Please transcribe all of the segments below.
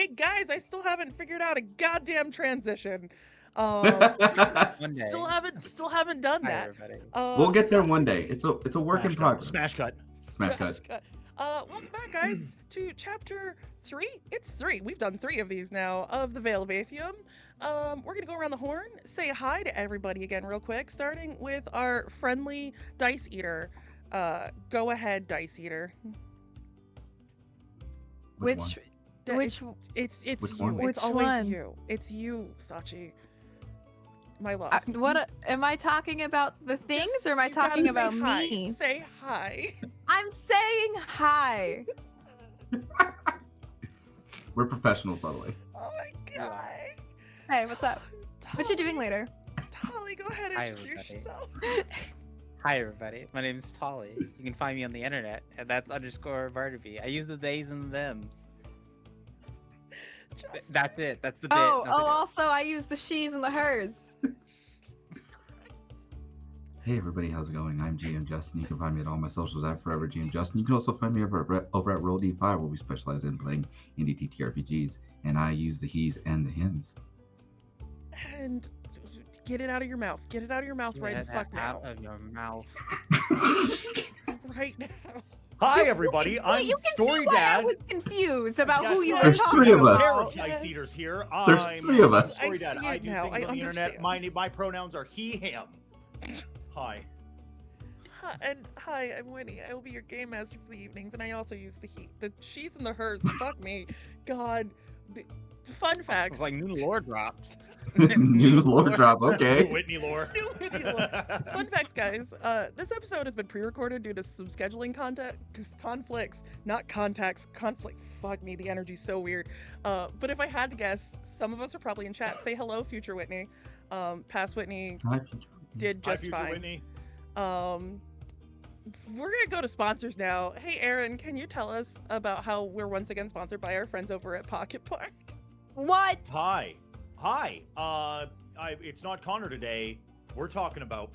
Hey guys, I still haven't figured out a goddamn transition. One day. Still haven't done Hi, that. everybody. We'll get there one day. It's a work in progress. Smash cut. Smash cut. Welcome back, guys, to chapter 3. It's 3. We've done 3 of these now of the Veil of Athium. We're gonna go around the horn, say hi to everybody again real quick, starting with our friendly Dice Eater. Go ahead, Dice Eater. Which It's Which you. one? It's Which always one? you. It's you, Sachi. My love. Am I talking about the things, or am I You gotta talking say about hi. me? Say hi. I'm saying hi. We're professionals, by the way. Oh my god. Hey, what's up? What you doing later? Tali, go ahead and Hi, introduce everybody. yourself. Hi, everybody. My name is Tali. You can find me on the internet, and that's _Barnaby. I use the theys and thems. Just That's it. That's the bit. Oh, nothing else. also I use the she's and the hers. Hey everybody, how's it going? I'm GM Justin. You can find me at all my socials at Forever GM Justin. You can also find me over at Roll D5, where we specialize in playing indie TTRPGs, and I use the he's and the hims. And get it out of your mouth. Get it out of your mouth right the Get fuck that now. out of your mouth. Right now. Hi, everybody. Wait, I'm you can Story see why I Dad. was confused about Yes, who you were there's talking three of us. about. Paradise Eaters here. There's I'm 3 of us. Story I Dad. see I it do now. things I on the internet. understand. My pronouns are he, him. Hi. Hi, I'm Whitney. I will be your game master for the evenings, and I also use the he. The she's and the hers. Fuck me. God. Fun It facts. was like new lore dropped. New lore drop, okay. Whitney lore. New Whitney lore. Fun facts, guys. This episode has been pre-recorded due to some scheduling conflicts, not contacts. Conflict. Fuck me, the energy's so weird. But if I had to guess, some of us are probably in chat. Say hello, future Whitney. Past Whitney Hi, future. did Hi, just future fine. Whitney. We're gonna go to sponsors now. Hey, Aaron, can you tell us about how we're once again sponsored by our friends over at Pocket Park? What? Hi. It's not Connor today. We're talking about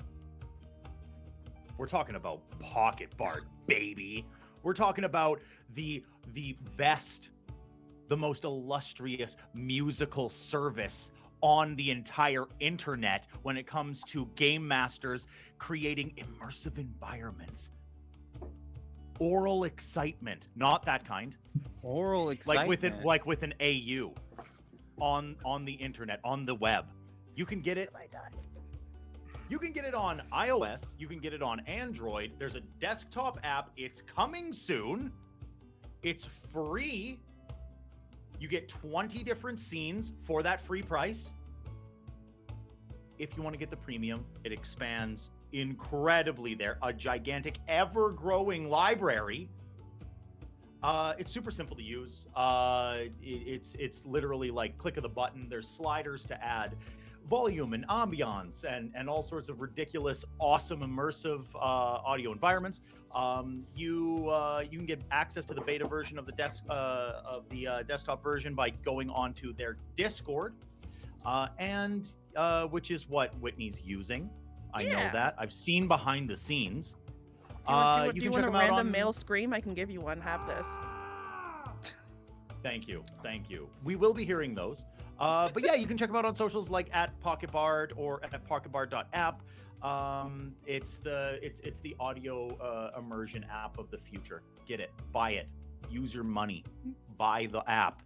Pocket Bard, baby. We're talking about the best, the most illustrious musical service on the entire internet when it comes to game masters creating immersive environments. Oral excitement, not that kind. Oral excitement. Like with an AU on the internet, on the web. You can get it. You can get it on iOS. You can get it on Android. There's a desktop app. It's coming soon. It's free. You get 20 different scenes for that free price. If you want to get the premium, it expands incredibly there. A gigantic, ever-growing library. It's super simple to use. It's literally like click of the button. There's sliders to add volume and ambiance and all sorts of ridiculous, awesome, immersive audio environments. You can get access to the beta version of the desktop version by going onto their Discord, and which is what Whitney's using. I know that. I've seen behind the scenes. Do you want a check them out random on- male scream? I can give you one. Have this. Thank you. We will be hearing those. But yeah, you can check them out on socials like at PocketBard or at pocketbard.app. It's the audio immersion app of the future. Get it, buy it, use your money, buy the app.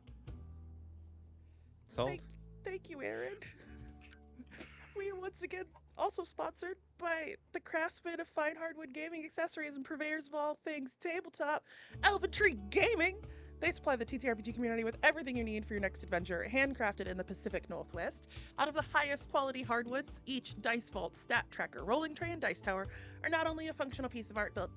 Sold. Thank you, Aaron. We are once again also sponsored by the craftsman of fine hardwood gaming accessories and purveyors of all things tabletop, Elephant Tree Gaming. They supply the TTRPG community with everything you need for your next adventure, handcrafted in the Pacific Northwest. Out of the highest quality hardwoods, each dice vault, stat tracker, rolling tray, and dice tower are not only a functional piece of art built,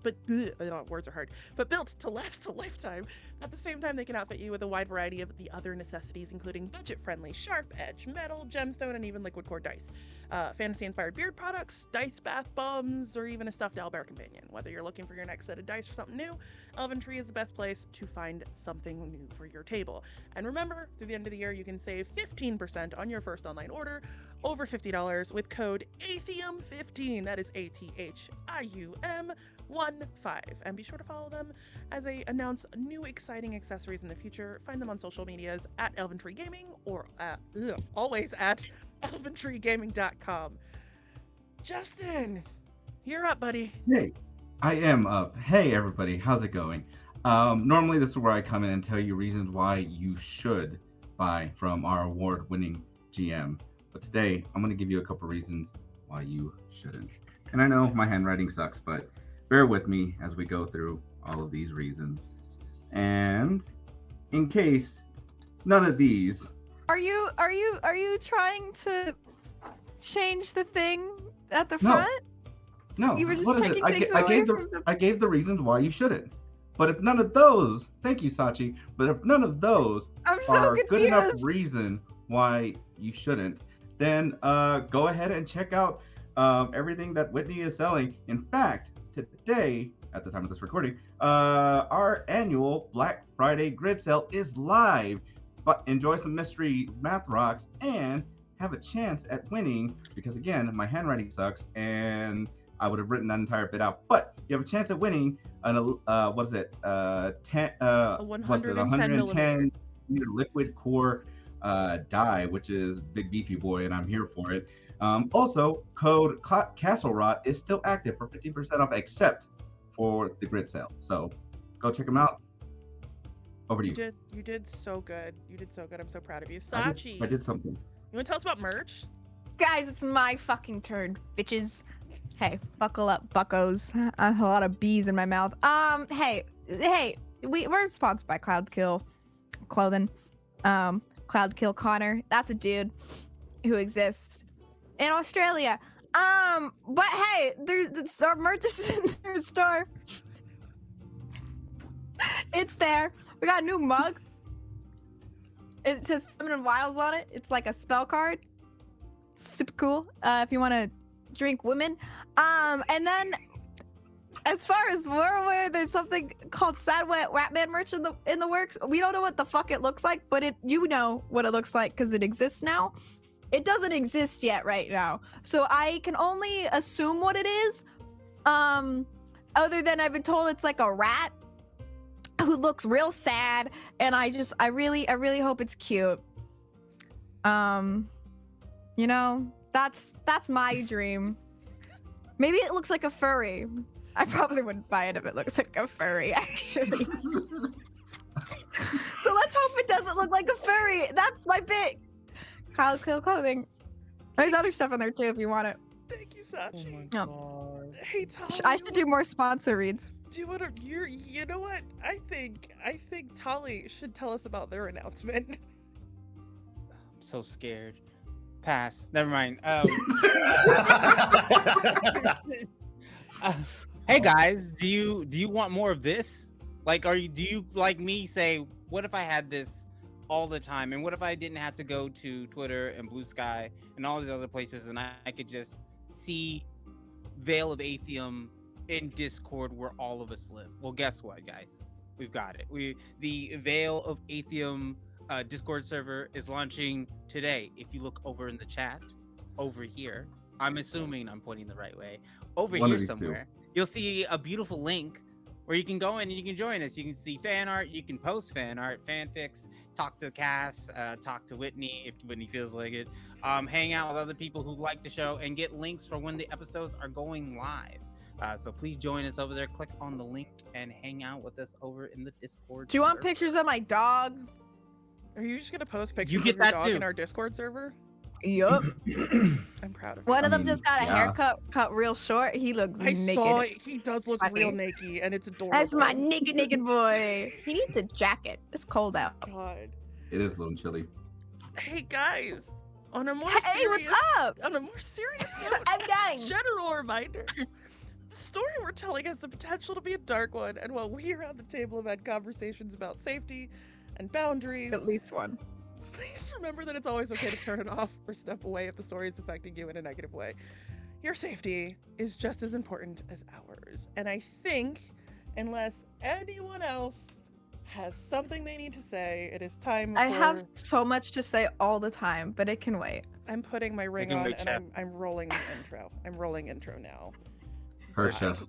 words are hard, but built to last a lifetime. At the same time, they can outfit you with a wide variety of the other necessities, including budget-friendly, sharp edge, metal, gemstone, and even liquid core dice. Fantasy-inspired beard products, dice bath bombs, or even a stuffed owlbear companion. Whether you're looking for your next set of dice or something new, Elven Tree is the best place to find something new for your table. And remember, through the end of the year, you can save 15% on your first online order over $50 with code ATHIUM15. That is ATHIUM15. And be sure to follow them as they announce new exciting accessories in the future. Find them on social medias at Elventree Gaming or always at elventreegaming.com. Justin, you're up, buddy. Hey, I am up. Hey, everybody, how's it going? Normally, this is where I come in and tell you reasons why you should buy from our award-winning GM. But today, I'm going to give you a couple reasons why you shouldn't. And I know my handwriting sucks, but bear with me as we go through all of these reasons. And in case none of these... Are you trying to change the thing at the front? No, You were just what is taking it? things I away gave from the... I gave the reasons why you shouldn't. But if none of those, thank you, Sachi. But if none of those I'm so are confused. good enough reason why you shouldn't, then go ahead and check out everything that Whitney is selling. In fact, today, at the time of this recording, our annual Black Friday grid sale is live. But enjoy some mystery math rocks and have a chance at winning, because again, my handwriting sucks and I would have written that entire bit out. But you have a chance at winning an 110 liquid core die, which is big beefy boy, and I'm here for it. Also, code Castle Rot is still active for 15% off, except for the grid sale. So go check them out. Over to you. You did so good. You did so good. I'm so proud of you. Sachi, I did something. you want to tell us about merch? Guys, it's my fucking turn, bitches. Hey, buckle up, buckos. A lot of bees in my mouth. Hey, we're sponsored by Cloudkill Clothing. Cloudkill Connor. That's a dude who exists in Australia. But hey, there's our merch is in their store. It's there. We got a new mug. It says Feminine Wiles on it. It's like a spell card. Super cool. If you want to drink women. And then as far as we're aware, there's something called Sad Wet Ratman merch in the works. We don't know what the fuck it looks like, but you know what it looks like because it exists now. It doesn't exist yet right now. So I can only assume what it is. Other than I've been told it's like a rat who looks real sad, and I really hope it's cute. You know, that's my dream. Maybe it looks like a furry. I probably wouldn't buy it if it looks like a furry, actually. So let's hope it doesn't look like a furry. That's my bit. Cloudkill Clothing. There's other stuff in there too if you want it. Thank you, Sachi. Oh. Hey, Tali. I should do more sponsor reads. Do you want to? You know what? I think Tali should tell us about their announcement. I'm so scared. Pass. Never mind. Hey guys, do you want more of this? Like, do you like me say, what if I had this all the time, and what if I didn't have to go to Twitter and Blue Sky and all these other places, and I could just see Veil of Athium in Discord where all of us live? Well, guess what, guys? We've got it. The Veil of Athium Discord server is launching today. If you look over in the chat, over here, I'm assuming I'm pointing the right way. Over here somewhere, you'll see a beautiful link where you can go in and you can join us. You can see fan art, you can post fan art, fanfics, talk to the cast, talk to Whitney if Whitney feels like it, hang out with other people who like the show, and get links for when the episodes are going live. So please join us over there. Click on the link and hang out with us over in the Discord. Do you want server. pictures of my dog? Are you just gonna post pictures You of get your that dog too. in our Discord server? Yup. I'm proud of One you. of them just got a yeah. haircut cut real short. He looks I naked. saw It's it. He does look funny. real naked, and it's adorable. That's my naked boy. He needs a jacket. It's cold out. God. It is a little chilly. Hey guys, on a more Hey, serious, what's up? on a more serious note, I'm dying. general reminder. The story we're telling has the potential to be a dark one, and while we around the table have had conversations about safety and boundaries, At least one. please remember that it's always okay to turn it off or step away if the story is affecting you in a negative way. Your safety is just as important as ours, and I think, unless anyone else has something they need to say. It is time for... I have so much to say all the time, but it can wait. I'm putting my ring can on wait, and Chef. I'm rolling the intro. I'm rolling intro now. Her Bye. chef.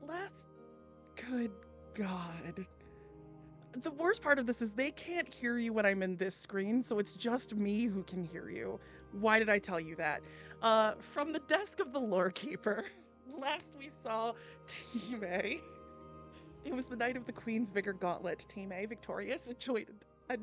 Last... Good God. The worst part of this is they can't hear you when I'm in this screen, so it's just me who can hear you. Why did I tell you that? From the desk of the lore keeper, last we saw Team A. It was the night of the Queen's Vigor Gauntlet. Team A, victorious, enjoyed a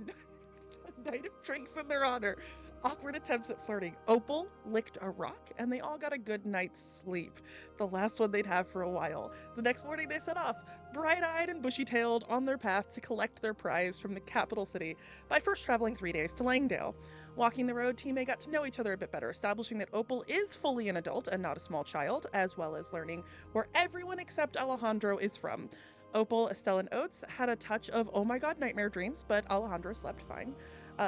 night of drinks in their honor. Awkward attempts at flirting. Opal licked a rock, and they all got a good night's sleep. The last one they'd have for a while. The next morning they set off, bright-eyed and bushy-tailed, on their path to collect their prize from the capital city by first traveling 3 days to Langdale. Walking the road, Team A got to know each other a bit better, establishing that Opal is fully an adult and not a small child, as well as learning where everyone except Alejandro is from. Opal, Estelle, and Oats had a touch of oh my god nightmare dreams, but Alejandro slept fine.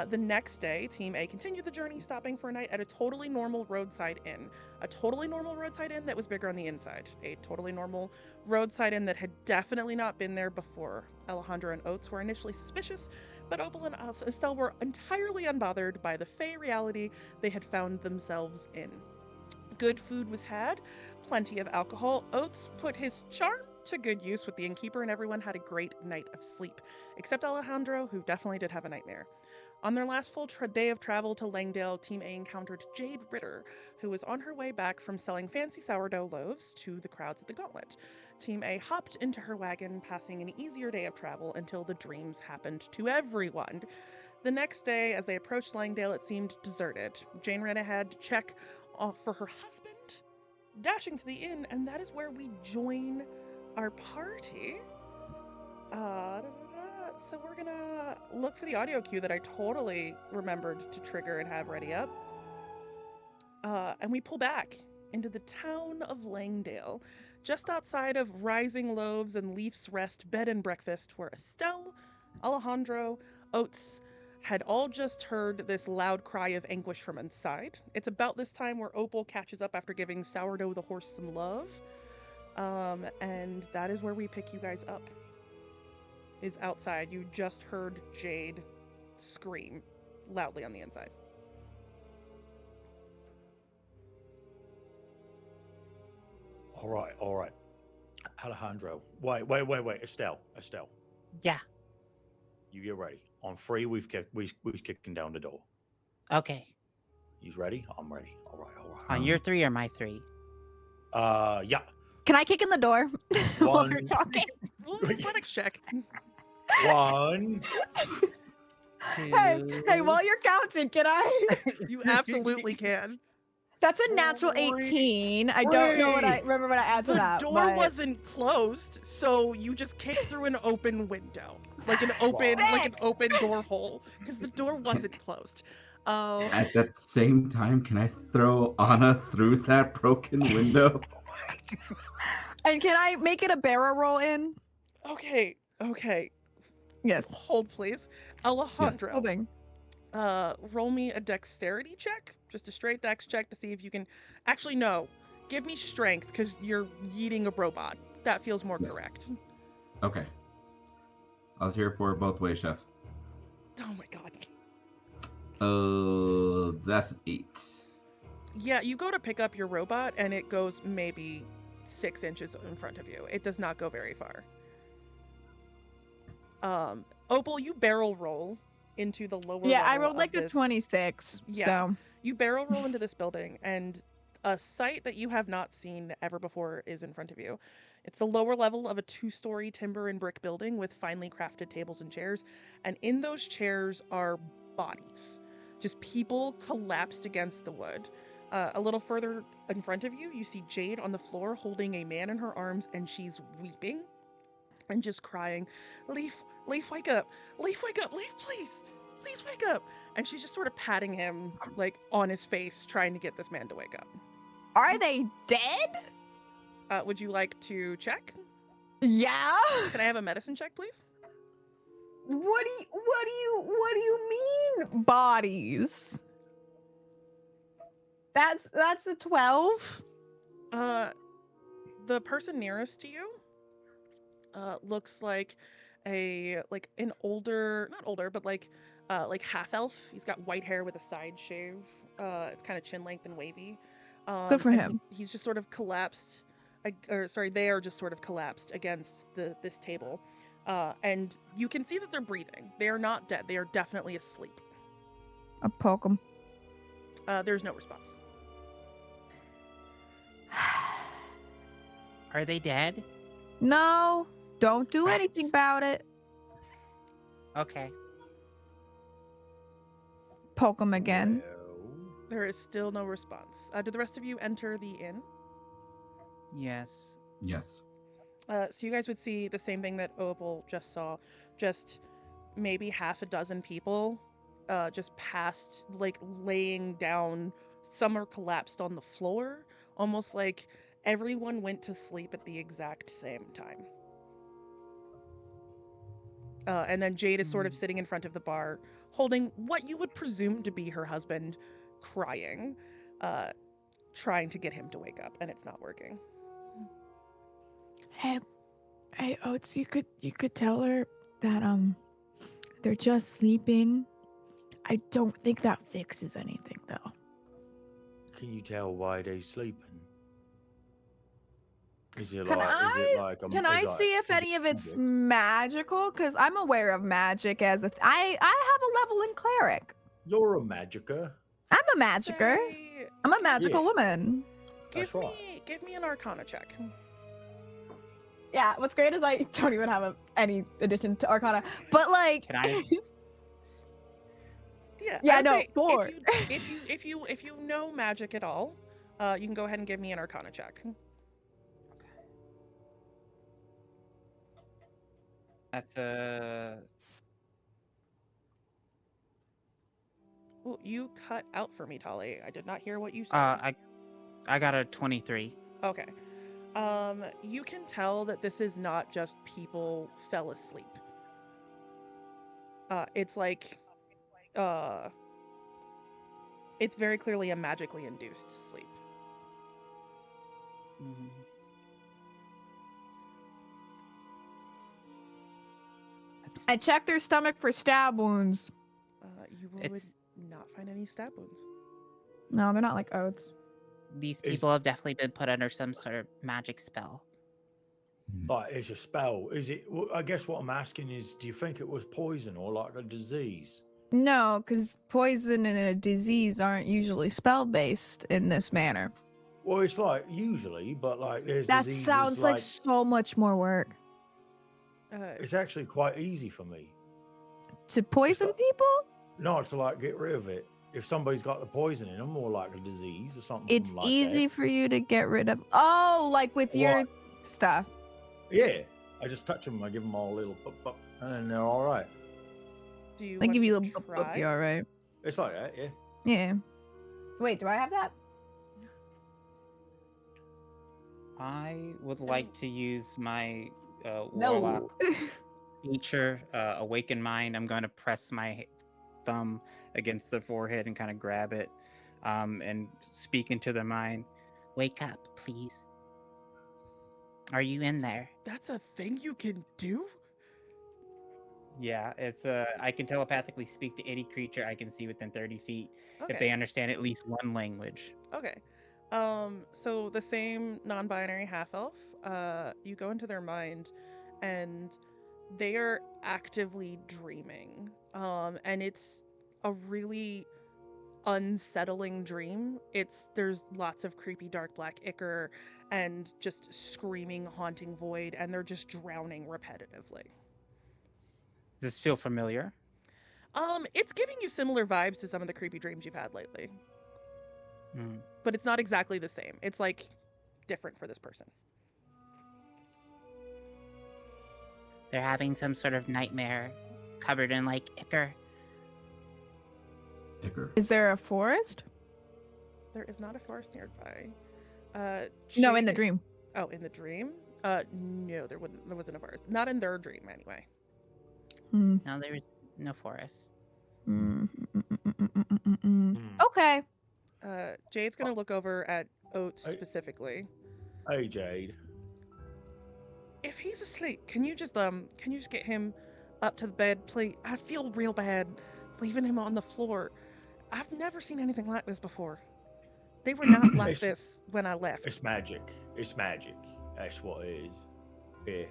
The next day, Team A continued the journey, stopping for a night at a totally normal roadside inn. A totally normal roadside inn that was bigger on the inside. A totally normal roadside inn that had definitely not been there before. Alejandro and Oats were initially suspicious, but Opal and Estelle were entirely unbothered by the fey reality they had found themselves in. Good food was had, plenty of alcohol. Oats put his charm to good use with the innkeeper, and everyone had a great night of sleep, except Alejandro, who definitely did have a nightmare. On their last full day of travel to Langdale, Team A encountered Jade Ritter, who was on her way back from selling fancy sourdough loaves to the crowds at the Gauntlet. Team A hopped into her wagon, passing an easier day of travel until the dreams happened to everyone. The next day, as they approached Langdale, it seemed deserted. Jane ran ahead to check for her husband, dashing to the inn, and that is where we join our party. So we're gonna look for the audio cue that I totally remembered to trigger and have ready up. And we pull back into the town of Langdale, just outside of Rising Loaves and Leaf's Rest bed and breakfast, where Estelle, Alejandro, Oats had all just heard this loud cry of anguish from inside. It's about this time where Opal catches up after giving Sourdough the horse some love. And that is where we pick you guys up. Is outside. You just heard Jade scream loudly on the inside. All right. Alejandro. Wait. Estelle. Yeah. You get ready. On 3, we's kicking down the door. Okay. He's ready? I'm ready. All right. On your 3 or my 3? Yeah. Can I kick in the door while you're One. talking? Well, athletics check. 1. 2. Hey, while you're counting, can I? You absolutely can. That's a natural 18. I don't know what I remember what I add to The that. door but... wasn't closed, so you just kicked through an open window. Like an open door hole. Because the door wasn't closed. At that same time, can I throw Anna through that broken window? And can I make it a barrel roll in? Okay. Yes. Hold, please. Alejandro. Holding. Roll me a dexterity check. Just a straight dex check to see if you can... Actually, no. Give me strength, because you're yeeting a robot. That feels more correct. Okay. I was here for it both ways, Chef. Oh my god. That's 8. Yeah, you go to pick up your robot, and it goes maybe 6 inches in front of you. It does not go very far. Opal, you barrel roll into the lower Yeah, I level rolled of like a this. 26. Yeah. So You barrel roll into this building, and a sight that you have not seen ever before is in front of you. It's the lower level of a 2-story timber and brick building with finely crafted tables and chairs, and in those chairs are bodies. Just people collapsed against the wood. A little further in front of you, you see Jade on the floor holding a man in her arms, and she's weeping and just crying, Leaf, Leaf, wake up! Leaf, wake up! Leaf, please! Please wake up! And she's just sort of patting him, like, on his face, trying to get this man to wake up. are they dead? Would you like to check? Yeah. Can I have a medicine check, please? What do you mean bodies? That's a 12. The person nearest to you, looks like an older, not older, but like half elf. He's got white hair with a side shave. It's kind of chin length and wavy. Good for and him. He's just sort of collapsed, or sorry, they are just sort of collapsed against this table. And you can see that they're breathing. They are not dead. They are definitely asleep. I'll poke him. There's no response. Are they dead? No, don't do anything Rats. about it. Okay. Poke him again. There is still no response. Did the rest of you enter the inn? Yes. Yes. So you guys would see the same thing that Opal just saw, just maybe half a dozen people just past, like, laying down. Some are collapsed on the floor, almost like everyone went to sleep at the exact same time. And then Jade is sort of sitting in front of the bar, holding what you would presume to be her husband, crying, trying to get him to wake up, and it's not working. Hey, Oats, you could tell her that they're just sleeping. I don't think that fixes anything though. Can you tell why they sleeping? Is it Can like Can I see if any of it's magical? Because I'm aware of magic as I have a level in cleric. You're a magicka. I'm a magicer. Say, I'm a magical Yeah. woman. give That's me give me an Arcana check. Yeah, what's great is I don't even have any addition to Arcana. But like Can I? Yeah, Yeah, I would no, say 4. If you know magic at all, you can go ahead and give me an Arcana check. That's a. Oh, you cut out for me, Tali. I did not hear what you said. I got a 23. Okay. You can tell that this is not just people fell asleep. It's like, it's very clearly a magically induced sleep. Mhm. I checked their stomach for stab wounds. You would It's- not find any stab wounds. No, they're not like Oats. These Is- people have definitely been put under some sort of magic spell. Like, it's a spell. Is it? Well, I guess what I'm asking is, do you think it was poison or like a disease? No, because poison and a disease aren't usually spell based in this manner. Well, it's like usually, but like there's That diseases sounds like so much more work. it's actually quite easy for me. To poison like- people? Not to like get rid of it. If somebody's got the poison in them, or like a disease or something. It's like easy That. for you to get rid of. Oh, like with your What? stuff. Yeah, I just touch them. I give them all a little pop, and then they're all right. Do you I want give you a to little try? you all right. It's like that, yeah. Yeah. Wait, do I have that? I would like to use my No. warlock feature, Awaken Mind. I'm going to press my thumb against their forehead and kind of grab it, and speak into their mind. Wake up, please. Are you in there? That's a thing you can do? Yeah, it's I can telepathically speak to any creature I can see within 30 feet Okay. if they understand at least one language. Okay. So the same non-binary half-elf, you go into their mind, and They are actively dreaming. And it's a really unsettling dream. There's lots of creepy dark black ichor and just screaming haunting void, and they're just drowning repetitively. Does this feel familiar? It's giving you similar vibes to some of the creepy dreams you've had lately, Hmm. but it's not exactly the same. It's like different for this person. They're having some sort of nightmare covered in like ichor. Icker. Is there a forest? There is not a forest nearby. No, in the Jade- dream. Oh, in the dream? No, there wasn't a forest. Not in their dream, anyway. Hmm. No, there's no forest. Okay. Jade's gonna look over at Oats I- specifically. Hey, Jade. If he's asleep, can you just get him up to the bed, please? I feel real bad leaving him on the floor. I've never seen anything like this before. They were not like It's- this when I left. It's magic. It's magic. That's what it is. Yeah.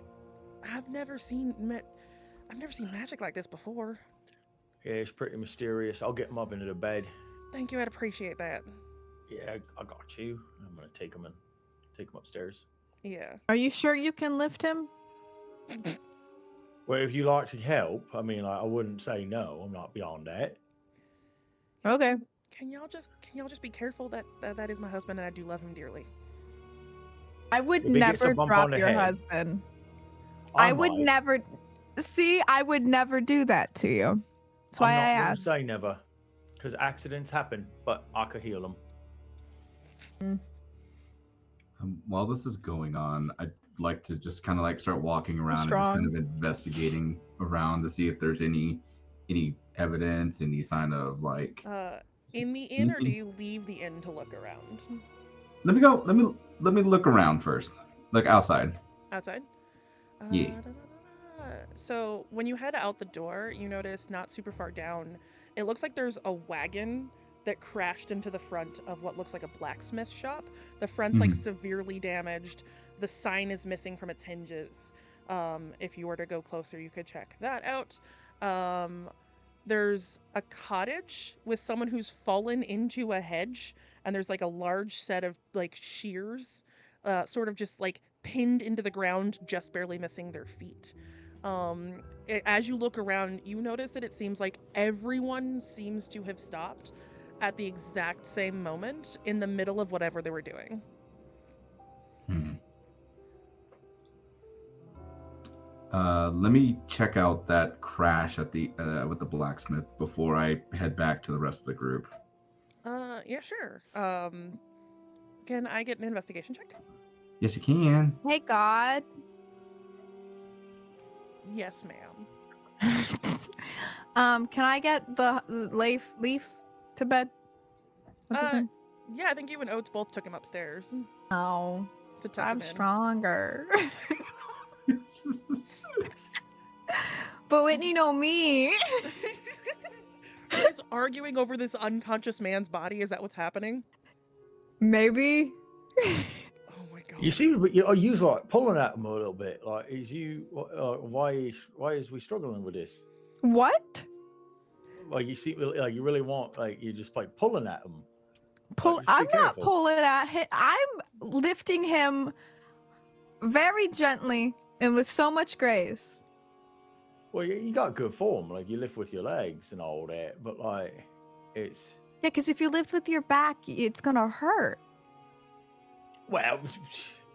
I've never seen magic like this before. Yeah, it's pretty mysterious. I'll get him up into the bed. Thank you, I'd appreciate that. Yeah, I got you. I'm gonna take him upstairs. Yeah. Are you sure you can lift him? Well, if you like to help, I mean, I wouldn't say no. I'm not beyond that. Okay. Can y'all just be careful that that is my husband and I do love him dearly. I would If he gets a never bump drop on the your head, husband. I would might. never. See, I would never do that to you. That's why I I'm not gonna asked. say never, because accidents happen, but I could heal them. While this is going on, I'd like to just kind of like start walking around and just kind of investigating around to see if there's any evidence, any sign of like. In the inn, or do anything? you leave the inn to look around? Let me go. Let me look around first. Look outside. Outside? Yeah. So when you head out the door, you notice not super far down, it looks like there's a wagon that crashed into the front of what looks like a blacksmith shop. The front's like severely damaged. The sign is missing from its hinges. If you were to go closer, you could check that out. There's a cottage with someone who's fallen into a hedge, and there's like a large set of like shears, sort of just like pinned into the ground, just barely missing their feet. As you look around, you notice that it seems like everyone seems to have stopped at the exact same moment in the middle of whatever they were doing. Let me check out that crash at the with the blacksmith before I head back to the rest of the group. Yeah, sure. Can I get an investigation check? Yes, you can. Hey, God. Yes, ma'am. Can I get the leaf to bed? What's his name? Yeah, I think you and Oates both took him upstairs Oh, to tuck I'm him in. stronger. But Whitney know me. Are you guys arguing over this unconscious man's body? Is that what's happening? Maybe. Oh my god. You see, but you like pulling at him a little bit. Like, why is we struggling with this? What? Like, you see, like you really want, like you just like pulling at him. Pull. just be I'm not careful. pulling at him. I'm lifting him very gently and with so much grace. Well, you got good form. Like you lift with your legs and all that, but like it's Yeah, because if you lift with your back, it's gonna hurt. well,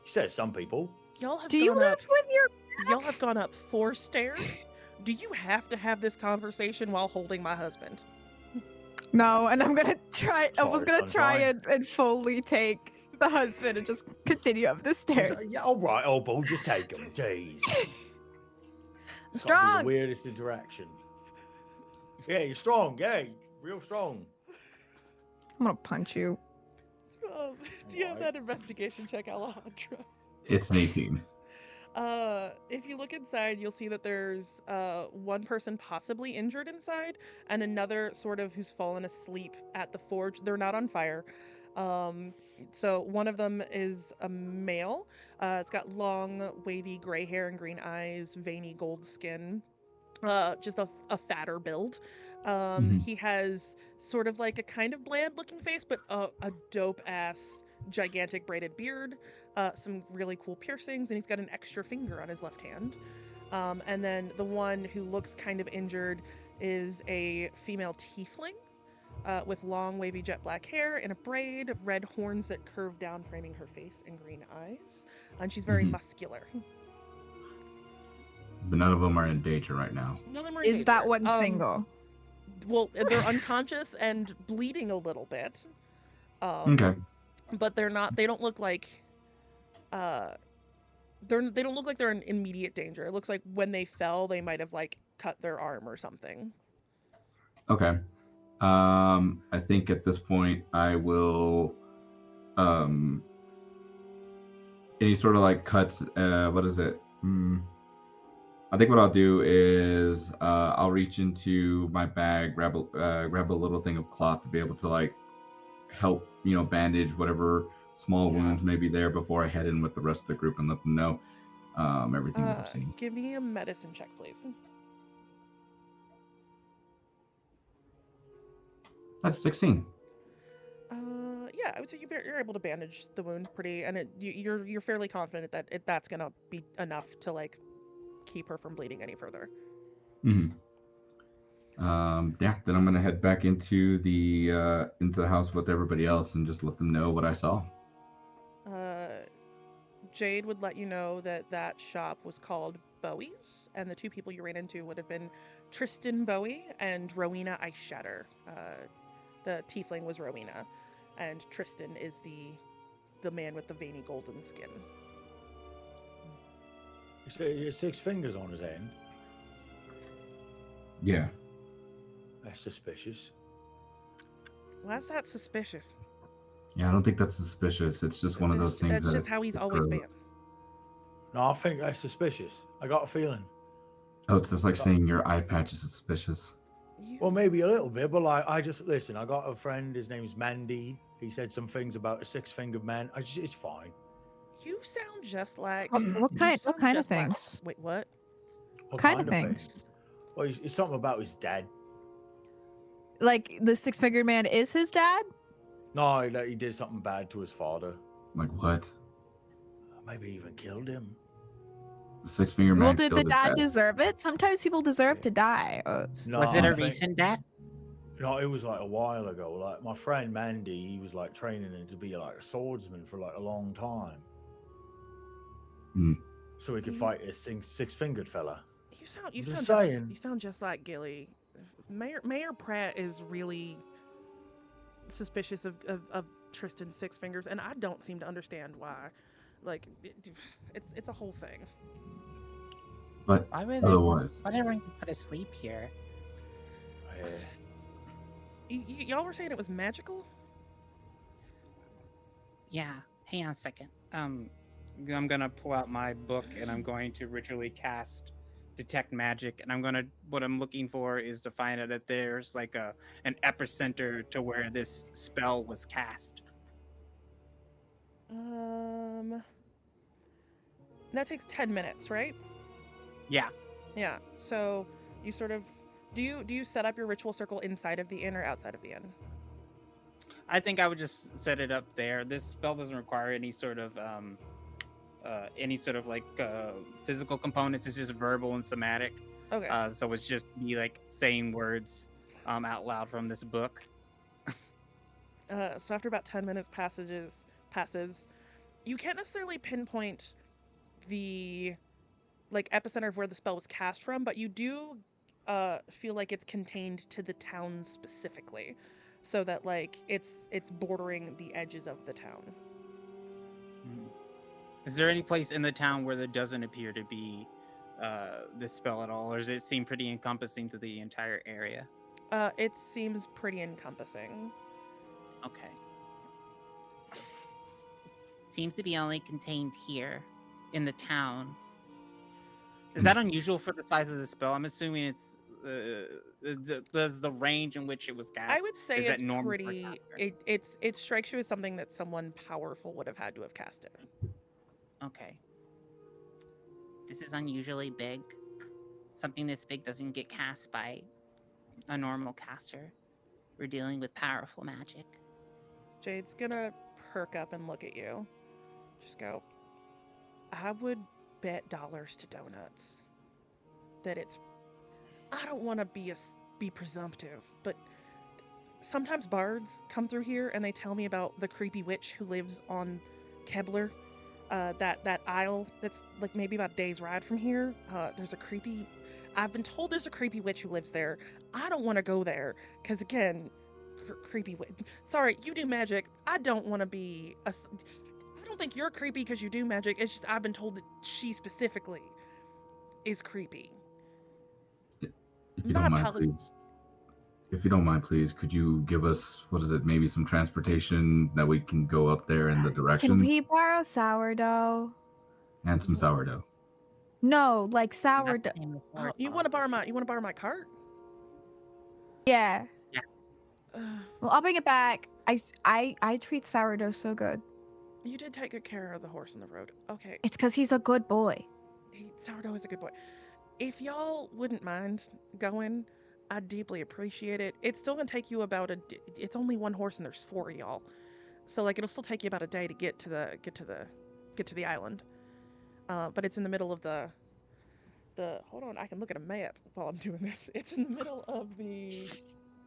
says some people. Y'all have Do you gone up. lift with your? Y'all have gone up 4 stairs. Do you have to have this conversation while holding my husband? No, and I'm gonna try. I was Sorry, gonna try sunshine. and fully take the husband and just continue up the stairs. Yeah, all right, Opal, just take him. Jeez. I'm It's gotta be strong. the weirdest interaction. Yeah, you're strong. Yeah, real strong. I'm gonna punch you. Do you have Alright. that investigation check, Alejandro? It's an 18. If you look inside, you'll see that there's one person possibly injured inside, and another sort of who's fallen asleep at the forge. They're not on fire. So one of them is a male. It's got long, wavy gray hair and green eyes, veiny gold skin. Just a fatter build. Mhm. He has sort of like a kind of bland looking face, but a dope ass gigantic braided beard, some really cool piercings, and he's got an extra finger on his left hand. And then the one who looks kind of injured is a female tiefling with long, wavy jet black hair and a braid of red horns that curve down, framing her face and green eyes. And she's very Mhm. muscular. But none of them are in danger right now. None of them are in Is that danger. one single? Well, they're unconscious and bleeding a little bit. Okay. But they're not. They don't look like. They don't look like they're in immediate danger. It looks like when they fell, they might have like cut their arm or something. Okay. I think at this point I will any sort of like cuts, what is it? I think what I'll do is I'll reach into my bag, grab a little thing of cloth to be able to like help, bandage whatever small wounds may be there before I head in with the rest of the group and let them know everything that I've seen. Give me a medicine check, please. That's 16. Yeah, I would say you're able to bandage the wound pretty, and you're fairly confident that that's gonna be enough to like keep her from bleeding any further. Mm-hmm. Yeah, then I'm gonna head back into the house with everybody else and just let them know what I saw. Jade would let you know that shop was called Bowie's, and the two people you ran into would have been Tristan Bowie and Rowena Eyeshatter. The tiefling was Rowena, and Tristan is the man with the veiny golden skin. He has 6 fingers on his hand. Yeah. That's suspicious. Why's that suspicious? Yeah, I don't think that's suspicious. It's just one of those things. That's just how he's always been. No, I think that's suspicious. I got a feeling. Oh, it's just like saying your eye patch is suspicious. Well, maybe a little bit, but like, I got a friend. His name's Mandy. He said some things about a 6-fingered man. It's fine. You sound just like. What kind of things? Wait, what? What kind of things? Well, it's something about his dad. Like the 6-fingered man is his dad? No, he did something bad to his father. Like what? Maybe even killed him. The 6-finger man. Well, did the killed his dad deserve it? Sometimes people deserve to die. No, Was it I a think- recent death? No, it was like a while ago. Like my friend Mandy, he was like training him to be like a swordsman for like a long time. So he could fight a 6-fingered fella. You Just sound saying. you sound just like Gilly. Mayor Pratt is really suspicious of Tristan's 6 fingers, and I don't seem to understand why. Like, it's a whole thing. But Why would otherwise, everyone put us sleep here? Y'all were saying it was magical? Yeah. Hang on a second. I'm gonna pull out my book and I'm going to ritually cast detect magic, and what I'm looking for is to find out if there's like an epicenter to where this spell was cast. That takes 10 minutes, right? Yeah. Yeah. So you sort of do you set up your ritual circle inside of the inn or outside of the inn? I think I would just set it up there. This spell doesn't require any sort of physical components. It's just verbal and somatic. Okay. So it's just me like saying words out loud from this book. So after about 10 minutes passes, you can't necessarily pinpoint the like epicenter of where the spell was cast from, but you do feel like it's contained to the town specifically, so that like it's bordering the edges of the town. Is there any place in the town where there doesn't appear to be this spell at all, or does it seem pretty encompassing to the entire area? It seems pretty encompassing. Okay. It seems to be only contained here in the town. Is that unusual for the size of the spell? I'm assuming it's does the range in which it was cast? I would say is that it's normal for a pretty. caster? It strikes you as something that someone powerful would have had to have cast it. Okay. This is unusually big. Something this big doesn't get cast by a normal caster. We're dealing with powerful magic. Jade's gonna perk up and look at you. Just go. I would bet dollars to donuts that it's. I don't want to be presumptive, but sometimes bards come through here and they tell me about the creepy witch who lives on Kebler. That isle that's like maybe about a day's ride from here. There's a creepy. I've been told there's a creepy witch who lives there. I don't want to go there because again, creepy witch. Sorry, you do magic. I don't want to be a. I don't think you're creepy because you do magic. It's just I've been told that she specifically is creepy. If you My don't mind, apologies. please. If you don't mind, please, could you give us what is it? Maybe some transportation that we can go up there in the Can directions we borrow sourdough? and some sourdough. No, like That's sourdough. the name of Oh, the you want to borrow my cart? Yeah. Uh, Well, I'll bring it back. I treat sourdough so good. you did take good care of the horse on the road. Okay, It's because he's a good boy. Sourdough is a good boy. If y'all wouldn't mind going, I'd deeply appreciate it. It's still gonna take you about it's only one horse and there's 4 of y'all, so like it'll still take you about a day to get to the island. But it's in the middle of the. Hold on, I can look at a map while I'm doing this. It's in the middle of the.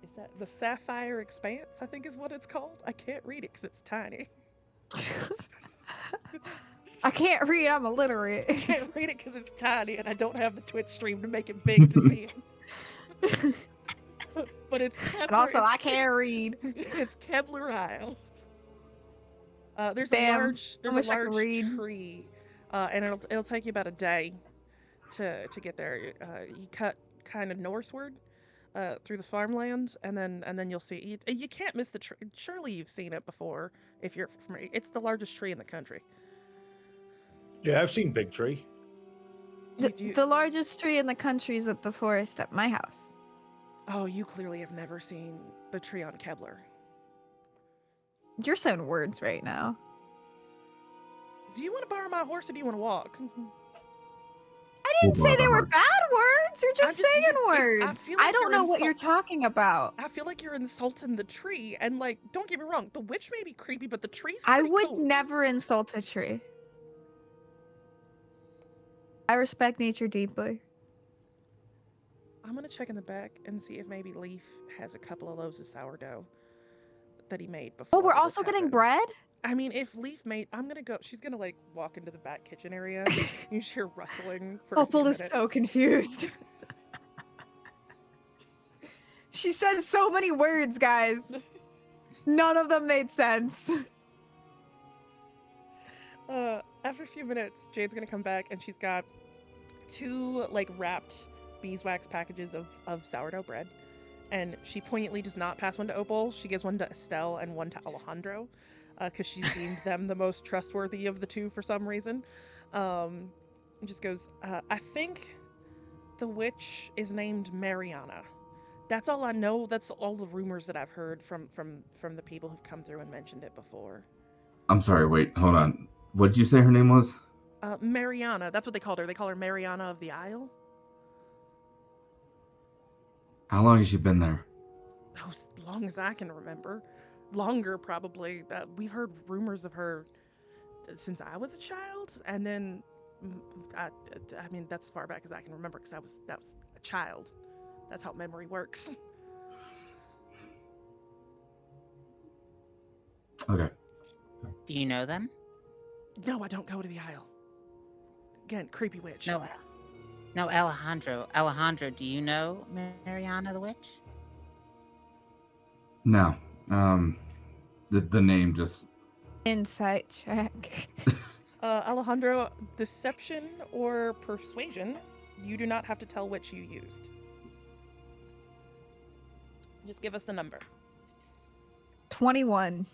Is that the Sapphire Expanse? I think is what it's called. I can't read it because it's tiny. I can't read. I'm illiterate. I can't read it because it's tiny and I don't have the Twitch stream to make it big to see it. But it's Kebler, And also, I can't read. it's Kebler Isle. There's Damn, a large wish I could read. tree, and it'll take you about a day to get there. You cut kind of northward through the farmlands, and then you'll see. You can't miss the tree. Surely you've seen it before. If you're from, it's the largest tree in the country. Yeah, I've seen Big Tree. The largest tree in the country is at the forest at my house. Oh, you clearly have never seen the tree on Kebler. You're saying words right now. Do you want to borrow my horse or do you want to walk? I didn't We'll say they borrow were the bad words. You're just saying I words. feel like I don't you're know what you're talking about. I feel like you're insulting the tree, and like, don't get me wrong, the witch may be creepy, but the tree's I pretty would cool. never insult a tree. I respect nature deeply. I'm gonna check in the back and see if maybe Leaf has a couple of loaves of sourdough that he made before. Oh, we're this also getting happened. bread? I mean, if Leaf made, I'm gonna go. She's gonna like walk into the back kitchen area. You hear rustling for a few Opal is minutes. so confused. She said so many words, guys. None of them made sense. After a few minutes, Jade's gonna come back and she's got 2 like wrapped beeswax packages of sourdough bread, and she poignantly does not pass one to Opal. She gives one to Estelle and one to Alejandro, because she's deemed them the most trustworthy of the 2 for some reason. And just goes, I think the witch is named Mariana. That's all I know. That's all the rumors that I've heard from the people who've come through and mentioned it before. I'm sorry, wait, hold on. What did you say her name was? Mariana. That's what they called her. They call her Mariana of the Isle. How long has she been there? Oh, as long as I can remember. Longer, probably. We've heard rumors of her since I was a child, and then I mean that's as far back as I can remember because that was a child. That's how memory works. Okay. Do you know them? No, I don't go to the Isle. Again, creepy witch. No. No, Alejandro. Alejandro, do you know Mariana the Witch? No. The name just. Insight check. Alejandro, deception or persuasion, you do not have to tell which you used. Just give us the number. 21.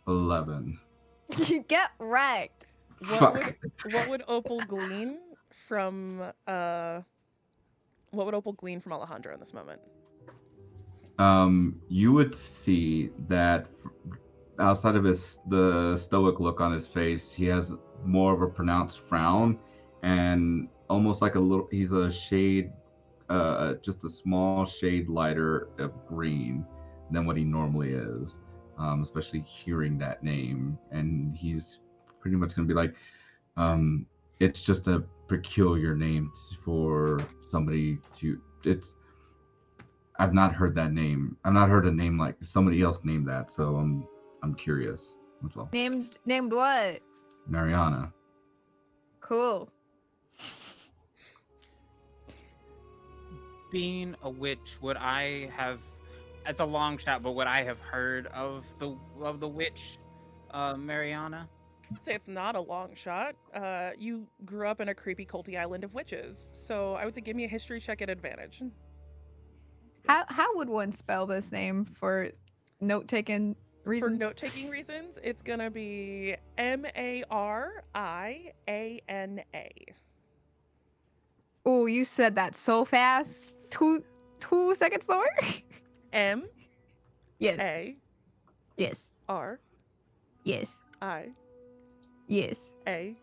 11. You get wrecked. What would Opal glean from Opal glean from Alejandro in this moment? You would see that outside of the stoic look on his face, he has more of a pronounced frown, and almost like he's a shade, just a small shade lighter of green than what he normally is. Especially hearing that name, and he's pretty much gonna be like, it's just a peculiar name for somebody to. I've not heard that name. I've not heard a name like somebody else named that, so I'm curious. That's all. Named what? Mariana. Cool. Being a witch, would I have? It's a long shot, but would I have heard of the witch, Mariana? I'd say it's not a long shot. You grew up in a creepy, culty island of witches, so I would say give me a history check at advantage. How would one spell this name for note-taking reasons? For note-taking reasons, it's gonna be Mariana. Oh, you said that so fast. Two seconds slower. M Yes. A Yes. R Yes. I Yes. A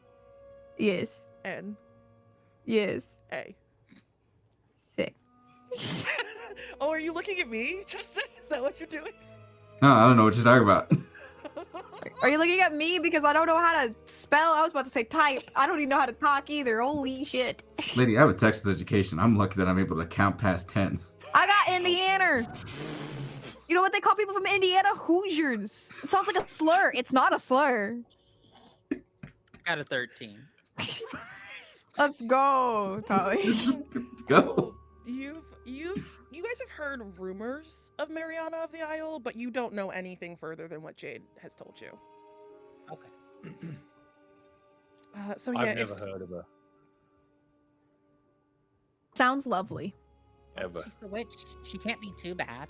Yes. N Yes. A. Sick. Oh, are you looking at me, Justin? Is that what you're doing? No, I don't know what you're talking about. Are you looking at me because I don't know how to spell? I was about to say type. I don't even know how to talk either. Holy shit. Lady, I have a Texas education. I'm lucky that I'm able to count past 10. I got Indiana. You know what they call people from Indiana? Hoosiers. It sounds like a slur. It's not a slur. I got a 13. Let's go, Tali. Let's go. You guys have heard rumors of Mariana of the Isle, but you don't know anything further than what Jade has told you. Okay. So yeah, I've never heard of her. Sounds lovely. Ever. She's a witch. She can't be too bad.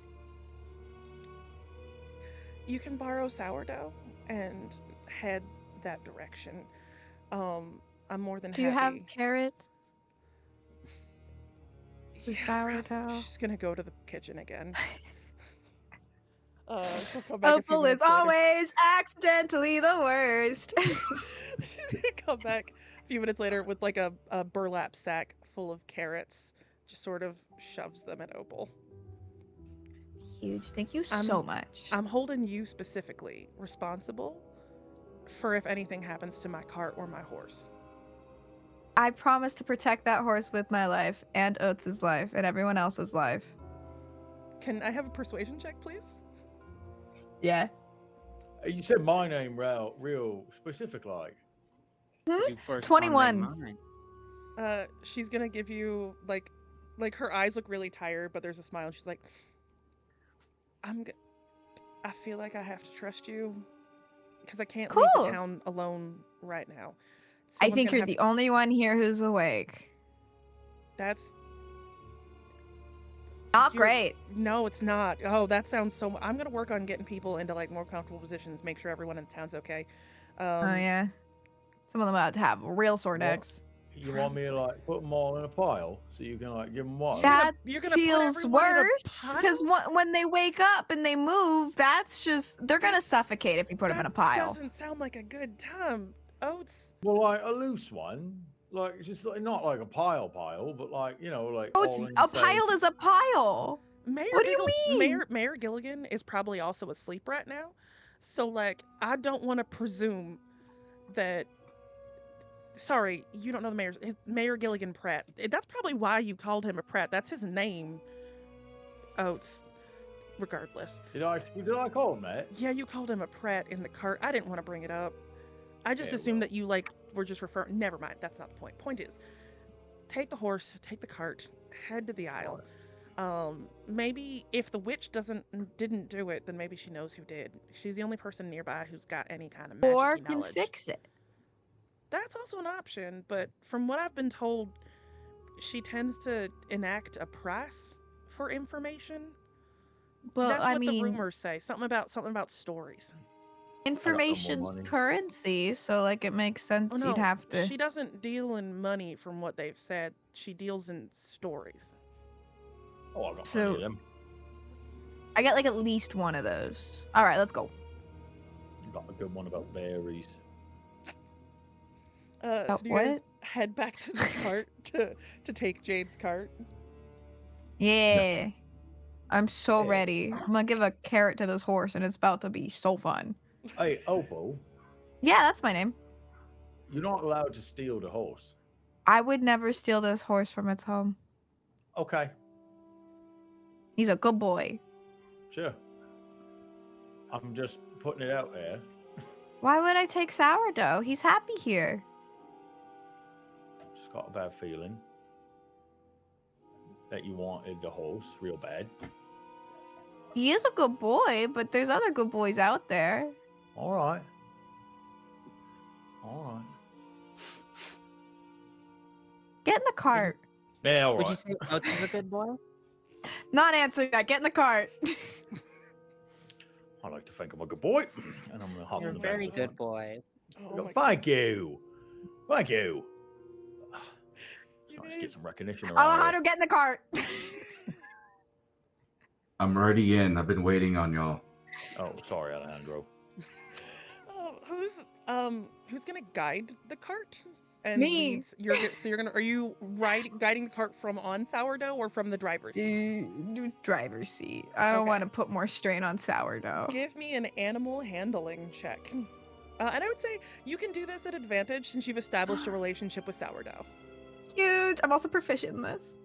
you can borrow sourdough and head that direction. I'm more than Do happy. you have carrots? For Yeah, sourdough? She's gonna go to the kitchen again. She'll come back a few Opal is minutes later. always accidentally the worst. She's gonna come back a few minutes later with like a burlap sack full of carrots. Just sort of shoves them at Opal. Huge. Thank you so much. I'm holding you specifically responsible for if anything happens to my cart or my horse. I promise to protect that horse with my life and Oates' life and everyone else's life. Can I have a persuasion check, please? Yeah. You said my name real specific like. You first 21. on my mind. She's gonna give you like her eyes look really tired, but there's a smile. And she's like, I feel like I have to trust you because I can't leave the town alone right now. I Someone's think gonna you're the only one here who's awake. That's Not you're- great. No, it's not. Oh, that sounds so. I'm gonna work on getting people into like more comfortable positions, make sure everyone in the town's okay. Oh yeah. Some of them about to have real sore What? necks. You want me to like put them all in a pile so you can like give them what? That You're gonna put feels everyone in a worse because pile? when they wake up and they move, that's just they're gonna suffocate if you put them in a That pile. doesn't sound like a good time. Oats. Well, like a loose one, like it's just like, not like a pile, but like like. Oh, all it's in the a same- pile is a pile. What do you mean? Mayor Gilligan is probably also asleep right now. So like I don't want to presume that sorry, you don't know the mayor's Mayor Gilligan Pratt. That's probably why you called him a Pratt. That's his name. Oats. Regardless. Did I call him that? Yeah, you called him a Pratt in the cart. I didn't want to bring it up. I just Yeah, assumed well. that you like were just referring. Never mind. That's not the point. Point is, take the horse, take the cart, head to the aisle. Maybe if the witch didn't do it, then maybe she knows who did. She's the only person nearby who's got any kind of magic Or knowledge. can fix it. That's also an option, but from what I've been told, she tends to enact a price for information. Well, That's I what the mean, rumors say. Something about stories. information's money. currency, so like it makes sense Oh, no, you'd have to. She doesn't deal in money from what they've said. She deals in stories. Oh, I got So- plenty of them. I get like at least one of those. All right, let's go. You got a good one about berries. So do you what? guys head back to the cart to take Jade's cart? Yeah. I'm so Yeah. ready. I'm gonna give a carrot to this horse, and it's about to be so fun. Hey, Opal, Yeah, that's my name. you're not allowed to steal the horse. I would never steal this horse from its home. Okay, He's a good boy. sure. I'm just putting it out there. Why would I take Sourdough? He's happy here. Just got a bad feeling that you wanted the horse real bad. He is a good boy, but there's other good boys out there. All right. All right. Get in the cart. Yeah, all Would you right. say Oats is a good boy? Not answering that. Get in the cart. I like to think I'm a good boy, and I'm gonna hop You're in a the back very of the good boy. Oh van. my Thank you. Thank you. It's You nice to get some guys- recognition around here. Alejandro, get in the cart. I'm already in. I've been waiting on y'all. Oh, sorry, Alejandro. Who's gonna guide the cart? And Me. leads- are you guiding the cart from on Sourdough or from the driver's seat? Driver's seat. I don't Okay. want to put more strain on Sourdough. Give me an animal handling check. And I would say you can do this at advantage since you've established a relationship with Sourdough. Huge. I'm also proficient in this.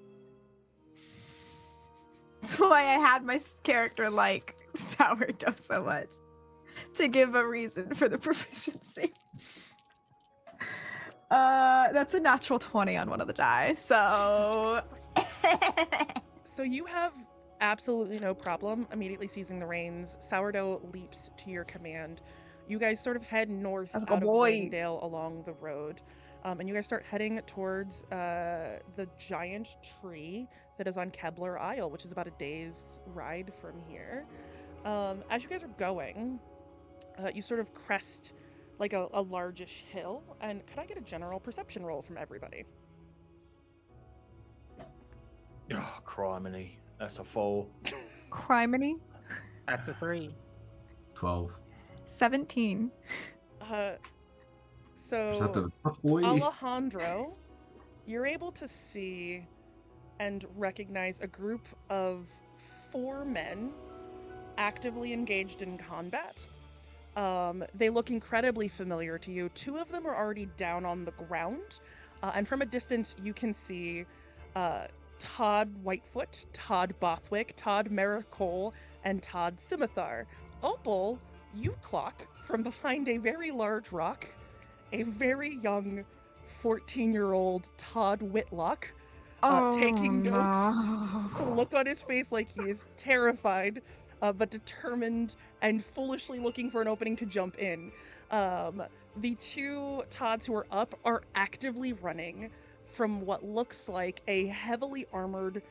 That's why I had my character like Sourdough so much. To give a reason for the proficiency. That's a natural 20 on one of the die, so... So you have absolutely no problem immediately seizing the reins. Sourdough leaps to your command. You guys sort of head north That's a out of boy. Langdale along the road. And you guys start heading towards the giant tree that is on Kebler Isle, which is about a day's ride from here. As you guys are going, you sort of crest like a largish hill. And could I get a general perception roll from everybody? Oh, criminy. That's a 4. Criminy? That's a 3. 12. 17. So Perceptive. Boy. Alejandro, you're able to see and recognize a group of 4 men actively engaged in combat. They look incredibly familiar to you. 2 of them are already down on the ground, and from a distance you can see Todd Whitefoot, Todd Bothwick, Todd Maricole, and Todd Scimitar. Opal, you clock from behind a very large rock a very young 14-year-old Todd Whitlock taking notes. The look on his face like he is terrified, but determined and foolishly looking for an opening to jump in. The 2 Todds who are up are actively running from what looks like a heavily armored,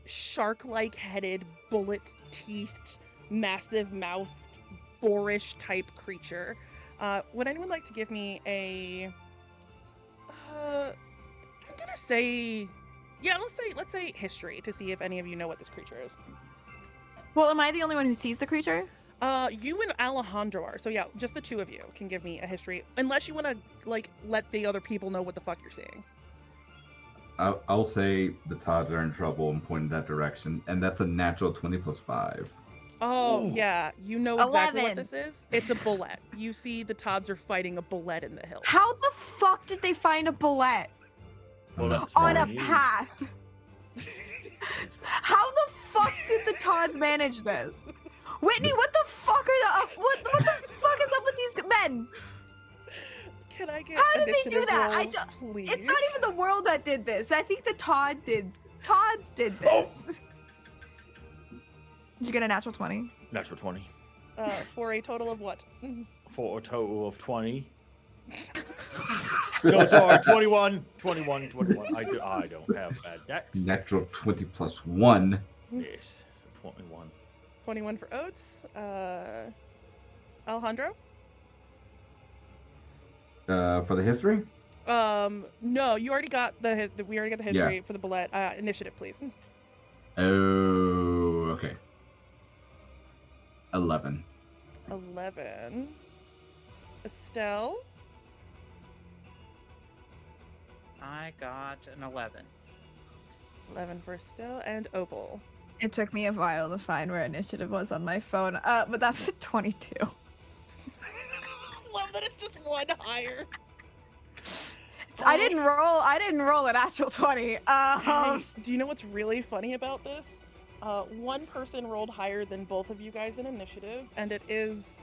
shark-like headed, bullet-teethed, massive-mouthed, boarish type creature. Would anyone like to give me a? I'm gonna say, yeah. Let's say history to see if any of you know what this creature is. Well, am I the only one who sees the creature? You and Alejandro are. So yeah, just the 2 of you can give me a history, unless you want to like let the other people know what the fuck you're seeing. I'll say the Todds are in trouble and point in that direction, and that's a natural 20 plus 5. Oh Ooh. yeah, you know exactly what 11. this is. It's a bullet. You see the Todds are fighting a bullet in the hills. How the fuck did they find a bullet Well, that's on a fine. path? How the fuck did the Todds manage this? Whitney, what the fuck are the what the fuck is up with these men? Can I get How did they do initiative that? rolls, please? It's not even the world that did this. I think the Todds did this. Did you get a natural 20? Natural 20. For a total of what? For a total of 20. No, sorry, 21. 21. I don't have bad decks. Natural 20 plus 1. Yes, 21. 21 for Oats. Alejandro? For the history? No, you already got we already got the history for the bullet. Initiative, please. Oh, okay. 11. 11. Estelle? I got an 11. 11 for Estelle. And Opal. It took me a while to find where initiative was on my phone, but that's a 22. Love that it's just one higher. I didn't roll an actual 20. Do you know what's really funny about this? One person rolled higher than both of you guys in initiative, and it is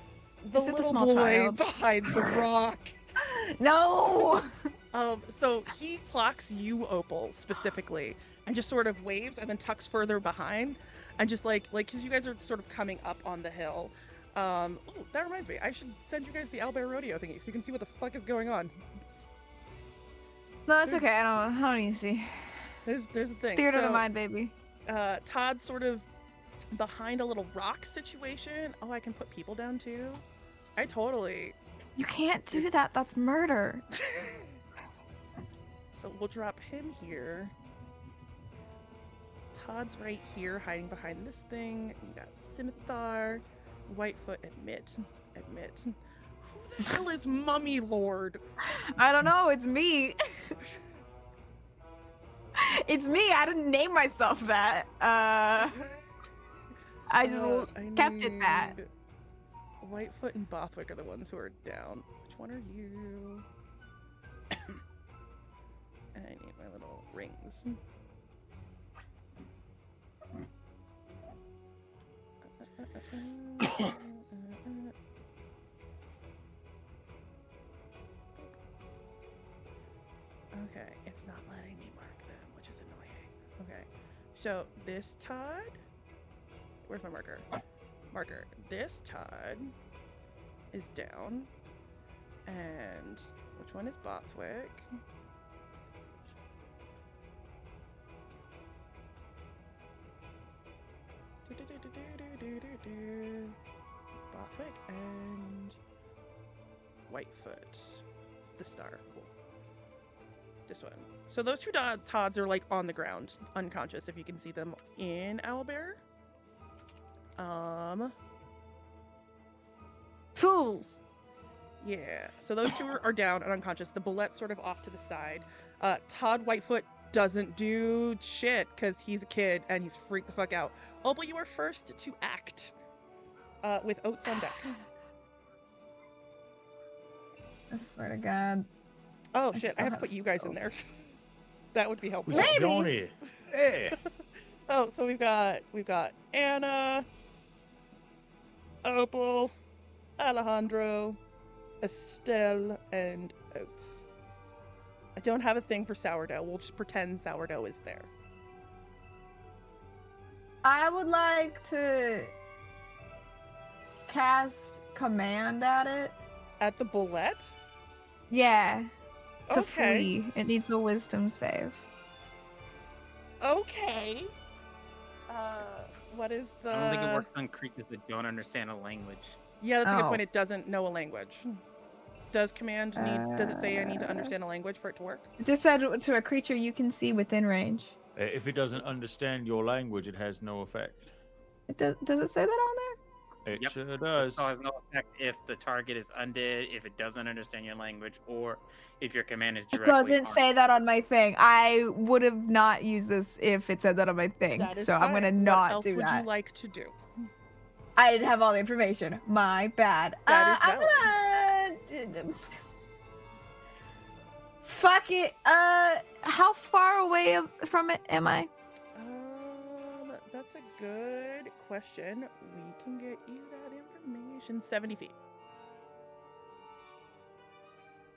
the Is it the little small boy child? behind the rock. No! So he clocks you, Opal, specifically, and just sort of waves and then tucks further behind, and just like, because you guys are sort of coming up on the hill. Oh, that reminds me, I should send you guys the Owlbear Rodeo thingy so you can see what the fuck is going on. No, it's okay. I don't need to see. There's the thing. Theater of So, the mind, baby. Todd's sort of behind a little rock situation. Oh, I can put people down too. I totally. You can't do that. That's murder. So we'll drop him here. Todd's right here, hiding behind this thing. You got Scimitar, Whitefoot. Admit. Who the hell is Mummy Lord? I don't know. It's me. It's me. I didn't name myself that. I just kept it that. need- Whitefoot and Bothwick are the ones who are down. Which one are you? I need my little rings. Okay, it's not letting me mark them, which is annoying. Okay, so this Todd. Where's my marker? Marker. This Todd is down. And which one is Bothwick? Bothwick and Whitefoot. The star. Cool. This one. So those two Todds are like on the ground, unconscious, if you can see them in Owlbear. Fools. Yeah. So those two are down and unconscious. The bullet's sort of off to the side. Todd Whitefoot doesn't do shit because he's a kid and he's freaked the fuck out. Opal, you are first to act. With Oats on deck. I swear to God. Oh I shit! I still have to have put you guys in spells. there. That would be helpful. We got Maybe. Johnny. Hey. Oh, so we've got Anna, Opal, Alejandro, Estelle, and Oats. I don't have a thing for sourdough. We'll just pretend sourdough is there. I would like to cast command at it. At the bullets? Yeah. To Okay. flee. It needs a wisdom save. Okay. What is the? I don't think it works on creatures that don't understand a language. Yeah, that's a good Oh. point. It doesn't know a language. Does command need? Does it say I need to understand a language for it to work? It just said to a creature you can see within range. If it doesn't understand your language, it has no effect. It does it say that on there? It Yep. sure The does. spell has no effect if the target is undead, if it doesn't understand your language, or if your command is It directly. doesn't say that on my thing. I would have not used this if it said that on my thing. That is So I'm gonna fine. not What else do would that. you like to do? I didn't have all the information. My bad. That is I'm gonna fuck it. How far away from it am I? That's a good question. We can get you that information. 70 feet.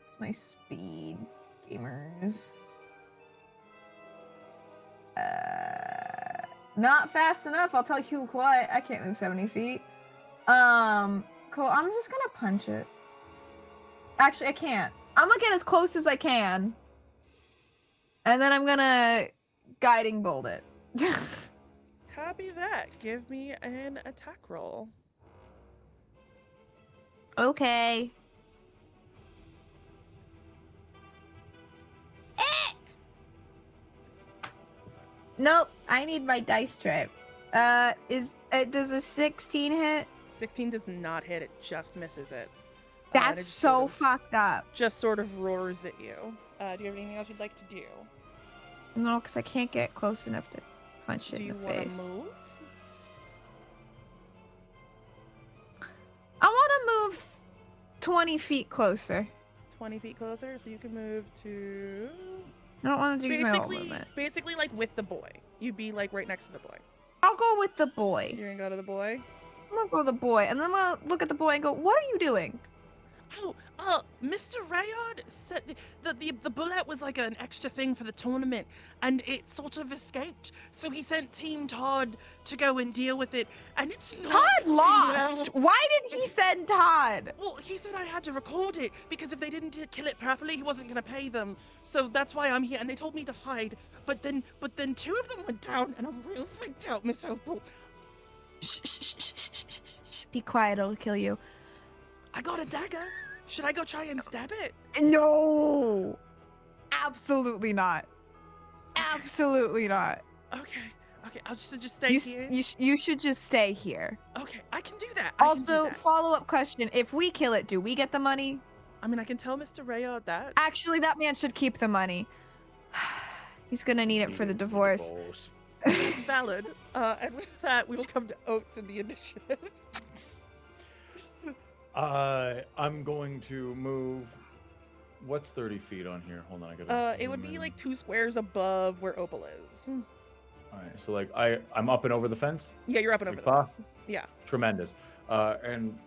It's my speed, gamers. Not fast enough. I'll tell you what. I can't move 70 feet. Cool. I'm just gonna punch it. Actually, I can't. I'm gonna get as close as I can, and then I'm gonna guiding bolt it. Copy that. Give me an attack roll. Okay. Nope. I need my dice tray. Does a 16 hit? 16 does not hit. It just misses it. And That's it just so sort of, fucked up. just sort of roars at you. Do you have anything else you'd like to do? No, because I can't get close enough to punch it Do in you the want face. to move? I want to move 20 feet closer. 20 feet closer, so you can move to I don't want to use my whole movement. basically like with the boy. You'd be like right next to the boy. I'll go with the boy. You're gonna go to the boy. I'm gonna go with the boy, and then I'm gonna look at the boy and go, "What are you doing?" Oh, Mr. Rayard said the bullet was like an extra thing for the tournament, and it sort of escaped. So he sent Team Todd to go and deal with it, and it's not Todd lost. well. Why did he send Todd? Well, he said I had to record it because if they didn't kill it properly, he wasn't gonna pay them. So that's why I'm here, and they told me to hide. But then two of them went down, and I'm real freaked out, Miss Opal. Shh, shh, shh, shh, shh, shh, shh. Be quiet, it'll kill you. I got a dagger. Should I go try and stab it? No, absolutely not. Absolutely not. Okay, I'll just stay here. You should just stay here. Okay, I can do that. I can do Also, that. follow-up question: if we kill it, do we get the money? I mean, I can tell Mr. Rayard that. Actually, that man should keep the money. He's gonna need it for the divorce. It's valid. And with that, we will come to Oats in the initiative. I'm going to move. What's 30 feet on here? Hold on, I gotta. It would be like 2 squares above where Opal is. All right, so like I'm up and over the fence. Yeah, you're up and over Like the path? fence. Yeah. Tremendous. And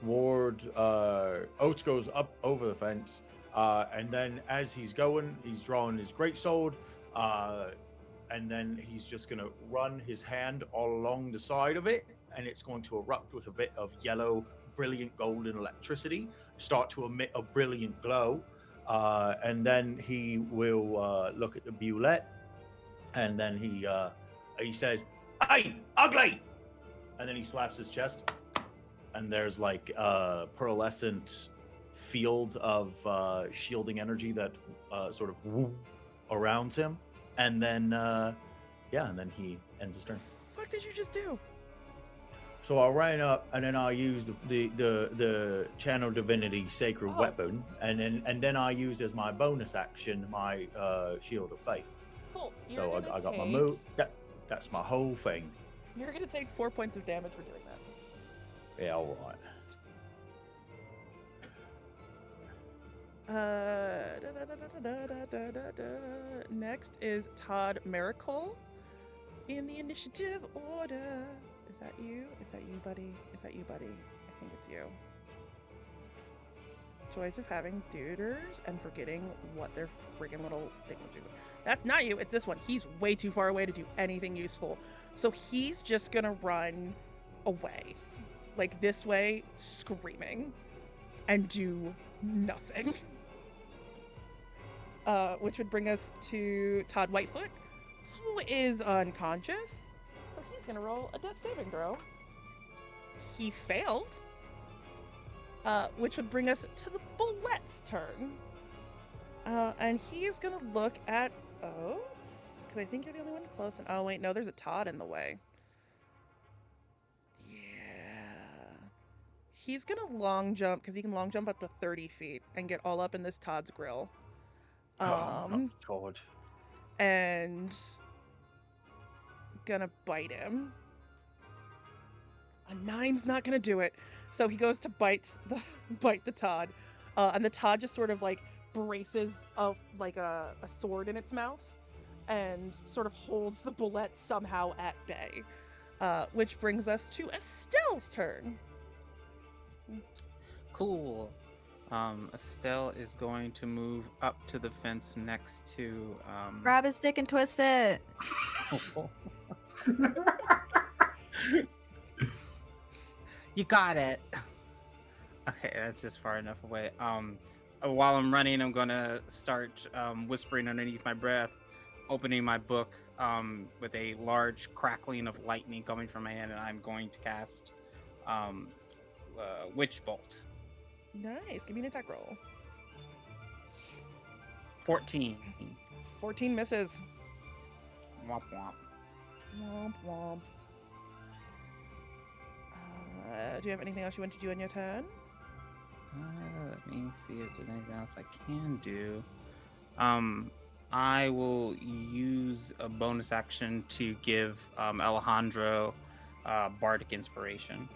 Ward Oats goes up over the fence, and then as he's going, he's drawing his greatsword, and then he's just gonna run his hand all along the side of it, and it's going to erupt with a bit of yellow, brilliant golden electricity, start to emit a brilliant glow, and then he will look at the bullet, and then he says, "Hey, ugly!" And then he slaps his chest, and there's like a pearlescent field of shielding energy that sort of whoop around him, and then and then he ends his turn. What did you just do? So I ran up, and then I used the channel divinity sacred weapon, and then I used as my bonus action my shield of faith. Cool. So I got my move. That's my whole thing. You're gonna take 4 points of damage for doing that. Yeah, all right. Next is Todd Miracle in the initiative order. Is that you? Is that you, buddy? Is that you, buddy? I think it's you. Joys of having duders and forgetting what their friggin' little thing will do. That's not you, it's this one. He's way too far away to do anything useful. So he's just gonna run away. Like this way, screaming. And do nothing. Which would bring us to Todd Whitefoot, who is unconscious. So he's gonna roll a death saving throw. He failed. Which would bring us to the bullet's turn. And he is gonna look at Oats, because I think you're the only one close. And oh wait, no, there's a Todd in the way. Yeah. He's gonna long jump, because he can long jump up to 30 feet and get all up in this Todd's grill. Todd. And gonna bite him. A 9's not gonna do it. So he goes to bite the Todd, and the Todd just sort of like braces like a sword in its mouth, and sort of holds the bullet somehow at bay. Which brings us to Estelle's turn. Cool. Estelle is going to move up to the fence next to. Grab his dick and twist it. You got it. Okay, that's just far enough away. While I'm running, I'm gonna start whispering underneath my breath, opening my book with a large crackling of lightning coming from my hand, and I'm going to cast Witch Bolt. Nice. Give me an attack roll. 14. 14 misses. Womp womp. Womp womp. Do you have anything else you want to do on your turn? Let me see if there's anything else I can do. I will use a bonus action to give Alejandro bardic inspiration.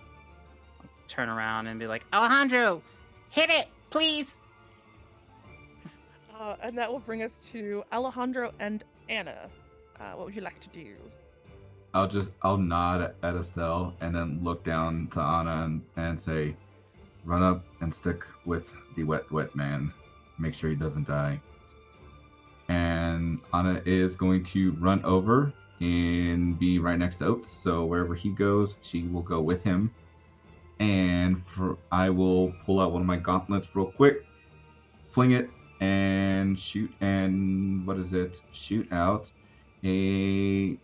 I'll turn around and be like, Alejandro, hit it, please. And that will bring us to Alejandro and Anna. What would you like to do? I'll nod at Estelle and then look down to Anna and say, run up and stick with the wet man. Make sure he doesn't die. And Anna is going to run over and be right next to Oats. So wherever he goes, she will go with him. And I will pull out one of my gauntlets real quick, fling it, and shoot. And what is it? Shoot out a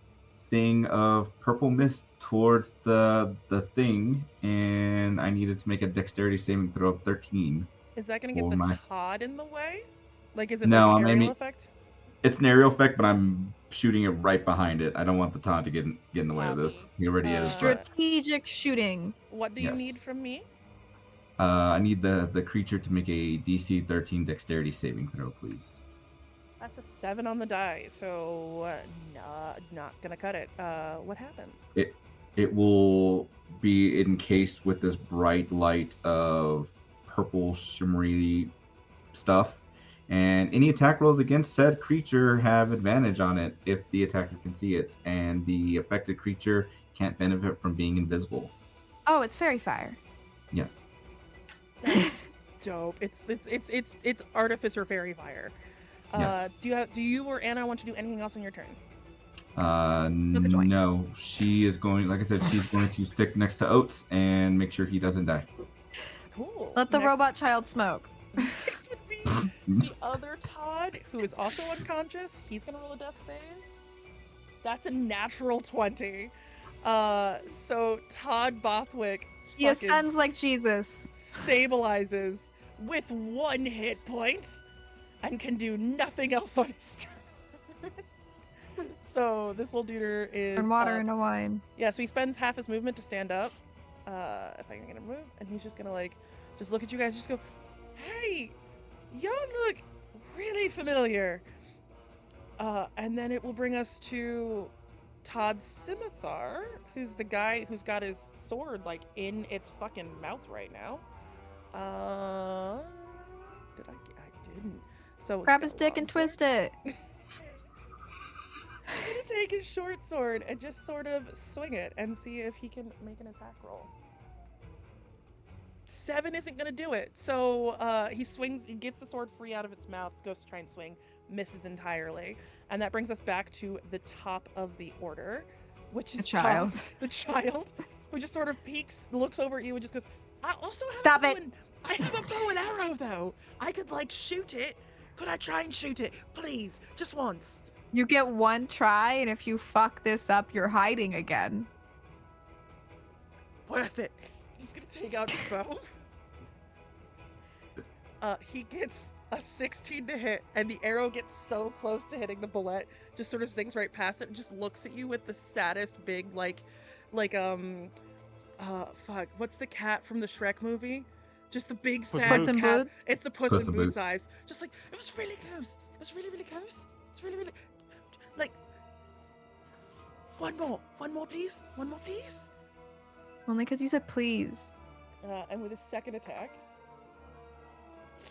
thing of purple mist towards the thing, and I needed to make a dexterity saving throw of 13. Is that going to get Oh the my. Todd in the way? Like, is it No, like I'm an aerial aiming- effect? It's an aerial effect, but I'm shooting it right behind it. I don't want the Todd to get in the way of this. He already is. But, Strategic shooting. What do you Yes. need from me? I need the creature to make a DC 13 dexterity saving throw, please. That's a 7 on the die, so not gonna cut it. What happens? It will be encased with this bright light of purple shimmery stuff, and any attack rolls against said creature have advantage on it if the attacker can see it, and the affected creature can't benefit from being invisible. Oh, it's fairy fire. Yes. Dope. It's artificer fairy fire. Yes. Do you or Anna want to do anything else on your turn? Smoke a joint. No, she is going, like I said, she's going to stick next to Oats and make sure he doesn't die. Cool. Let the Next- robot child smoke. Next would be the other Todd, who is also unconscious. He's gonna roll a death save. That's a natural 20. So Todd Bothwick He fucking ascends like Jesus. stabilizes with 1 hit point and can do nothing else on his turn. So this little duder is And water and a wine. yeah, so he spends half his movement to stand up. If I can get him to move, and he's just gonna like just look at you guys, just go, hey, y'all look really familiar. And then it will bring us to Todd's scimitar, who's the guy who's got his sword like in its fucking mouth right now. Did I didn't. So it's Grab got his a dick long and sword. twist it. I'm gonna take his short sword and just sort of swing it and see if he can make an attack roll. 7 isn't gonna do it. So he swings, he gets the sword free out of its mouth, goes to try and swing, misses entirely. And that brings us back to the top of the order, which is The child. The child, who just sort of peeks, looks over at you and just goes, I also have Stop a bow it. and- I have a bow and arrow though. I could like shoot it. Could I try and shoot it? Please, just once. You get 1 try, and if you fuck this up, you're hiding again. Worth it. He's gonna take out his bow. He gets a 16 to hit, and the arrow gets so close to hitting the bullet, just sort of zings right past it, and just looks at you with the saddest big fuck, what's the cat from the Shrek movie? Just the big sad Puss in cat. Boots? It's the Puss Puss in in Boots Boots. eyes. Just like, it was really close. It was really, really close. It's really, really, like, one more, please. One more, please. Only because you said please. And with his second attack,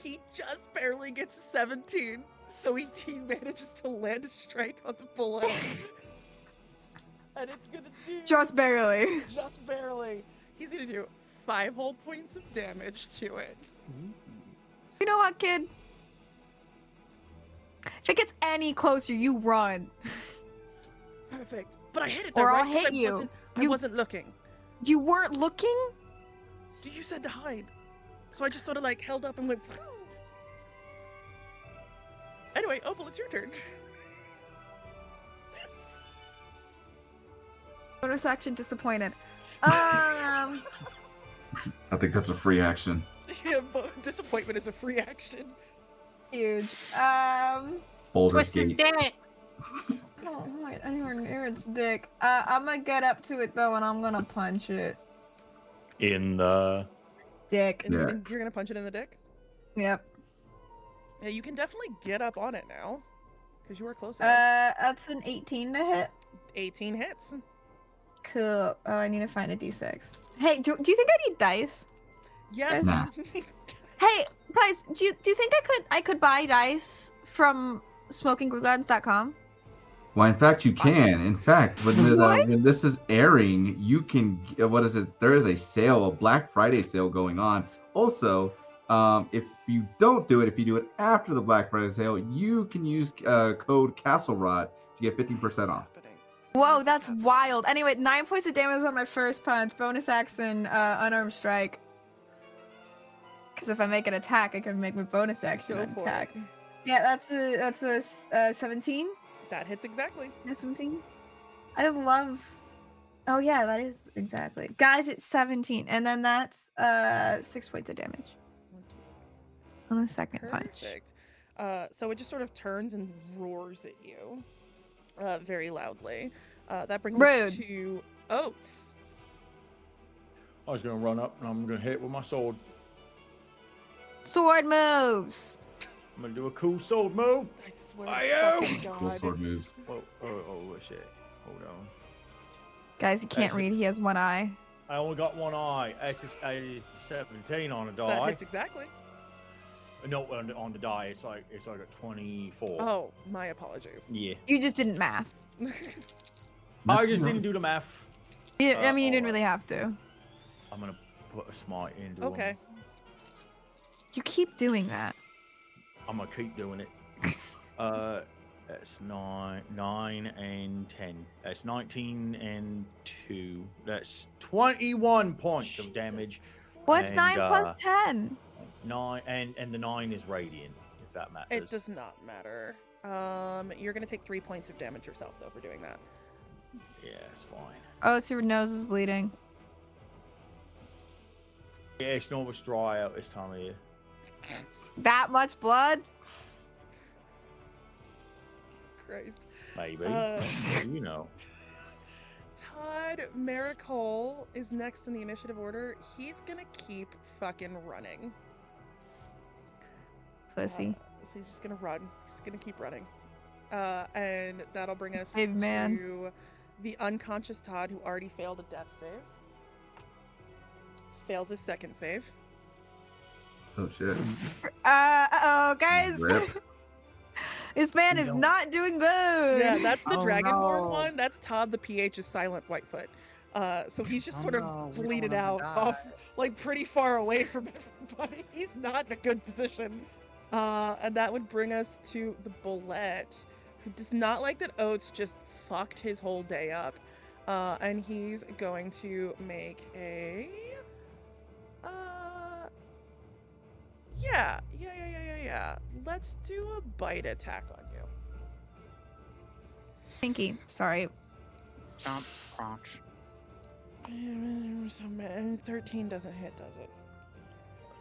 he just barely gets a 17. So he manages to land a strike on the bullet. And it's gonna do Just barely. just barely. He's gonna do 5 whole points of damage to it. You know what, kid? If it gets any closer, you run. Perfect. But I hit it though, Or right? I'll 'Cause hit you. I You- wasn't looking. You weren't looking? You said to hide. So I just sort of like held up and went. Anyway, Opal, it's your turn. Bonus action disappointed. I think that's a free action. Yeah, but disappointment is a free action. Huge. Boulder's Twist his Gate. dick. don't want anywhere near its dick. I'm gonna get up to it though, and I'm gonna punch it. In the Dick. Yeah. And you're gonna punch it in the dick? Yep. Yeah, you can definitely get up on it now. Because you were close enough. That's an 18 to hit. 18 hits. Cool. Oh, I need to find a d6. Hey, do you think I need dice? Yes. Nah. Hey, guys, do you think I could buy dice from SmokingGlueGuns.com? Well, in fact, you can. In fact, What? when this is airing, you can. What is it? There is a sale, a Black Friday sale going on. Also, if you don't do it, if you do it after the Black Friday sale, you can use code CastleRot to get 15% off. Whoa, that's wild. Anyway, 9 points of damage on my first punch. Bonus action, unarmed strike. Because if I make an attack, I can make my bonus action Go an for attack. it. Yeah, that's a 17. That hits exactly. Yeah, 17. I love. Oh yeah, that is exactly. Guys, it's 17, and then that's 6 points of damage on the second punch. Perfect. So it just sort of turns and roars at you, very loudly. That brings us Rude. to Oats. I was gonna run up and I'm gonna hit it with my sword. Sword moves. I'm gonna do a cool sword move. I swear I to am. fucking Cool God. sword moves. Oh shit. Hold on. Guys, he can't Actually- read. He has one eye. I only got one eye. It's just 17 on a That die. hits exactly. No, on the die, it's like a 24. Oh, my apologies. Yeah. You just didn't math. I just didn't do the math. Yeah, I mean, you didn't alright. really have to. I'm gonna put a smite into Okay. him. You keep doing that. I'm gonna keep doing it. That's 9 and 10. That's 19 and 2. That's 21 points of damage. What's And, 9 plus 10? 9 and the 9 is radiant, if that matters. It does not matter. You're gonna take 3 points of damage yourself though for doing that. Yeah, it's fine. Oh, it's your nose is bleeding. Yeah, it's almost dry out this time of year. That much blood? Christ. Maybe. Uh, You know. Todd Maricole is next in the initiative order. He's gonna keep fucking running. Pussy. So he's just gonna run. He's gonna keep running. And that'll bring us Big man. to the unconscious Todd, who already failed a death save. Fails his second save. Oh shit. Uh-oh, guys. Rip. This man is not doing good. Yeah, that's the Oh, Dragonborn no. one. That's Todd the PH's silent Whitefoot. So he's just Oh, sort no, of we don't bleeded want out him to off, die. like pretty far away from everybody. He's not in a good position. And that would bring us to the Bullet, who does not like that Oats just fucked his whole day up. And he's going to make a... Yeah. Let's do a bite attack on you. Pinky. Sorry. Chomp, crunch. So man, 13 doesn't hit, does it?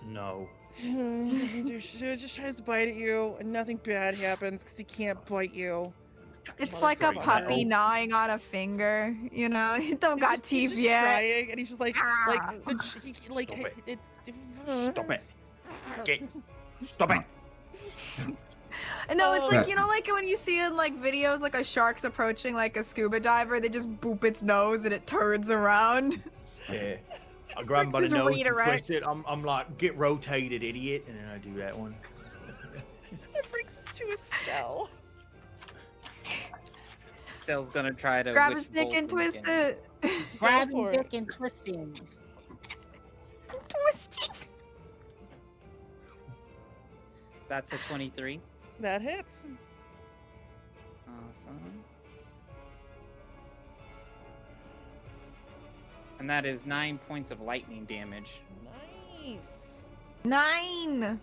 No. Just tries to bite at you, and nothing bad happens because he can't bite you. It's Well, like a straight puppy now. gnawing on a finger. You know, he don't got He's teeth just yet. Trying, and he's just like Ah. like Stop it. it's. Stop it. Okay. Stop it. No, it's Oh. like, you know, like when you see in like videos, like a shark's approaching like a scuba diver, they just boop its nose and it turns around. Yeah. I grab him by the Just nose and redirect. twist it. I'm like, get rotated, idiot. And then I do that one. That brings us to Estelle. Stell's gonna try to Grab witch his dick bolt and him twist again. it. Grabbing Grabbing for dick it. and twisting. Twisting. That's a 23. That hits. Awesome. And that is 9 points of lightning damage. Nice. 9.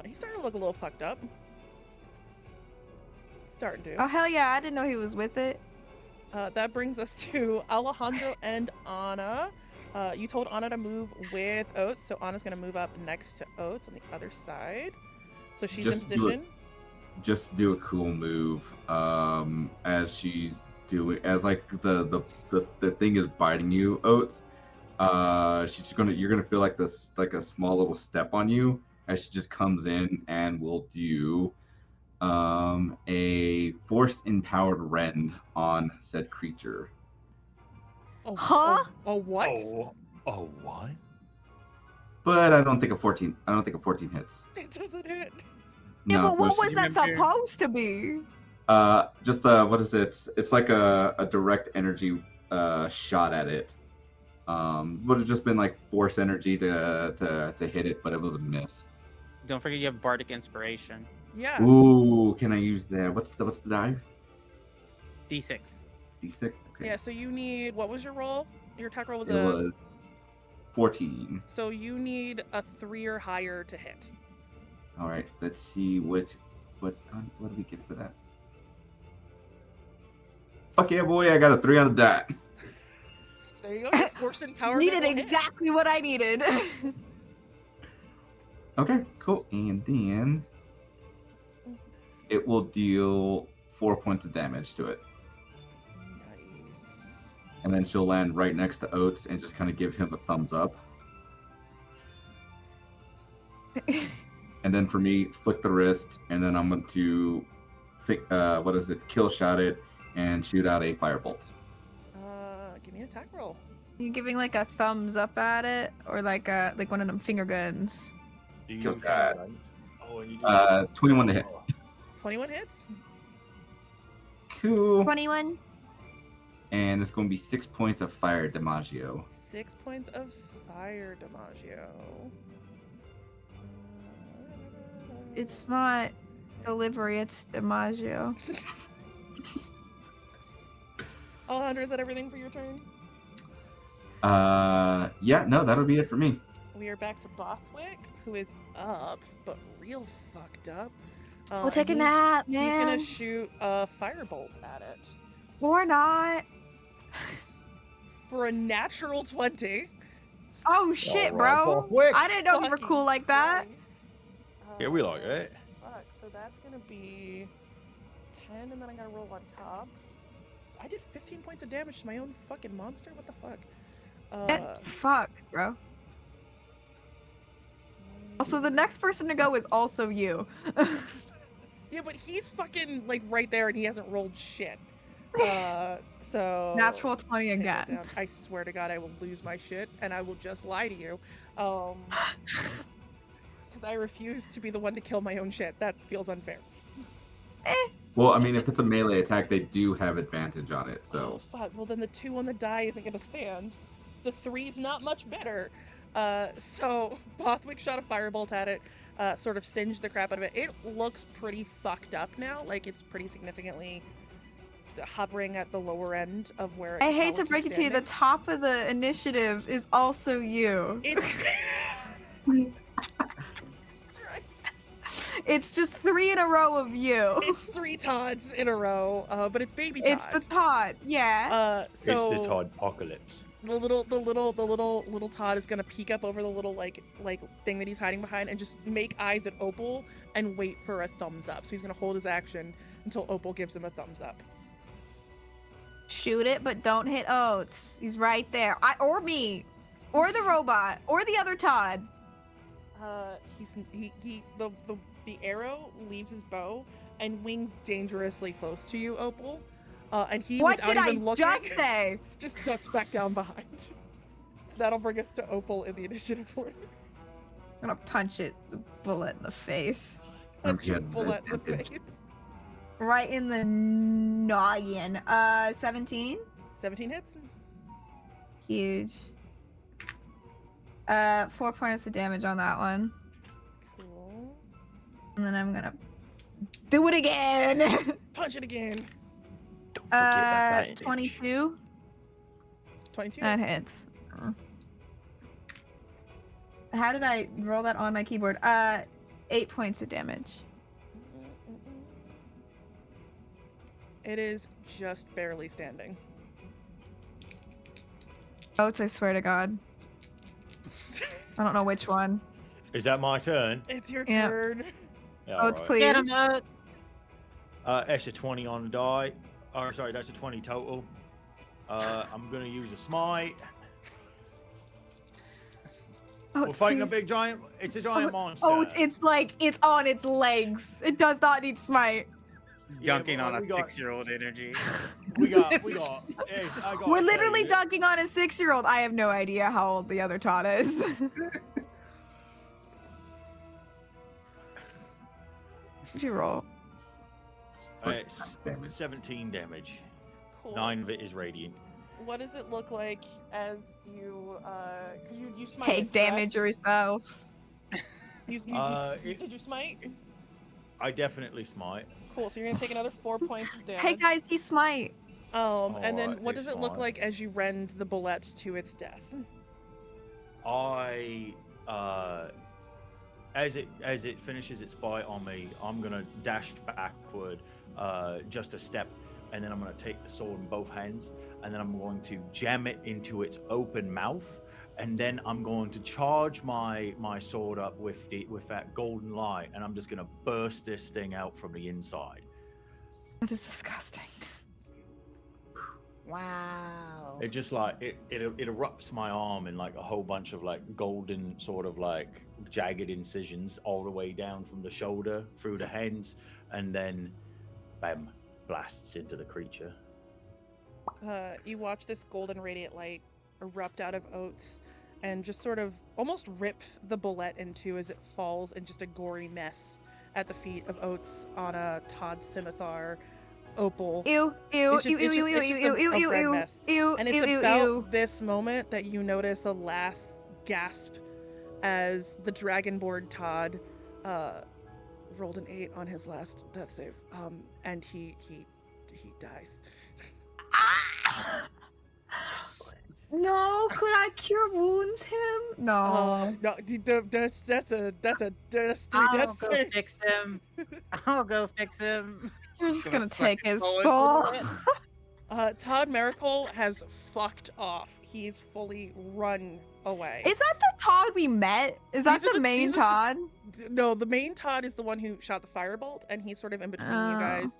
He's starting to look a little fucked up. Starting to. Oh hell yeah! I didn't know he was with it. That brings us to Alejandro and Anna. You told Anna to move with Oats, so Anna's gonna move up next to Oats on the other side. So she's Just in do it. position. just do a cool move as she's doing, as like the thing is biting you, Oats. She's just gonna, you're gonna feel like this, like a small little step on you as she just comes in and will do a force empowered rend on said creature. Huh? Oh, what? Oh, what? But I don't think a 14 hits. It doesn't hit. Yeah, No, but what was that remember- supposed to be? just what is it? It's like a direct energy shot at it. Would have just been like force energy to hit it, but it was a miss. Don't forget you have bardic inspiration. Yeah. Ooh, can I use that? What's the dive? D6. D6. Okay. Yeah, so you need, what was your roll? Your attack roll was It was 14. So you need a 3 or higher to hit. All right, let's see what do we get for that? Fuck yeah, boy! I got a 3 on the dot. There you go. Your force and power. Needed exactly what I needed. Okay, cool. And then it will deal 4 points of damage to it, Nice. and then she'll land right next to Oats and just kind of give him a thumbs up. And then for me, flick the wrist, and then I'm going to, kill shot it, and shoot out a firebolt. Give me an attack roll. You giving like a thumbs up at it, or like one of them finger guns? Do you Kill find that. right? Oh, and you do 21 to hit. 21 hits. Cool. 21. And it's going to be 6 points of fire DiMaggio. 6 points of fire, DiMaggio. It's not delivery, it's DiMaggio. Alejandro, is that everything for your turn? Yeah, no, that'll be it for me. We are back to Bothwick, who is up, but real fucked up. We'll take a and nap, He's man. gonna shoot a firebolt at it Or not. for a natural 20. Oh shit, Alright, bro. Bothwick. I didn't know you were Fucking cool like that. Christ. Yeah, we like it. Fuck, so that's gonna be 10, and then I gotta roll on top. I did 15 points of damage to my own fucking monster? What the fuck? Fuck, bro. Also, the next person to go is also you. Yeah, but he's fucking, like, right there, and he hasn't rolled shit. So... Natural 20 take it again. down. I swear to God, I will lose my shit, and I will just lie to you. Because I refuse to be the one to kill my own shit. That feels unfair. Well, I mean, if it's a melee attack, they do have advantage on it, Oh, so. fuck. Well, then the 2 on the die isn't gonna stand. The 3's not much better. So Bothwick shot a firebolt at it, sort of singed the crap out of it. It looks pretty fucked up now. Like, it's pretty significantly hovering at the lower end of where it I hate to keeps break it to you, the standing. top of the initiative is also you. It's... It's just 3 in a row of you. It's 3 Todds in a row, but it's baby Todd. It's the Todd, yeah. So It's the Todd apocalypse. the little Todd is gonna peek up over the little like thing that he's hiding behind and just make eyes at Opal and wait for a thumbs up. So he's gonna hold his action until Opal gives him a thumbs up. Shoot it, but don't hit Oats. He's right there. Or me. Or the robot. Or the other Todd. The arrow leaves his bow and wings dangerously close to you, Opal. And he, What without did I even looking, just say? just ducks back down behind. That'll bring us to Opal in the initiative order. I'm gonna punch it, the bullet in the face. Punch a Yeah, bullet in the advantage. face. Right in the noggin. 17? 17 hits. Huge. 4 points of damage on that one. Cool. And then I'm gonna do it again. Punch it again. Don't forget that advantage. 22. 22. That hits. How did I roll that on my keyboard? 8 points of damage. It is just barely standing. Oats, I swear to God. I don't know which one. Is that my turn? It's your Yeah. turn. Yeah, Oats, alright. please. Get him out. That's a 20 on the die. Oh, sorry, that's a 20 total. I'm gonna use a smite. Oh, We're fighting a please. big giant. It's a giant monster. Oh, it's like it's on its legs. It does not need smite. Dunking but on a we got- 6-year-old energy. We got. I got We're to literally tell you, dunking on a 6-year-old. I have no idea how old the other Todd is. Did you roll? It's 17 damage. Cool. 9 of it is radiant. What does it look like as you, cause you smite Take it, correct? damage yourself. Did you smite? I definitely smite. Cool, so you're gonna take another 4 points of damage. Hey guys, he smite. And then Alright, what does it look smite. like as you rend the bullet to its death? As it finishes its bite on me, I'm gonna dash backward just a step, and then I'm gonna take the sword in both hands, and then I'm going to jam it into its open mouth, and then I'm going to charge my sword up with that golden light, and I'm just gonna burst this thing out from the inside. That is disgusting. Wow. It just like it erupts my arm in like a whole bunch of like golden sort of like jagged incisions all the way down from the shoulder through the hands, and then bam, blasts into the creature. You watch this golden radiant light erupt out of Oats and just sort of almost rip the bullet in two as it falls in just a gory mess at the feet of Oats on a Todd scimitar. Opal. Ew, ew, It's ew, just- ew, it's ew, just ew, a- ew, a ew, red ew, mess. ew, And it's ew, ew, about ew. this moment that you notice a last gasp as the Dragonborn Todd rolled an 8 on his last death save. And he dies. Ah! No, could I cure wounds him? No. No, that's three I'll death go saves. fix him. I'll go fix him. You're just gonna suck take his his soul soul. into Todd Miracle has fucked off. He's fully run away. Is that the Todd we met? Is that These are the main these are Todd? No, the main Todd is the one who shot the firebolt, and he's sort of in between you Oh. guys.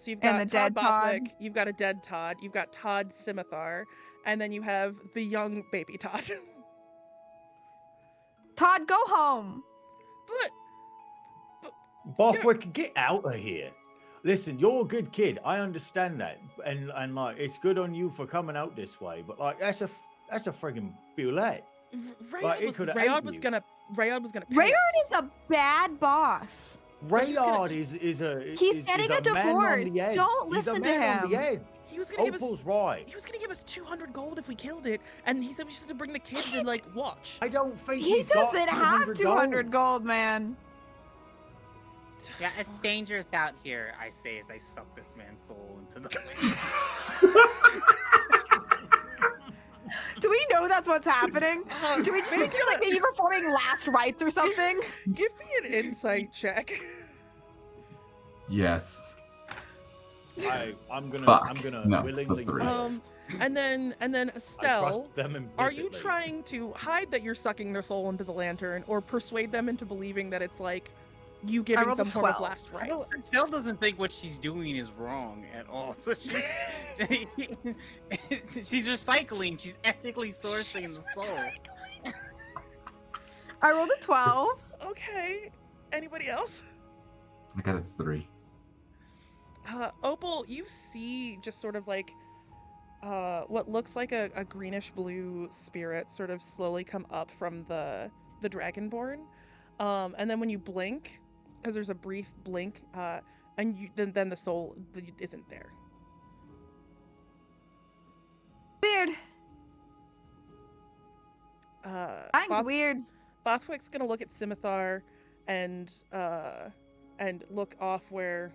So you've And got the Todd dead Todd. Bothwick, you've got a dead Todd, you've got Todd Scimitar, and then you have the young baby Todd. Todd, go home. but Bothwick, get out of here. Listen, you're a good kid. I understand that, and like it's good on you for coming out this way. But like that's a friggin' bullet. Rayard it coulda Rayard ate was you. gonna pay Rayard us. is a bad boss. Rayard is a He's is getting a a man on divorce. the edge. Don't He's a listen to man on the him. edge. He was gonna give us Opal's right. he was gonna give us 200 gold if we killed it, and he said we just had to bring the kid to like watch. I don't think He he's got doesn't have 200 gold. gold, man. Yeah, it's dangerous out here, I say as I suck this man's soul into the Do we know that's what's happening? Do we just think Maybe you're like maybe performing last rites or something? Give me an insight check. Yes. I'm gonna Fuck. No, willingly it's a 3. fail. And then I Estelle, trust them are you implicitly. trying to hide that you're sucking their soul into the lantern, or persuade them into believing that it's like you giving rolled a some form of 12. last rites? Estelle doesn't think what she's doing is wrong at all. So she's recycling. She's ethically sourcing the soul. I rolled a 12. Okay. Anybody else? I got a 3. Opal, you see just sort of like what looks like a greenish blue spirit sort of slowly come up from the Dragonborn, and then when you blink, because there's a brief blink, and then the soul isn't there. Weird. Thanks, Both- weird. Bothwick's gonna look at Scimitar and look off where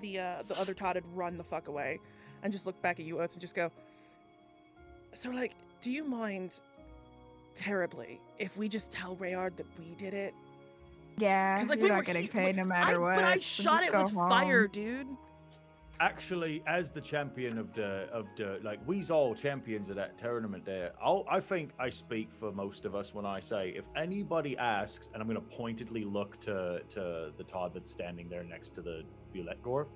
the other Todd had run the fuck away, and just look back at you, Oats, and just go, so like, do you mind terribly if we just tell Rayard that we did it? Yeah, 'Cause, like, you're we were not getting he- paid no matter what. But I so shot just it go with home. fire, dude. actually, as the champion of the like, we's all champions of that tournament there. I think I speak for most of us when I say, if anybody asks, and I'm going to pointedly look to the Todd that's standing there next to the Bulette Gore.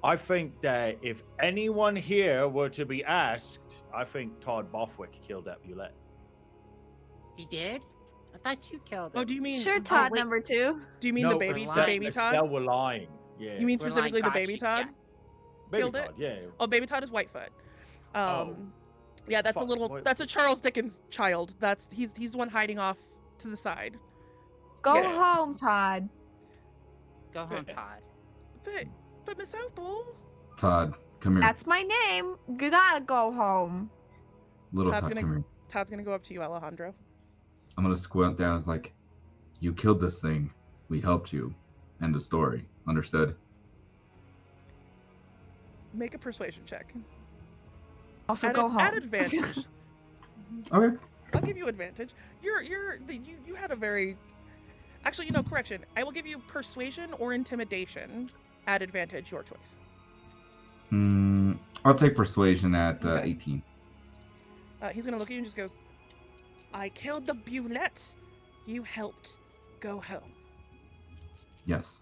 I think that if anyone here were to be asked, I think Todd Bothwick killed that Bulette. He did? I thought you killed him. Oh, do you mean? Sure, Todd wait. number 2. Do you mean No, the baby Estelle Todd? were lying. Yeah. You mean We're specifically like, the baby gotcha, Todd? Baby killed it? Todd, yeah. Oh, baby Todd is Whitefoot. Oh. Yeah, that's a Fuck, little. what- That's a Charles Dickens child. He's the one hiding off to the side. Go Yeah. home, Todd. Go home, Todd. But Miss Opal. Todd, come here. That's my name. You gotta go home. Little Todd's Todd, gonna- come here. Todd's gonna go up to you, Alejandro. I'm gonna squint down. It's like, you killed this thing. We helped you. End of story. Understood? Make a persuasion check. Also, At go a- home. At advantage. Okay. I'll give you advantage. You had a very. Actually, correction. I will give you persuasion or intimidation at advantage. Your choice. I'll take persuasion at Okay. 18. He's gonna look at you and just goes, "I killed the Bulette. You helped. Go home." Yes.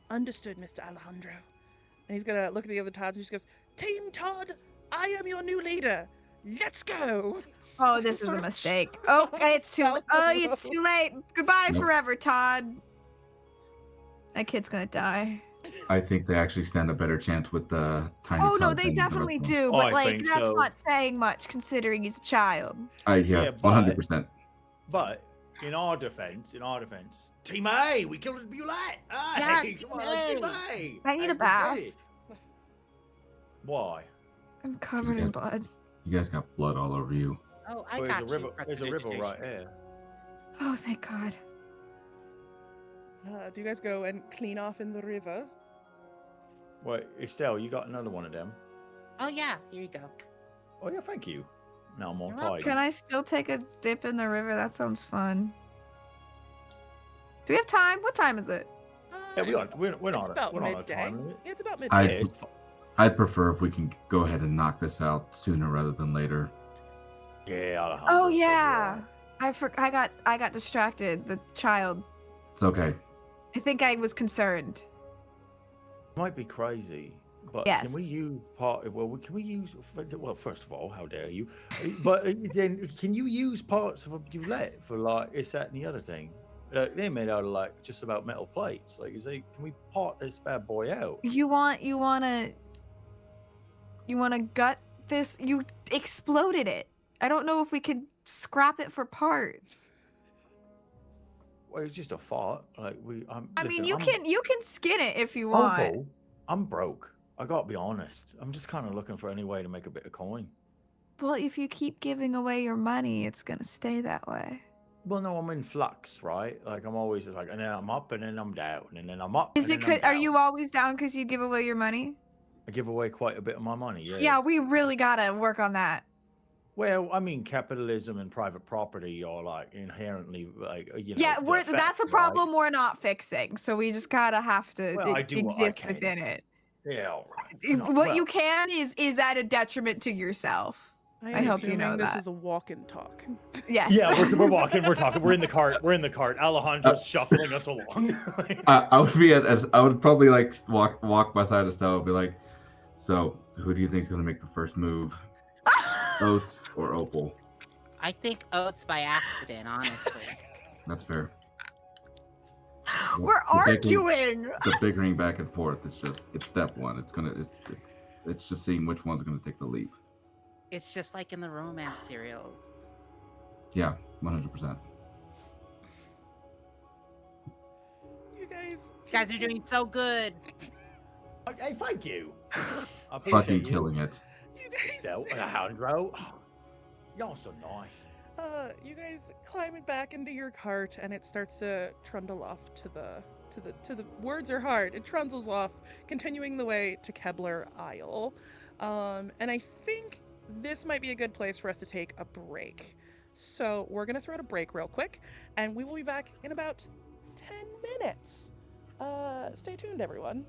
Understood, Mr. Alejandro. And he's gonna look at the other Todds and just goes, "Team Todd, I am your new leader. Let's go." Oh, this is Sort a of mistake. Oh, it's too. Oh, it's too late. Goodbye Nope. forever, Todd. That kid's gonna die. I think they actually stand a better chance with the tiny. Oh no, Todd they than the rest definitely of them. do. Oh, But I like, think that's so. not saying much considering he's a child. Yes, Yeah, but- 100%. But in our defense, Team A, we killed a Bulette. Yeah, Hey, Team come on, A. Team A. I need Hey, a we bath. did it. Why? I'm covered in Yeah. blood. You guys got blood all over you. Oh, I Well, got there's a you. river. There's a river right here. Oh, thank God. Do you guys go and clean off in the river? Wait, Estelle, you got another one of them? Oh yeah, here you go. Oh yeah, thank you. Now I'm all You're welcome. tired. Can I still take a dip in the river? That sounds fun. Do we have time? What time is it? Yeah, we're not. We're It's not. about We're not on a midday. time limit. Yeah, it's about I- midday. Yeah, it's fi- I'd prefer if we can go ahead and knock this out sooner rather than later. yeah, Alejandro's Oh probably yeah. right. I got distracted. The child. It's okay. I think I was concerned. Might be crazy, but Yes. can we use part? Well, can we use? Well, first of all, how dare you? But then, can you use parts of a Bulette for like it's that and the other thing? They're made out of like just about metal plates. Like, can we part this bad boy out? You wanna gut this? You exploded it. I don't know if we can scrap it for parts. Well, it's just a fart. Like I mean, listen, you can skin it if you want. Opal, I'm broke. I gotta be honest. I'm just kind of looking for any way to make a bit of coin. Well, if you keep giving away your money, it's gonna stay that way. Well, no, I'm in flux, right? Like I'm always just like, and then I'm up, and then I'm down, and then I'm up. Is and it? then I'm Are down. you always down because you give away your money? I give away quite a bit of my money. Yeah. Yeah, we really gotta work on that. Well, I mean, capitalism and private property are like inherently like Yeah, they're that's a facts, right? problem we're not fixing. So we just gotta have to Well, I do what I exist can. within it. Yeah, all right. What No, you well, can is at a detriment to yourself. I I am hope you assuming know this that. is a walk and talk. Yes. Yeah, we're walking. We're talking. We're in the cart. We're in the cart. Alejandro's shuffling us along. I would be as I would probably like walk by side of Stella and be like, so who do you think is gonna make the first move? Oats or Opal? I think Oats by accident, honestly. That's fair. We're The bickering- arguing. The bickering back and forth. It's step one. It's just seeing which one's gonna take the leap. It's just like in the romance serials. Yeah, 100%. You guys. You guys are doing so good. Hey, thank you. I appreciate Fucking you. killing it. You guys. Estelle, Alejandro. Y'all so nice. You guys climb it back into your cart, and it starts to trundle off to the words are hard. It trundles off, continuing the way to Kebler Isle. And I think this might be a good place for us to take a break. So we're gonna throw out a break real quick, and we will be back in about 10 minutes. Stay tuned, everyone.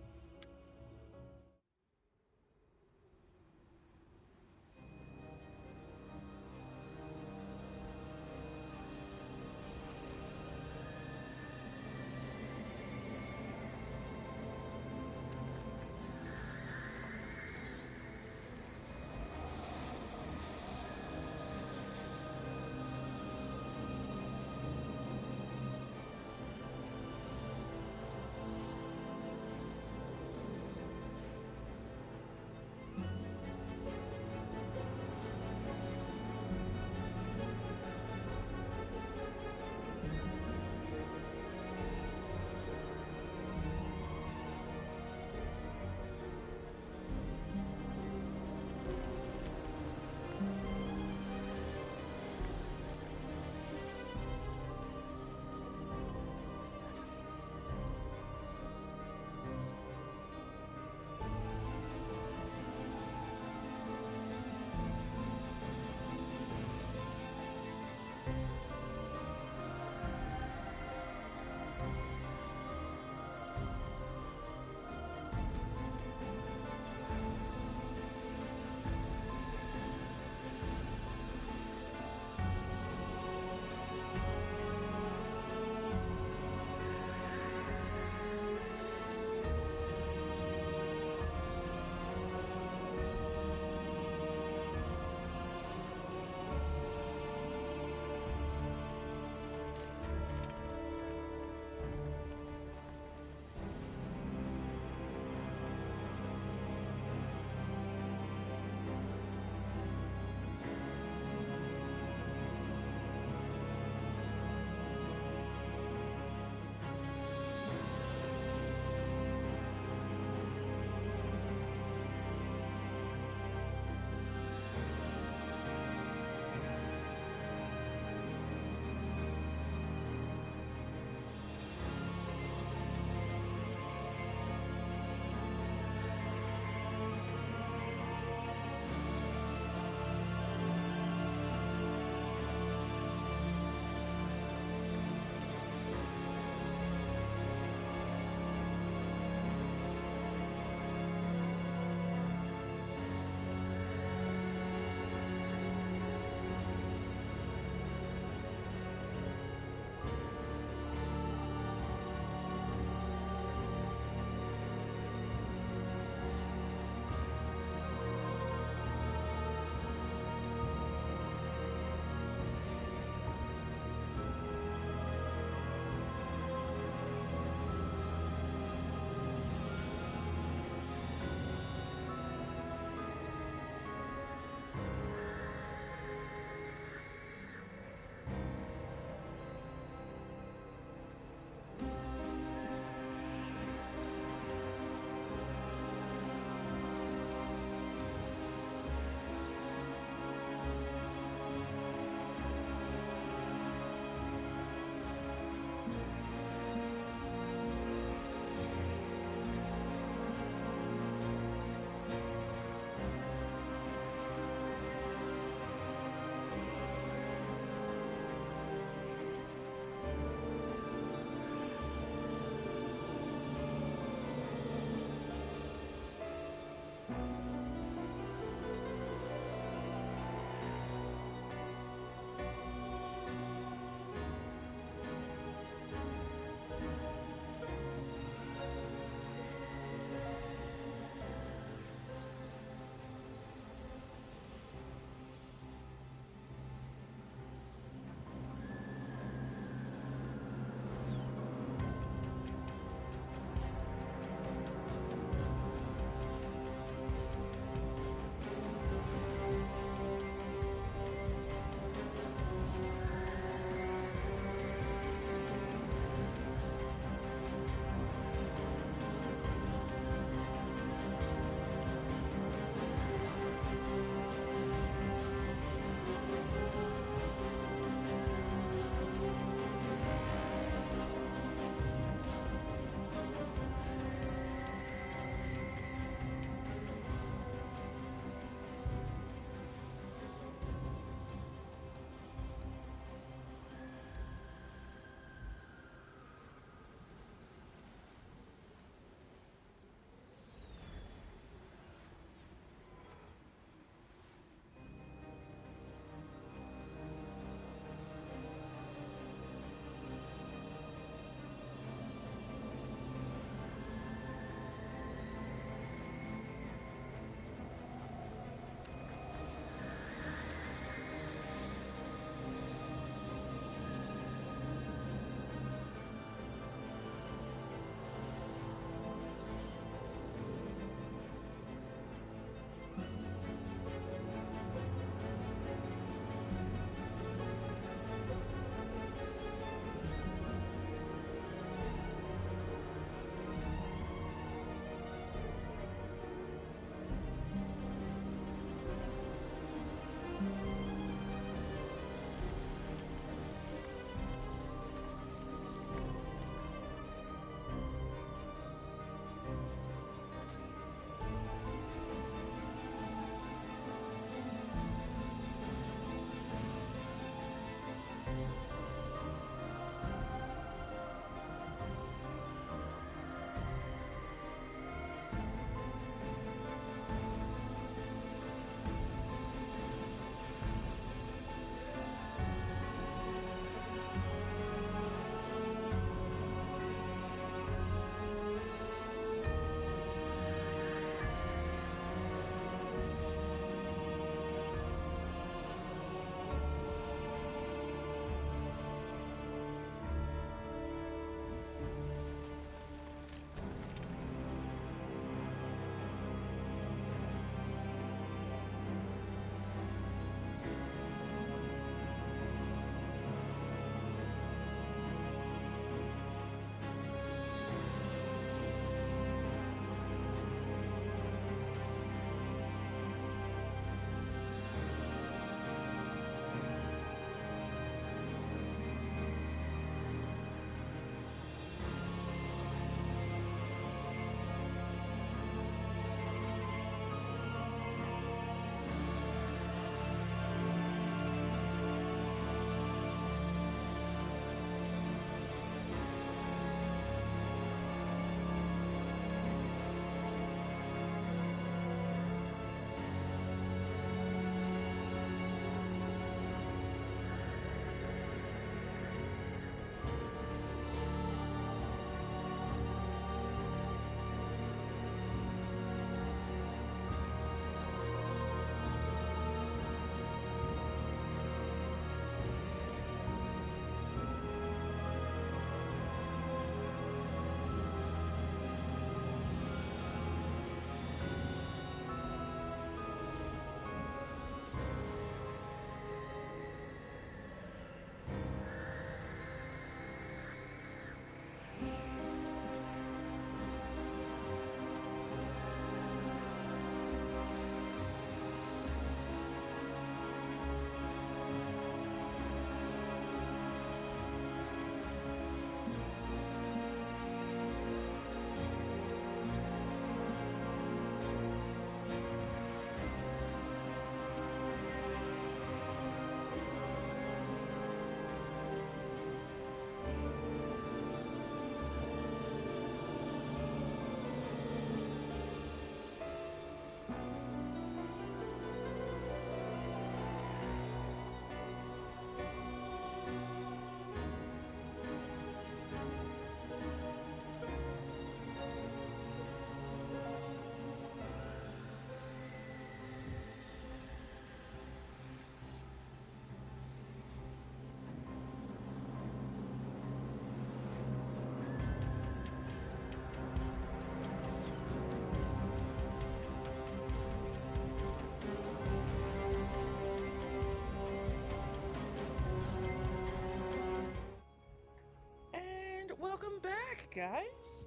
guys.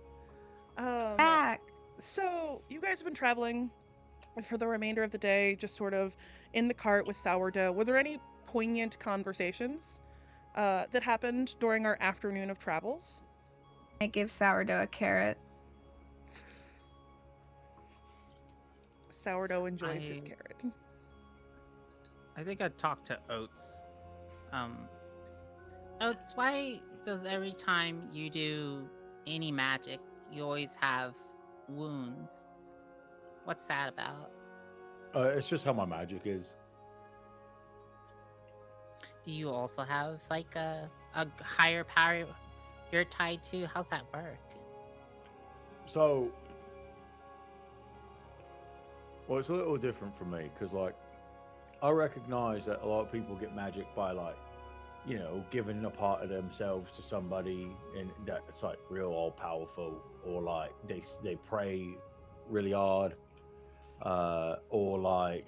Back. So you guys have been traveling for the remainder of the day, just sort of in the cart with sourdough. Were there any poignant conversations that happened during our afternoon of travels? I give sourdough a carrot. Sourdough enjoys his I- carrot. I think I'd talk to Oats. Oats, why does every time you do any magic, you always have wounds? What's that about? It's just how my magic is. Do you also have like a higher power you're tied to? How's that work? So, well, it's a little different for me because, like, I recognize that a lot of people get magic by, like, you know, giving a part of themselves to somebody, and that's like real all powerful, or like they pray really hard, or like,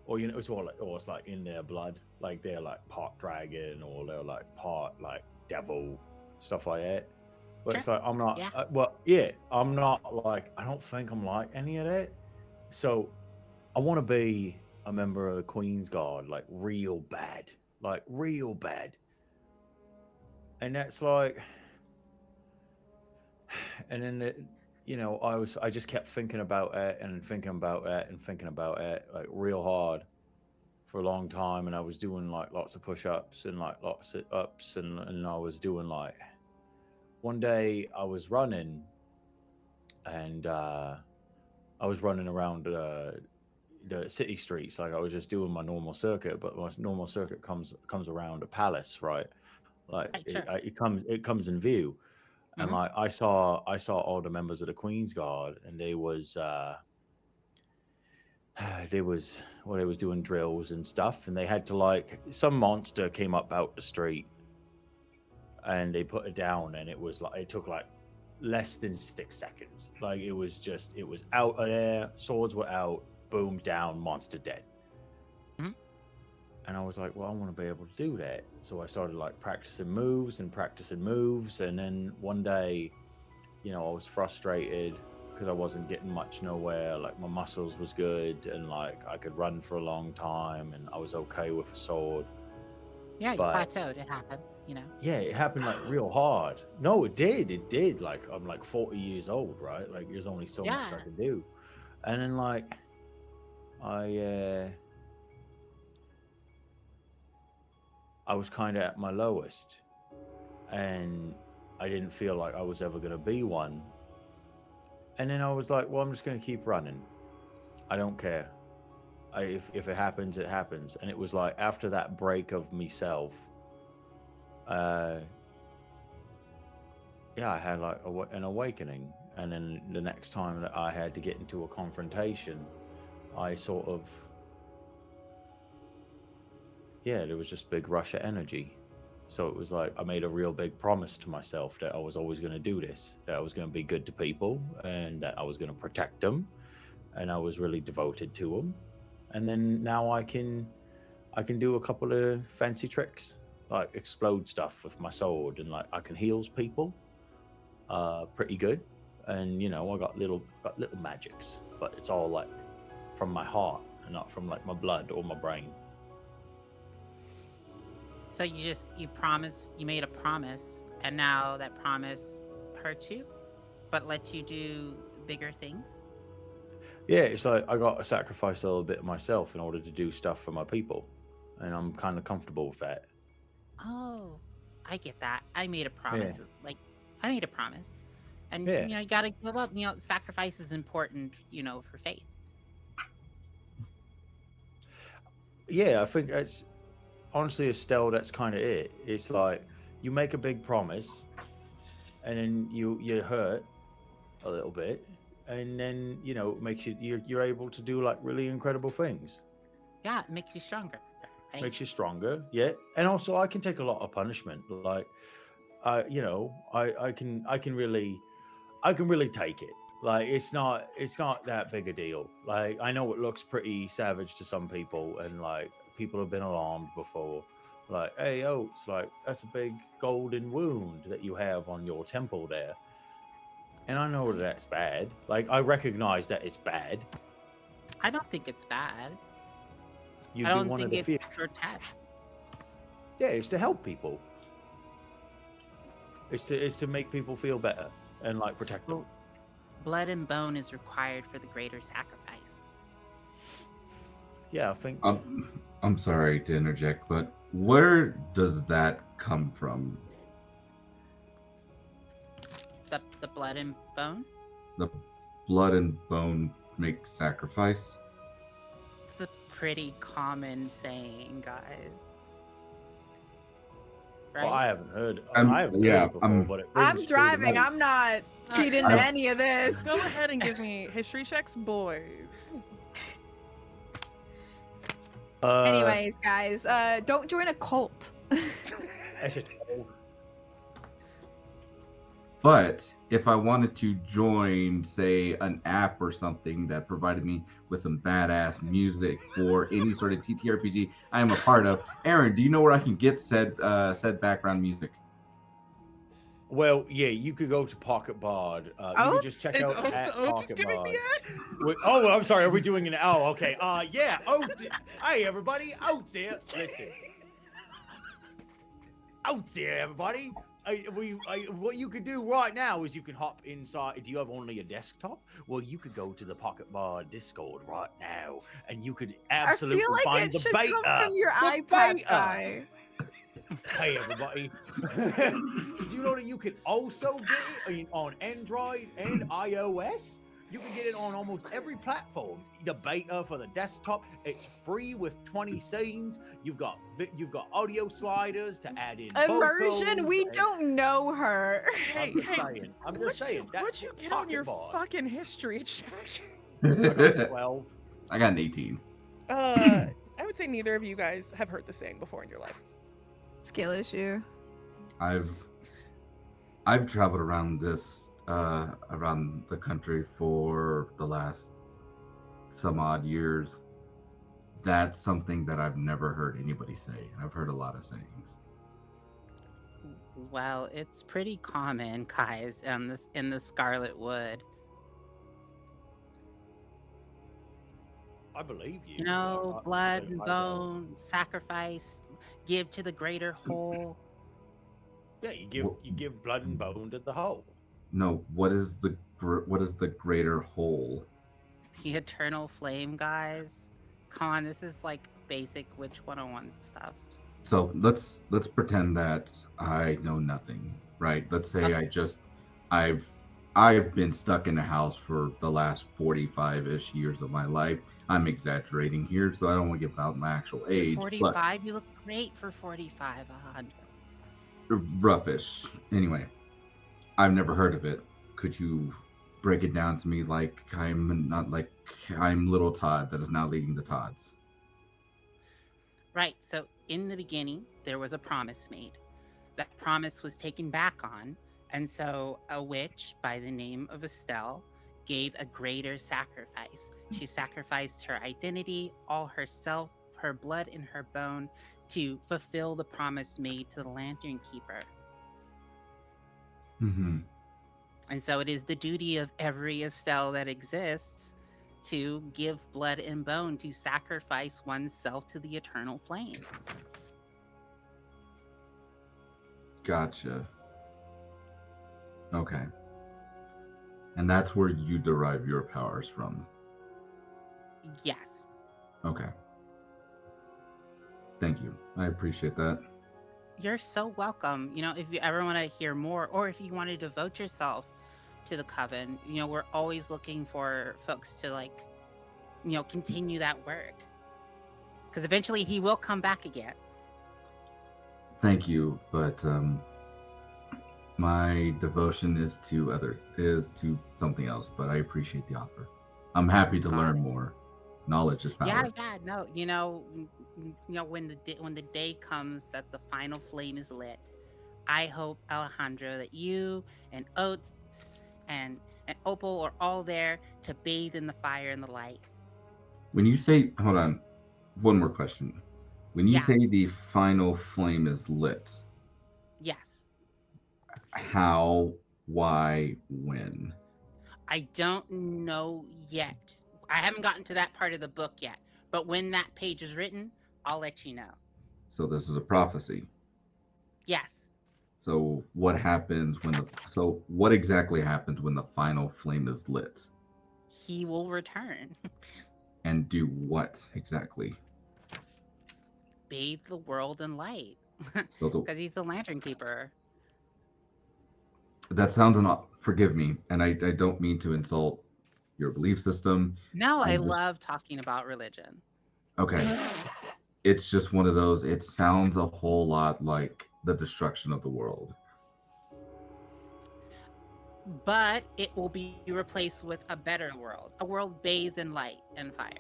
or you know, it's all like, or it's like in their blood, like they're like part dragon or they're like part like devil, stuff like that. But it's Sure. like I'm not. Yeah. Well, yeah, I'm not like. I don't think I'm like any of that. So I want to be a member of the Queen's Guard, like real bad, like real bad. And that's like, and then you know, I just kept thinking about it and thinking about it and thinking about it like real hard for a long time. And I was doing like lots of push-ups and like lots of ups, and I was doing like, one day I was running, and I was running around the city streets, like I was just doing my normal circuit, but my normal circuit comes around a palace, right? Like Right, sure. it comes in view, and Mhm. like I saw all the members of the Queen's Guard, and they was they was doing drills and stuff, and they had to, like, some monster came up out the street, and they put it down, and it was like it took like less than 6 seconds. Like it was out of there, swords were out, boom, down, monster dead. Mhm. And I was like, well, I want to be able to do that. So I started like practicing moves, and then one day, you know, I was frustrated because I wasn't getting much nowhere. Like my muscles was good, and like I could run for a long time, and I was okay with a sword. Yeah, you But plateaued. It happens, you know. yeah, it happened like real hard. No, it did. Like I'm like 40 years old, right? Like there's only so much I Yeah. can do. And then like I was kind of at my lowest, and I didn't feel like I was ever going to be one. And then I was like, well, I'm just going to keep running. I don't care. If it happens, it happens. And it was like after that break of myself, uh, yeah, I had like an awakening. And then the next time that I had to get into a confrontation, I sort of, yeah, there was just big rush of energy. So it was like I made a real big promise to myself that I was always going to do this, that I was going to be good to people, and that I was going to protect them, and I was really devoted to them. And then now I can do a couple of fancy tricks, like explode stuff with my sword, and like I can heal people pretty good. And you know, I got little magics, but it's all like from my heart and not from like my blood or my brain. So you made a promise, and now that promise hurts you, but lets you do bigger things. Yeah, it's like I got to sacrifice a little bit of myself in order to do stuff for my people, and I'm kind of comfortable with that. Oh, I get that. I made a Yeah, promise. Like, I made a promise, and yeah, you gotta give up. Sacrifice is important. For faith. yeah. I think that's honestly, Estelle, that's kind of it. It's like you make a big promise, and then you hurt a little bit, and then you know it makes you're able to do like really incredible things. Yeah, it makes you stronger, right? Makes you stronger, yeah. And also, I can take a lot of punishment. Like, I can really take it. Like, it's not that big a deal. Like, I know it looks pretty savage to some people, and like people have been alarmed before, Like, hey, Oats, like, that's a big golden wound that you have on your temple there. And I know that that's bad. Like, I recognize that it's bad. I don't think it's bad. You'd I be don't one of think the it's few. grotesque. Yeah, it's to help people. It's to make people feel better and like protect them. Well, blood and bone is required for the greater sacrifice. Yeah, I think. I'm sorry to interject, but where does that come from? The blood and bone? The blood and bone make sacrifice? It's a pretty common saying, guys. Right? Well, I haven't heard. I'm- I haven't yeah, heard it before, I'm- but it I'm rings true to driving. me. I'm not keyed into I- any of this. Go ahead and give me history checks, boys. Anyways, guys, don't join a cult. That's a- But if I wanted to join, say, an app or something that provided me with some badass music for any sort of TTRPG I am a part of, Aaron, do you know where I can get said background music? Well, yeah, you could go to Pocket Bard. You could just check It's out Oats. at Oats is Pocket giving Bard. the ad. Oh, I'm sorry. Are we doing an? Oh, okay. Yeah, Oats. Hey, everybody, Oats here. Listen, Oats here, everybody. What you could do right now is you can hop inside. Do you have only a desktop? Well, you could go to the Pocket Bar Discord right now, and you could absolutely I feel like find it the should beta. come from your The iPad beta. guy. Hey, everybody. Do you know that you can also get it on Android and iOS? You can get it on almost every platform. The beta for the desktop, it's free with 20 scenes. You've got audio sliders to add in Immersion, vocals we and- don't know her. Hey, I'm just hey, saying. I'm just saying. what'd That's you what get on your Pocket Bar- fucking history check? I got 12. I got an 18. I would say neither of you guys have heard the saying before in your life. Skill issue. I've traveled around around the country for the last some odd years. That's something that I've never heard anybody say. I've heard a lot of sayings. Well, it's pretty common, guys, in the Scarlet Wood. I believe you. You know, blood and I don't- bone, sacrifice, give to the greater whole. Yeah, you give blood and bone to the whole. No, what is the greater whole? The eternal flame, guys. Come on, this is like basic Witch 101 stuff. So let's pretend that I know nothing, right? Let's say Okay. I've been stuck in a house for the last 45-ish years of my life. I'm exaggerating here, so I don't want to give out my actual age. 45, you look great for 45, 100. But roughish. Anyway, I've never heard of it. Could you break it down to me like I'm little Todd that is now leading the Todds? Right, so in the beginning, there was a promise made. That promise was taken back on, and so a witch by the name of Estelle gave a greater sacrifice. She sacrificed her identity, all herself, her blood and her bone, to fulfill the promise made to the Lantern Keeper. Mm-hmm. And so it is the duty of every Estelle that exists to give blood and bone, to sacrifice oneself to the eternal flame. Gotcha. Okay. And that's where you derive your powers from. Yes. Okay. Thank you. I appreciate that. You're so welcome. You know, if you ever want to hear more, or if you want to devote yourself to the coven, you know, we're always looking for folks to, like, you know, continue that work. Because eventually he will come back again. Thank you, but my devotion is to something else, but I appreciate the offer. I'm happy to Got learn it. more. Knowledge is power. Yeah, no, you know, when the day comes that the final flame is lit, I hope, Alejandro, that you and Oats and Opal are all there to bathe in the fire and the light. When you say, hold on, one more question. When you Yeah. say the final flame is lit, Yes. how, why, when? I don't know yet. I haven't gotten to that part of the book yet. But when that page is written, I'll let you know. So this is a prophecy. Yes. So what happens when what exactly happens when the final flame is lit? He will return. And do what exactly? Bathe the world in light. So Because he's the lantern keeper. that sounds forgive me, and I don't mean to insult your belief system. No, I I'm just love talking about religion. okay. It's just one of those, it sounds a whole lot like the destruction of the world. But it will be replaced with a better world. A world bathed in light and fire.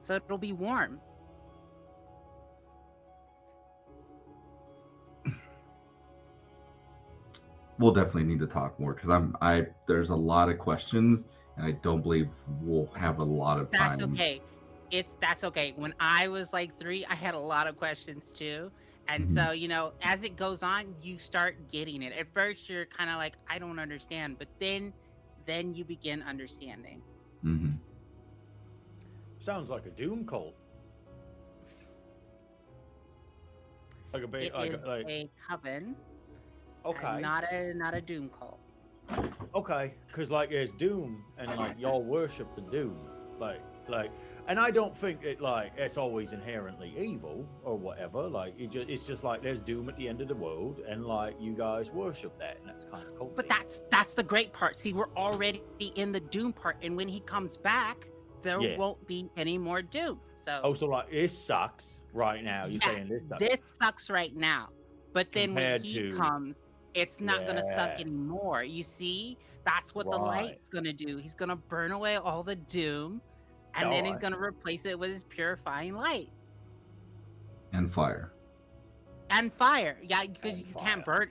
So it'll be warm. We'll definitely need to talk more because there's a lot of questions and I don't believe we'll have a lot of time. That's okay. That's okay. When I was like 3, I had a lot of questions too. And Mhm. so, as it goes on, you start getting it. At first you're kind of like, I don't understand, but then you begin understanding. Mm-hmm. Sounds like a doom cult. Like a It big, is like a coven, okay, not a doom cult. okay, because like there's doom and like y'all worship the doom, like, and I don't think it's always inherently evil or whatever. Like it's just like there's doom at the end of the world, and like you guys worship that, and that's kind of cool. But that's the great part. See, we're already in the doom part, and when he comes back, there won't be any more doom. So so like this sucks right now. You're saying this sucks. This sucks right now, but then Compared when he to- comes, it's not gonna suck Yeah. anymore. You see, that's what the Right. light's gonna do. He's gonna burn away all the doom, and then he's Alright. gonna replace it with his purifying light And fire. and fire. Yeah, because And you can't burn,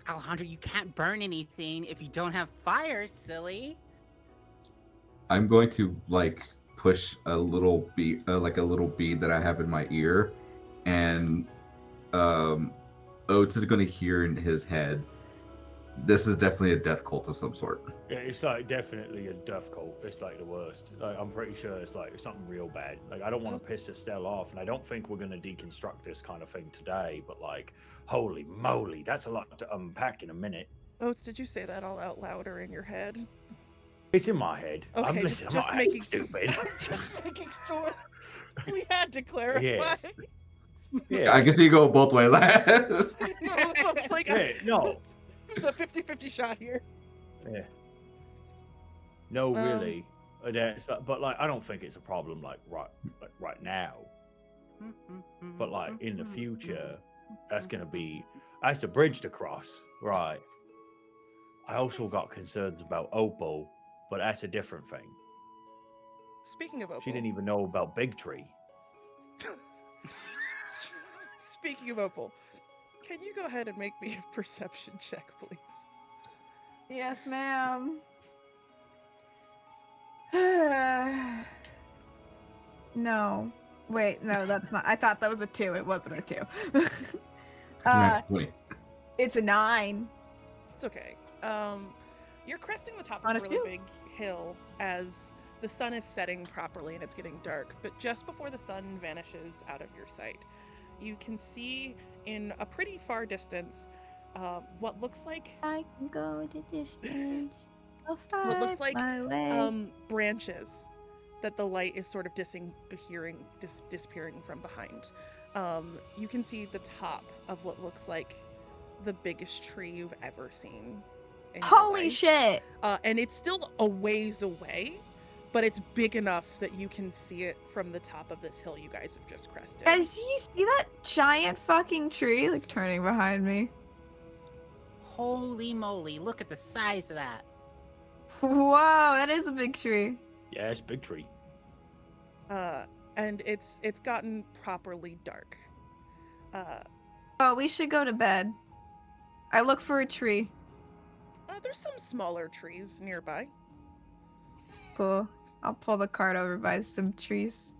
Alejandro. You can't burn anything if you don't have fire. Silly. I'm going to like push a little bead, like a little bead that I have in my ear, and Oats is going to hear in his head, this is definitely a death cult of some sort. Yeah, it's like definitely a death cult. It's like the worst. Like, I'm pretty sure it's like something real bad. Like I don't want to piss Estelle off, and I don't think we're going to deconstruct this kind of thing today. But like, holy moly, that's a lot to unpack in a minute. Oats, did you say that all out loud or in your head? It's in my head. Okay, I'm not making stupid. just making sure. We had to clarify. Yeah. Yeah. I can see you go both ways. It's like Yeah, no. It's a 50-50 shot here. Yeah. No, really. But like, I don't think it's a problem like right now. But like in the future, that's a bridge to cross, right? I also got concerns about Opal, but that's a different thing. Speaking of Opal. She didn't even know about Big Tree. Speaking of Opal, can you go ahead and make me a perception check, please? Yes, ma'am. No. Wait, no, that's not. I thought that was a 2. It wasn't a 2. It's a 9. It's okay. You're cresting the top Not of a a really few. big hill as the sun is setting properly and it's getting dark, but just before the sun vanishes out of your sight, you can see in a pretty far distance what looks like I can go the distance. what looks like my way. branches that the light is sort of disappearing from behind. You can see the top of what looks like the biggest tree you've ever seen. in your Holy life. shit! And it's still a ways away, but it's big enough that you can see it from the top of this hill you guys have just crested. Guys, do you see that giant fucking tree like turning behind me? Holy moly! Look at the size of that. Whoa, that is a big tree. Yeah, it's Big Tree. And it's gotten properly dark. Oh, we should go to bed. I look for a tree. There's some smaller trees nearby. Oh, Cool. I'll pull the cart over by some trees.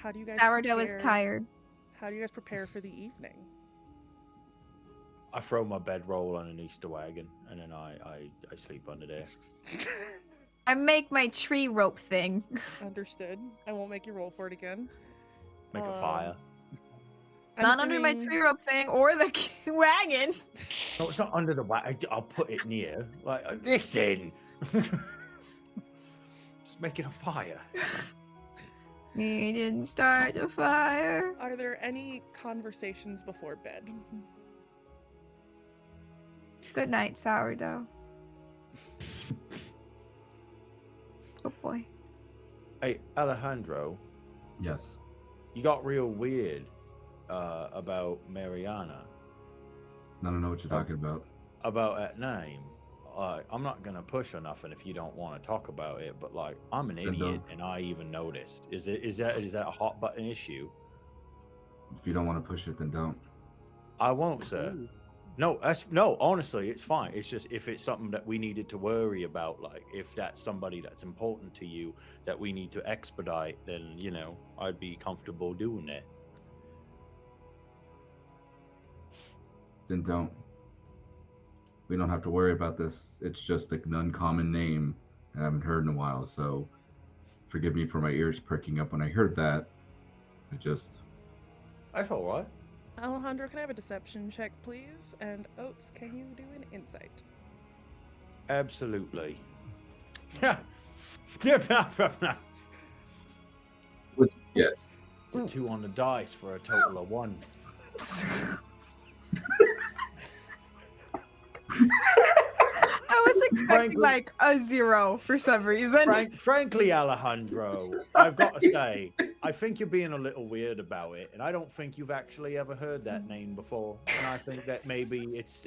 How do you guys Sourdough is prepare- tired. How do you guys prepare for the evening? I throw my bedroll on an Easter wagon, and then I sleep under there. I make my tree rope thing. Understood. I won't make you roll for it again. Make a Um, fire. I'm Not under my assuming- tree rope thing or the wagon. No, it's not under the wagon. I'll put it near. Like, listen. Just making a fire. We didn't start the fire. Are there any conversations before bed? Good night, sourdough. Good boy. Hey, Alejandro, Yes. you got real weird about Mariana, I don't know what you're talking about. about that name. I'm not gonna push or nothing if you don't want to talk about it, but like, I'm an Then idiot, don't. and I even noticed. Is that a hot button issue? If you don't want to push it, then don't. I won't, sir. Ooh. No, honestly, it's fine. It's just if it's something that we needed to worry about, like if that's somebody that's important to you that we need to expedite, then I'd be comfortable doing it. Then don't. We don't have to worry about this. It's just an uncommon name I haven't heard in a while, so forgive me for my ears perking up when I heard that. That's all right. Alejandro, can I have a deception check, please? And Oats, can you do an insight? Absolutely. Yes. It's a 2 on the dice for a total of 1. I was expecting Frankly- like a 0 for some reason. Frankly, Alejandro, I've got to say, I think you're being a little weird about it, and I don't think you've actually ever heard that name before. And I think that maybe it's.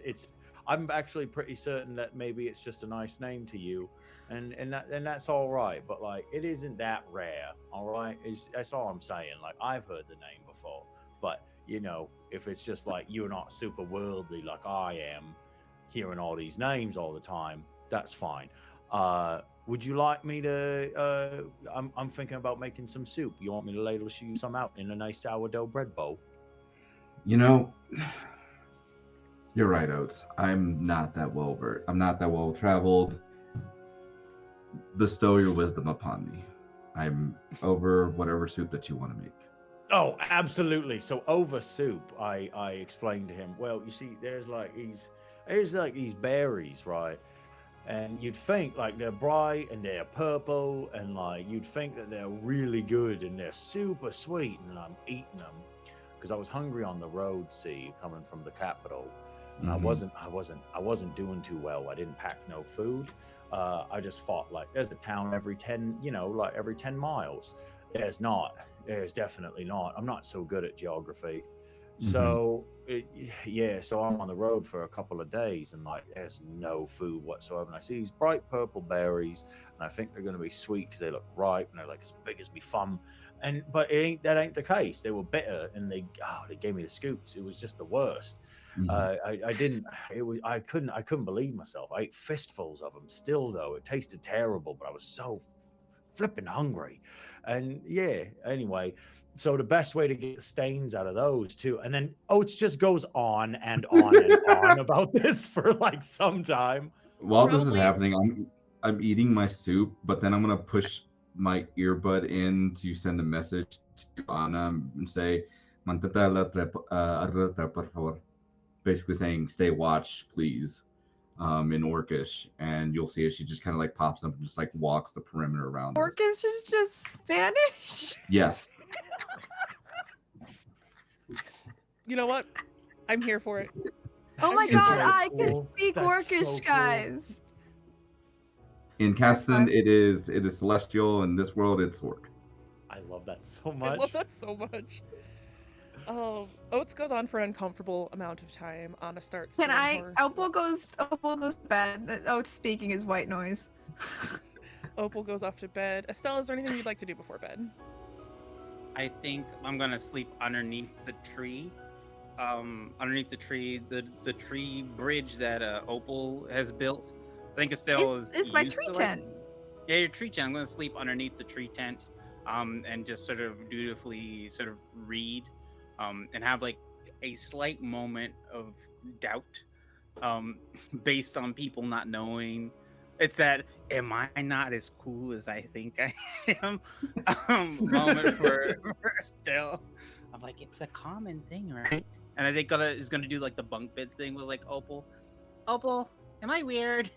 I'm actually pretty certain that maybe it's just a nice name to you, and that's all right. But like, it isn't that rare. All right, that's all I'm saying. Like, I've heard the name before, but if it's just like you're not super worldly like I am, hearing all these names all the time, that's fine. Would you like me to I'm thinking about making some soup. You want me to ladle you some out in a nice sourdough bread bowl? You're right, Oates. I'm not that well traveled. Bestow your wisdom upon me. I'm over whatever soup that you want to make. Oh, absolutely. So over soup, I explained to him, well, you see, there's like these berries, right? And you'd think like they're bright and they're purple, and like you'd think that they're really good and they're super sweet, and I'm eating them because I was hungry on the road, see, coming from the capital, and Mhm. I wasn't doing too well. I didn't pack no food. I just thought like there's a town every 10 miles. There's definitely not. I'm not so good at geography. So so I'm on the road for a couple of days, and like there's no food whatsoever. And I see these bright purple berries, and I think they're going to be sweet because they look ripe and they're like as big as me thumb. But that ain't the case. They were bitter, and they gave me the scoops. It was just the worst. Mhm. I couldn't believe myself. I ate fistfuls of them. Still though, it tasted terrible, but I was so flipping hungry. And anyway, so the best way to get the stains out of those too, and then Oates just goes on and on and on about this for like some time. While this is Probably- happening, I'm eating my soup, but then I'm gonna push my earbud in to send a message to Anna and say, "Mantente alerta, por favor." Basically saying, "Stay watch, please," in Orcish, and you'll see as she just kind of like pops up and just like walks the perimeter around us. Orcish is just Spanish. Yes. You know what? I'm here for it. Oh my It's god, really I can cool. speak That's Orcish, so cool. guys. In Caston, it is celestial. In this world, it's orc. I love that so I much. love that so much. Oats goes on for an uncomfortable amount of time. Anna starts. Can doing I? her- Opal goes to bed. Oh, speaking is white noise. Opal goes off to bed. Estelle, is there anything you'd like to do before bed? I think I'm gonna sleep underneath the tree. Underneath the tree, the tree bridge that Opal has built. I think Estelle is. It's my used tree to, tent. Yeah, your tree tent. I'm gonna sleep underneath the tree tent. and just sort of dutifully sort of read, and have like a slight moment of doubt, based on people not knowing. It's that am I not as cool as I think I am? Moment for Estelle. I'm like, it's a common thing, right? And I think is gonna do like the bunk bed thing with like Opal. Opal, am I weird?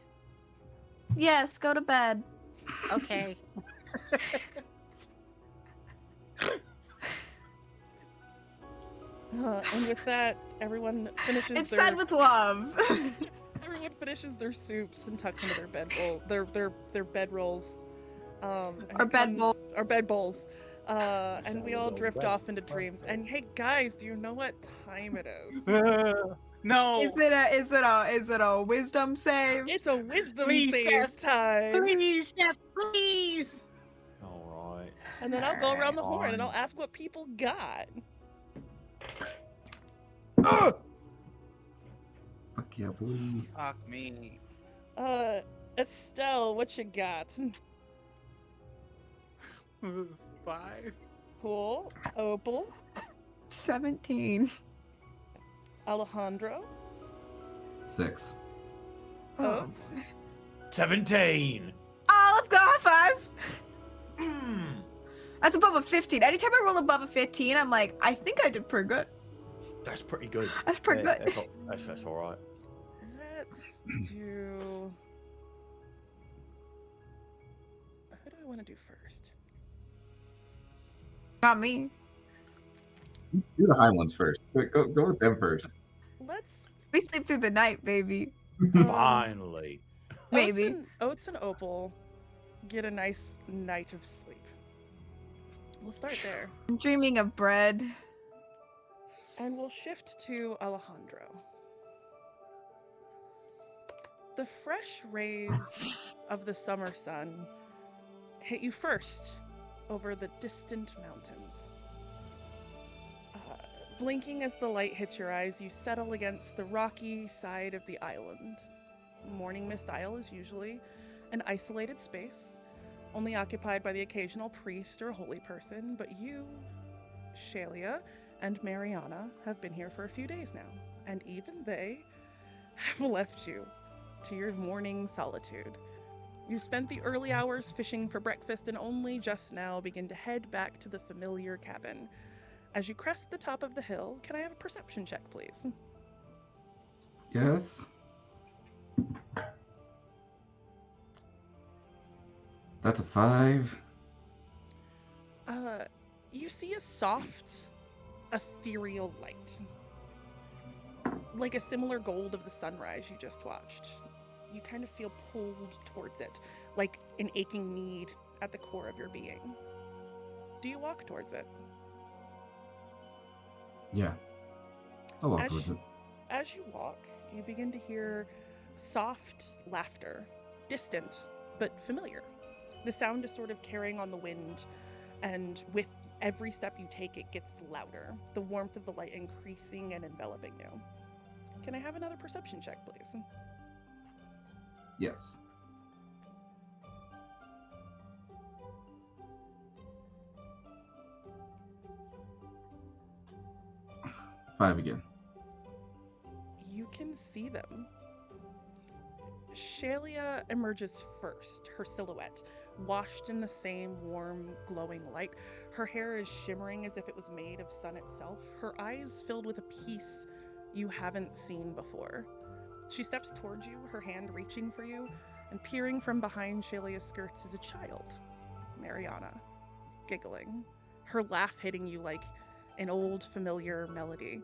Yes, go to bed. Okay. And with that, everyone finishes It's their said with love. everyone finishes their soups and tucks into their bed rolls, and Or it bed comes- bowl. or bed bowls, and we Salad all on drift bed. off into dreams. And hey, guys, do you know what time it is? No. Is it a wisdom save? It's a wisdom Please, save Chef. time. Please, chef, please. All right. And then I'll go around the horn and Fine. I'll ask what people got. Fuck yeah, boy. Fuck me. Estelle, what you got? 5. Cool. Opal, 17. Alejandro, 6. Oh, Oats, 17. Oh, let's go. High five. Mm. That's above a 15. Anytime I roll above a 15, I'm like, I think I did pretty good. That's pretty good. That's pretty Yeah, good. That's all right. let's do... Who do I want to do first? Not me. Do the high ones first. Go with them first. Let's... We sleep through the night, baby. Finally. Maybe. Oats and Opal get a nice night of sleep. We'll start there. I'm dreaming of bread. And we'll shift to Alejandro. The fresh rays of the summer sun hit you first over the distant mountains. Blinking as the light hits your eyes, you settle against the rocky side of the island. Morning Mist Isle is usually an isolated space, only occupied by the occasional priest or holy person, but you, Shalia, and Mariana have been here for a few days now, and even they have left you to your morning solitude. You spent the early hours fishing for breakfast and only just now begin to head back to the familiar cabin. As you crest the top of the hill, can I have a perception check, please? Yes. That's a 5. You see a soft, ethereal light. Like a similar gold of the sunrise you just watched. You kind of feel pulled towards it, like an aching need at the core of your being. Do you walk towards it? Yeah. I'll walk As towards it. As you walk, you begin to hear soft laughter, distant but familiar. The sound is sort of carrying on the wind, and with every step you take, it gets louder, the warmth of the light increasing and enveloping you. Can I have another perception check, please? Yes. Five again. You can see them. Shalia emerges first, her silhouette, washed in the same warm, glowing light. Her hair is shimmering as if it was made of sun itself, her eyes filled with a peace you haven't seen before. She steps towards you, her hand reaching for you, and peering from behind Shalia's skirts is a child, Mariana, giggling, her laugh hitting you like an old familiar melody.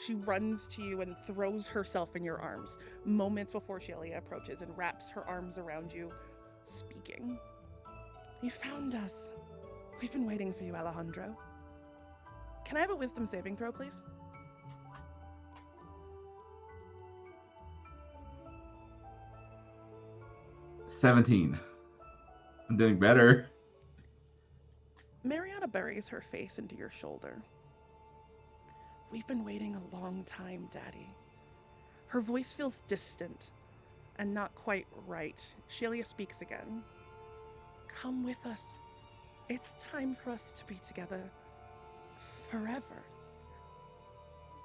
She runs to you and throws herself in your arms, moments before Shalia approaches and wraps her arms around you, speaking. You found us. We've been waiting for you, Alejandro. Can I have a wisdom saving throw, please? $17. I'm doing better. Mariana buries her face into your shoulder. We've been waiting a long time, Daddy. Her voice feels distant and not quite right. Shalia speaks again. Come with us. It's time for us to be together forever.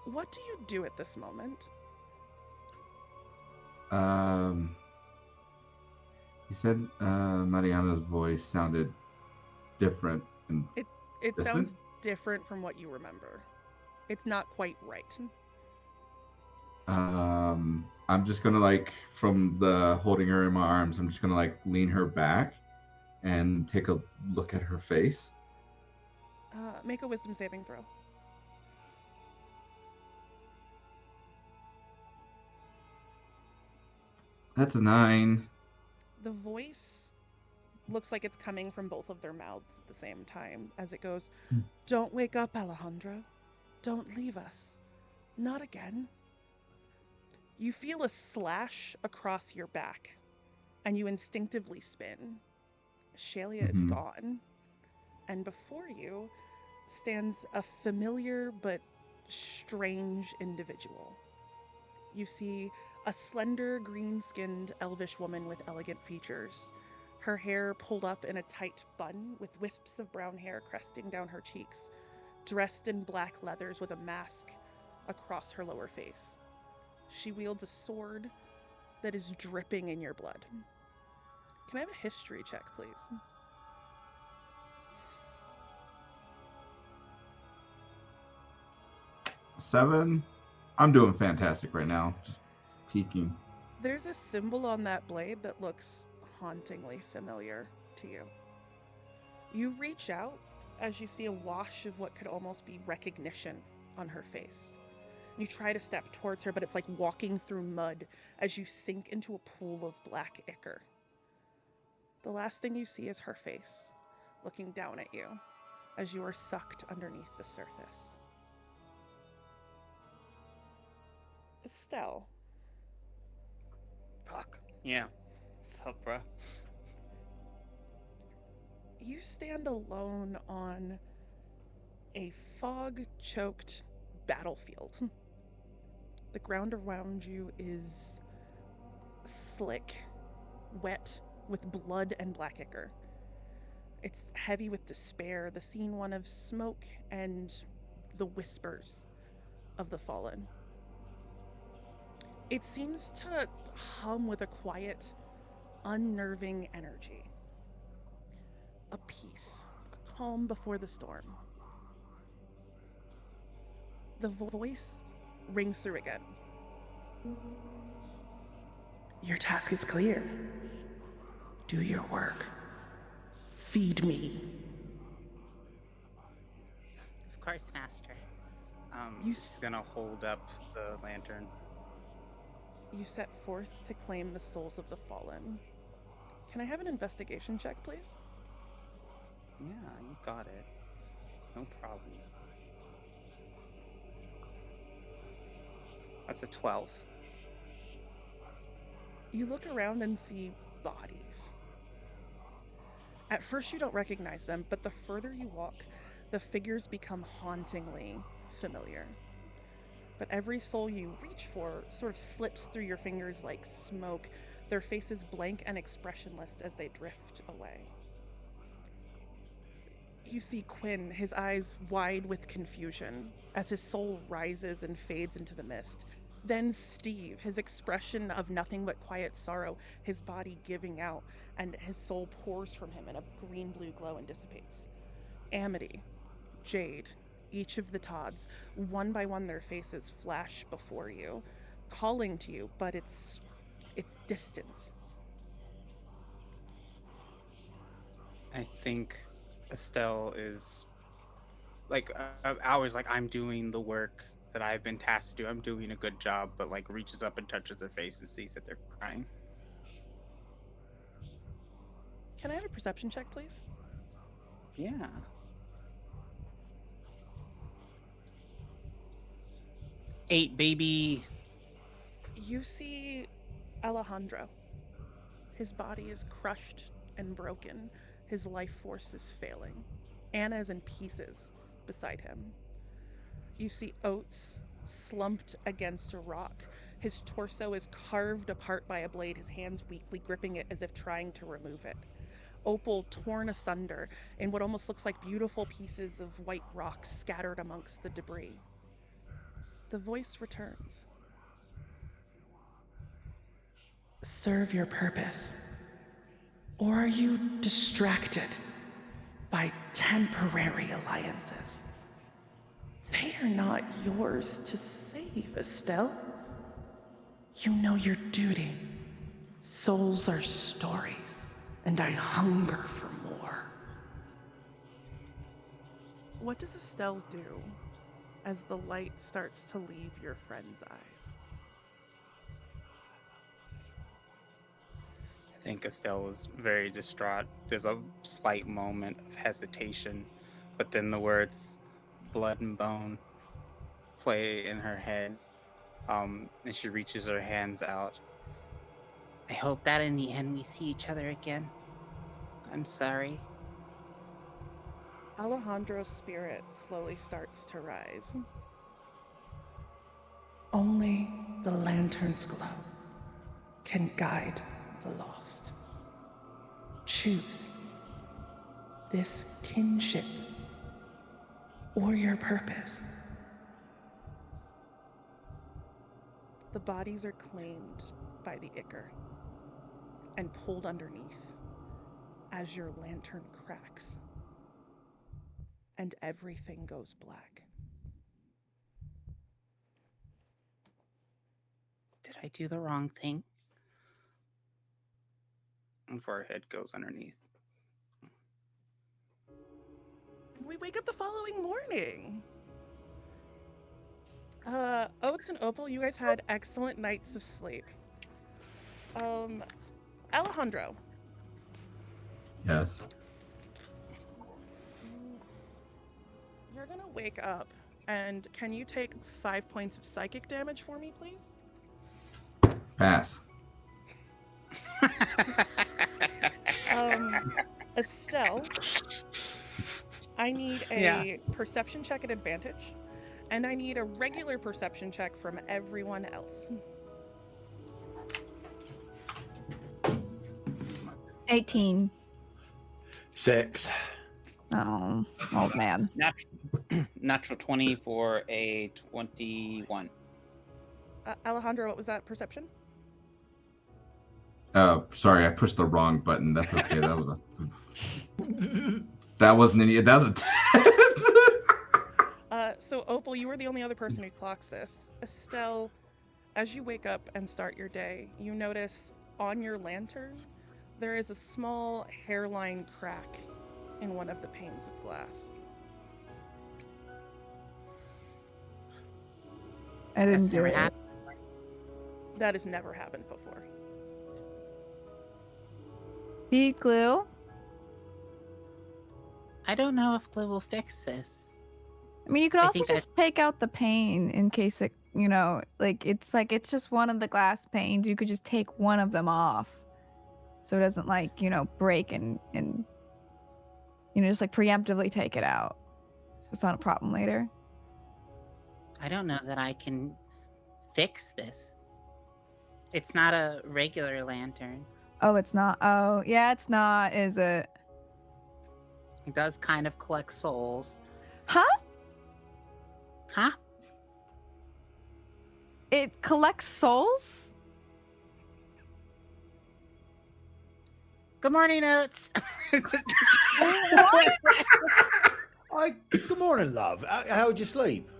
What do you do at this moment? He said Mariana's voice sounded different and It distant. sounds different from what you remember. It's not quite right. I'm just gonna like from the holding her in my arms, I'm just gonna like lean her back and take a look at her face. Make a wisdom saving throw. That's a 9. The voice looks like it's coming from both of their mouths at the same time as it goes, "Don't wake up, Alejandro. Don't leave us. Not again." You feel a slash across your back, and you instinctively spin. Shalia is gone, and before you stands a familiar but strange individual. You see a slender, green-skinned, elvish woman with elegant features, her hair pulled up in a tight bun with wisps of brown hair cresting down her cheeks, dressed in black leathers with a mask across her lower face. She wields a sword that is dripping in your blood. Can I have a history check, please? Seven. I'm doing fantastic right now. Just peeking. There's a symbol on that blade that looks hauntingly familiar to you. You reach out as you see a wash of what could almost be recognition on her face. You try to step towards her, but it's like walking through mud as you sink into a pool of black ichor. The last thing you see is her face, looking down at you as you are sucked underneath the surface. Estelle, Fuck. Yeah. What's up, bro? you stand alone on a fog-choked battlefield. The ground around you is slick, wet with blood and black ichor. It's heavy with despair, the scene one of smoke and the whispers of the fallen. It seems to hum with a quiet, unnerving energy. A peace, a calm before the storm. The voice rings through again. Your task is clear. Do your work. Feed me. Of course, Master. You She's gonna hold up the lantern. You set forth to claim the souls of the fallen. Can I have an investigation check, please? Yeah, you got it. No problem. That's a 12. You look around and see bodies. At first you don't recognize them, but the further you walk, the figures become hauntingly familiar. But every soul you reach for sort of slips through your fingers like smoke, their faces blank and expressionless as they drift away. You see Quinn, his eyes wide with confusion, as his soul rises and fades into the mist. Then Steve, his expression of nothing but quiet sorrow, his body giving out, and his soul pours from him in a green-blue glow and dissipates. Amity, Jade, each of the Todds, one by one their faces flash before you, calling to you, but it's distant. I think Estelle is like hours like I'm doing the work that I've been tasked to do. I'm doing a good job, but like reaches up and touches their face and sees that they're crying. Can I have a perception check, please? Yeah. Eight, baby. You see Alejandro. His body is crushed and broken. His life force is failing. Anna is in pieces beside him. You see Oats slumped against a rock. His torso is carved apart by a blade, his hands weakly gripping it as if trying to remove it. Opal torn asunder in what almost looks like beautiful pieces of white rock scattered amongst the debris. The voice returns. Serve your purpose. Or are you distracted by temporary alliances? They are not yours to save, Estelle. You know your duty. Souls are stories, and I hunger for more. What does Estelle do as the light starts to leave your friend's eyes? I think Estelle is very distraught. There's a slight moment of hesitation, but then the words blood and bone play in her head. And she reaches her hands out. I hope that in the end we see each other again. I'm sorry. Alejandro's spirit slowly starts to rise. Only the lantern's glow can guide the lost. Choose this kinship or your purpose. The bodies are claimed by the Ichor and pulled underneath as your lantern cracks and everything goes black. Did I do the wrong thing? And her head goes underneath. We wake up the following morning. Oats and Opal, you guys had excellent nights of sleep. Alejandro, Yes. you're gonna wake up, and can you take 5 points of psychic damage for me, please? Pass. Estelle, I need a perception check at advantage, and I need a regular perception check from everyone else. 18. 6. Oh, old man. Natural 20 for a 21. Alejandro, what was that perception? Sorry, I pushed the wrong button. That's okay. That wasn't any. That was a 10. So Opal, you were the only other person who clocks this. Estelle, as you wake up and start your day, you notice on your lantern there is a small hairline crack in one of the panes of glass. I didn't That's do never it. happened. That has never happened before. Need glue? I don't know if glue will fix this. I mean, you could I also think just take out the pane in case it, it's just one of the glass panes. You could just take one of them off, so it doesn't break and just preemptively take it out, so it's not a problem later. I don't know that I can fix this. It's not a regular lantern. Oh, it's not. Oh, yeah, it's not, is it? It does kind of collect souls. Huh? Huh? It collects souls? Good morning, Oats. Hi, good morning, love. How'd you sleep?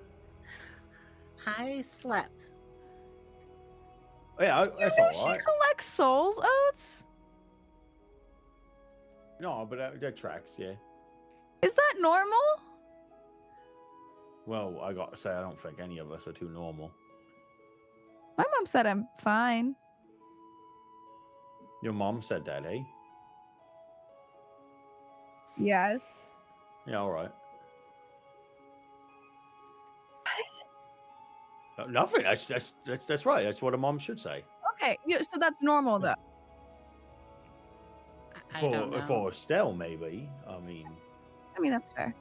I slept. Yeah, that's all She right. collects souls, Oats? No, but that tracks, yeah. Is that normal? Well, I got to say, I don't think any of us are too normal. My mom said I'm fine. Your mom said that, eh? Yes. Yeah, all right. Nothing. That's right. That's what a mom should say. Okay, so that's normal though. I don't know. For Estelle, maybe. I mean, That's fair.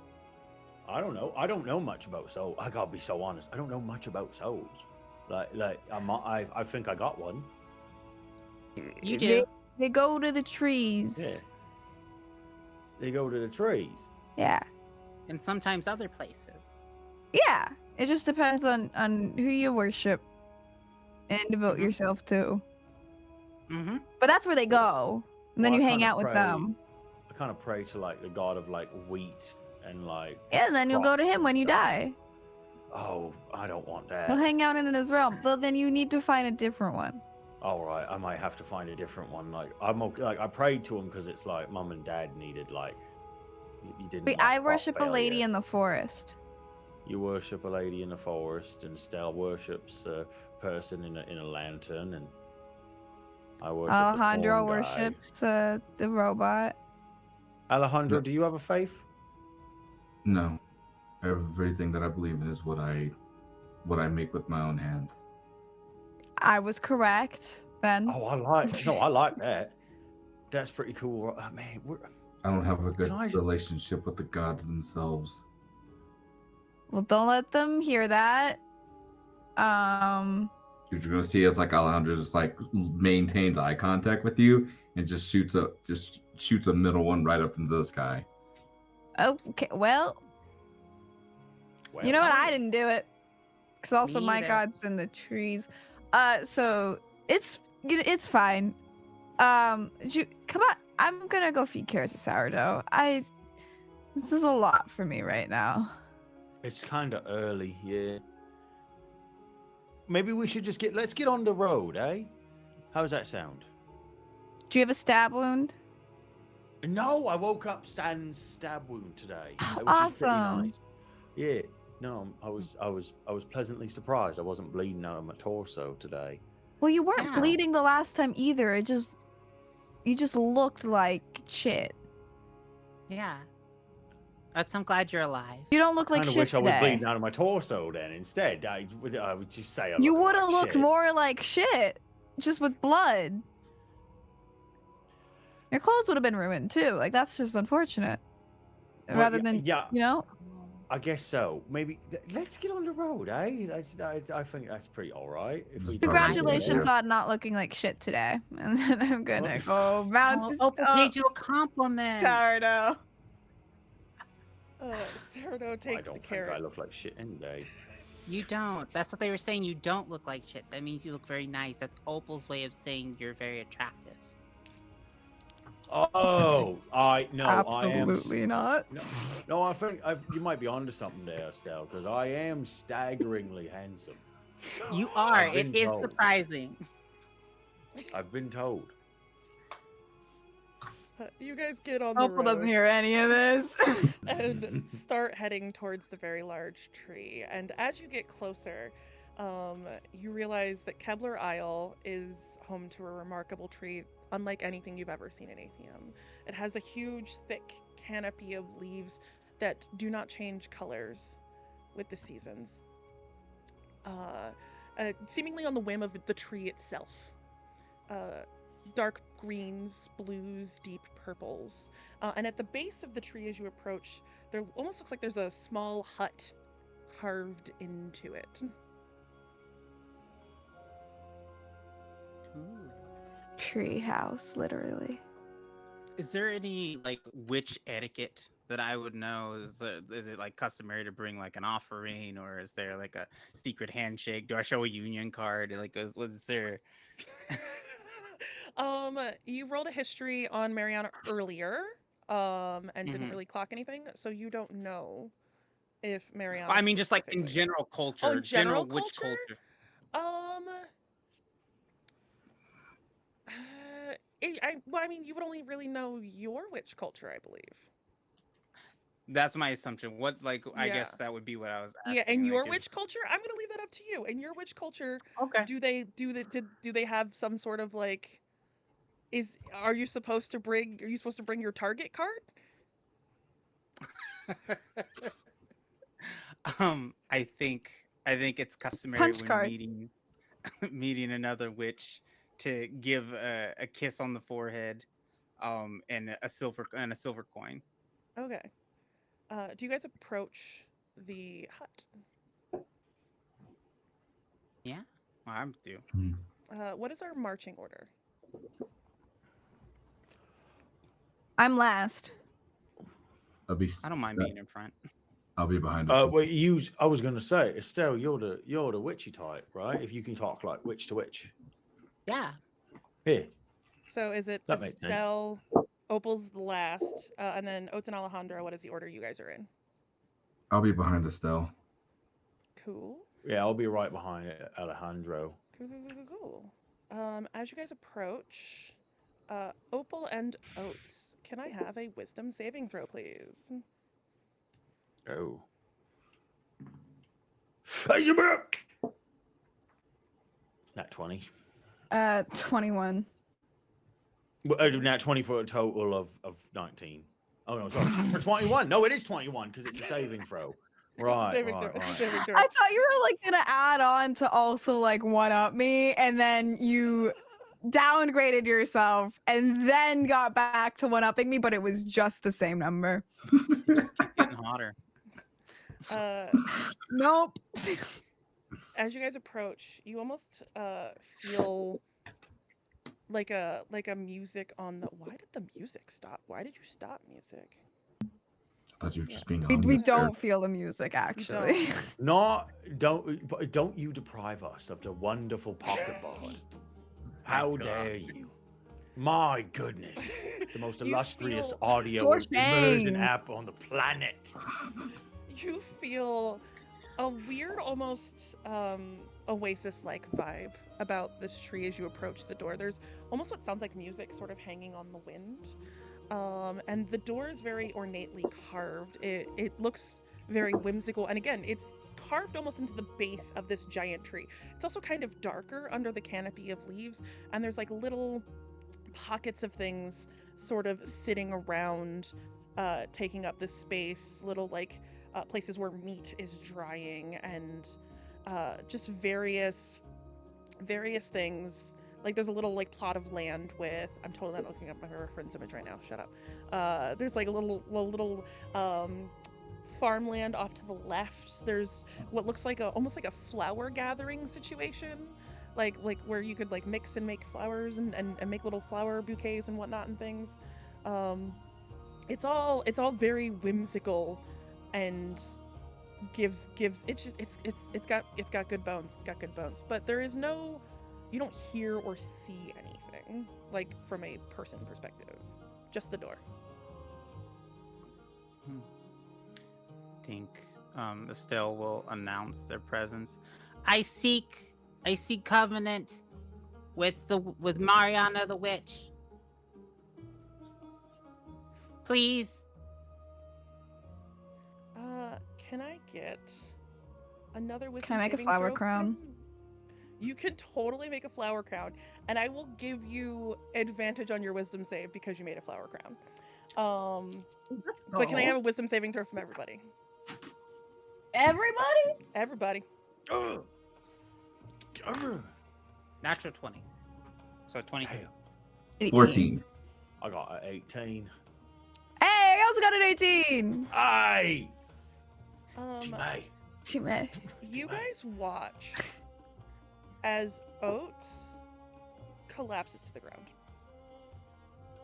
I don't know. I don't know much about souls. I gotta be so honest. I don't know much about souls. I think I got one. You do. They go to the trees. Yeah. They go to the trees. Yeah. And sometimes other places. Yeah. It just depends on who you worship and devote Mhm. yourself to. Mm-hmm. But that's where they go. And then Well, you I hang kinda out with pray- them. I kind of pray to like the god of like wheat and like. Yeah, and then you'll go to him when you crops. die. Oh, I don't want that. You'll hang out in his realm. But then you need to find a different one. All right, I might have to find a different one. Like I'm okay, like I prayed to him because it's like mum and dad needed like you didn't. Wait, like, I crop worship a lady failure. in the forest. You worship a lady in the forest, and Estelle worships a person in a lantern, and I worship Alejandro the porn guy. worships the robot. Alejandro, No. do you have a faith? No, everything that I believe in is what I make with my own hands. I was correct, Ben. Oh, I like that. That's pretty cool. Man, I don't have a good Can I- relationship with the gods themselves. Well, don't let them hear that. You're gonna see is like Alejandro just like maintains eye contact with you and just shoots a middle one right up into the sky. Okay, well, you know what? I didn't do it. Because also Me my either. god's in the trees. So it's fine. Come on. I'm gonna go feed carrots of sourdough. This is a lot for me right now. It's kind of early, yeah. Maybe we should just let's get on the road, eh? How does that sound? Do you have a stab wound? No, I woke up sans stab wound today, Oh, which is pretty awesome. nice. Yeah, no, I was pleasantly surprised. I wasn't bleeding out of my torso today. Well, you weren't Ow. bleeding the last time either. You just looked like shit. Yeah. I'm glad you're alive. You don't look I like kind of shit wish I was today. bleeding out of my torso then. Instead, I would just say I You look would have like looked shit. more like shit, just with blood. Your clothes would have been ruined too. Like that's just unfortunate. Well, Rather yeah, than yeah. you know. I guess so. Maybe let's get on the road, eh? I think that's pretty all right. If we Just don't do Congratulations Yeah. on not looking like shit today. And then I'm gonna go bounce. Opal paid you a compliment. Sourdough. Sourdough I takes the don't think carrots. I look like shit any day. You don't. That's what they were saying. You don't look like shit. That means you look very nice. That's Opal's way of saying you're very attractive. Oh, I am. Absolutely not. No, I think you might be onto something there, Estelle, because I am staggeringly handsome. You are. I've It been is told. surprising. I've been told. You guys get on the Opal road doesn't hear any of this. and start heading towards the very large tree. And as you get closer, you realize that Kebler Isle is home to a remarkable tree unlike anything you've ever seen in Athium. It has a huge, thick canopy of leaves that do not change colors with the seasons. Seemingly on the whim of the tree itself. Dark greens, blues, deep purples. And at the base of the tree as you approach, there almost looks like there's a small hut carved into it. Tree house, literally. Is there any like witch etiquette that I would know? Is it like customary to bring like an offering, or is there like a secret handshake? Do I show a union card? Like, was there? You rolled a history on Mariana earlier, and didn't Mhm. really clock anything, so you don't know if Mariana. I mean, just like in specifically- general culture, Oh, in general witch culture? culture. I mean, you would only really know your witch culture, I believe. That's my assumption. What's like? I Yeah. guess that would be what I was. Yeah, asking, and your like, witch is- culture, I'm gonna leave that up to you. In your witch culture, Okay. do they have some sort of like, are you supposed to bring your target card? I think it's customary Punch when card. meeting another witch to give a kiss on the forehead, and a silver coin. Okay. Do you guys approach the hut? Yeah, I'm due. What is our marching order? I'm last. I'll be. I don't mind being in front. I'll be behind. Estelle. Well, I was going to say, Estelle, you're the witchy type, right? If you can talk like witch to witch. Yeah. Here. So is it That makes sense. Estelle, Opal's the last, and then Oats and Alejandro? What is the order you guys are in? I'll be behind Estelle. Cool. Yeah, I'll be right behind Alejandro. Cool. As you guys approach, Opal and Oats, can I have a wisdom saving throw, please? Oh. Hey, you back! Nat 20. 21. Nat 20 for a total of 19. Oh, no, sorry. For 21. No, it is 21 because it's a saving throw. Right, Saving right, throw. right. Saving throw. I thought you were like gonna add on to also like one up me, and then you downgraded yourself and then got back to one upping me, but it was just the same number. It just keeps getting hotter. Nope. As you guys approach, you almost feel like a music on the. Why did the music stop? Why did you stop music? I thought you were just being We honest there. don't feel the music actually. Don't you deprive us of the wonderful pocket bond. How dare you? My goodness. The most You illustrious feel- audio For immersion shame. app on the planet. You feel a weird, almost oasis-like vibe about this tree as you approach the door. There's almost what sounds like music sort of hanging on the wind. And the door is very ornately carved. It looks very whimsical. And again, it's carved almost into the base of this giant tree. It's also kind of darker under the canopy of leaves. And there's like little pockets of things sort of sitting around, taking up this space. Little like places where meat is drying and just various things. Like there's a little like plot of land with, I'm totally not looking up my reference image right now, shut up. There's like a little farmland off to the left. There's what looks like almost like a flower gathering situation. Like where you could like mix and make flowers and make little flower bouquets and whatnot and things. It's all very whimsical and gives it's got good bones. It's got good bones. But there is no, you don't hear or see anything like from a person perspective. Just the door. Think Estelle will announce their presence. I seek covenant with Mariana the witch. Please. Can I get another wisdom Can I make a saving flower throw crown? from- You can totally make a flower crown, and I will give you advantage on your wisdom save because you made a flower crown. But can I have a wisdom saving throw from everybody? Everybody? Everybody. Natural 20. So 22. Damn. 14. I got an 18. Hey, I also got an 18. Aye! Um, Team A. you guys watch as Oats collapses to the ground,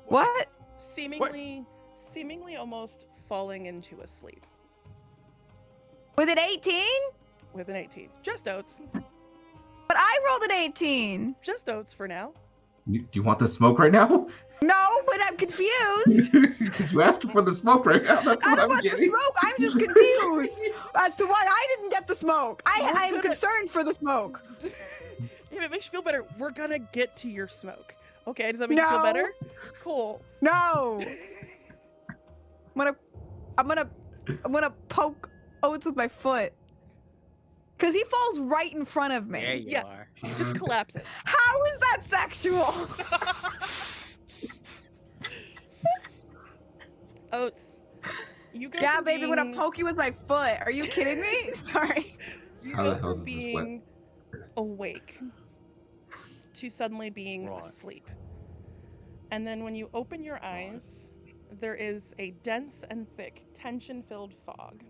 What? seemingly almost falling into a sleep With an 18? with an 18. Just Oats. But I rolled an 18. Just Oats for now. Do you want the smoke right now? No, but I'm confused. You asked for the smoke right now. That's I what don't I'm want the getting. smoke. I'm just confused as to why I didn't get the smoke. I am concerned for the smoke. If it makes you feel better, we're gonna get to your smoke. Okay, does that make you feel No. better? Cool. No. I'm gonna poke Oats with my foot. Cause he falls right in front of me. There you Yeah. are. Just collapse it. How is that sexual? Oats. You go Yeah, from baby, I'm gonna being- poke you with my foot. Are you kidding me? Sorry. You How the go hell from does this being awake to suddenly being Right. asleep. And then when you open your eyes, there is a dense and thick, tension-filled fog.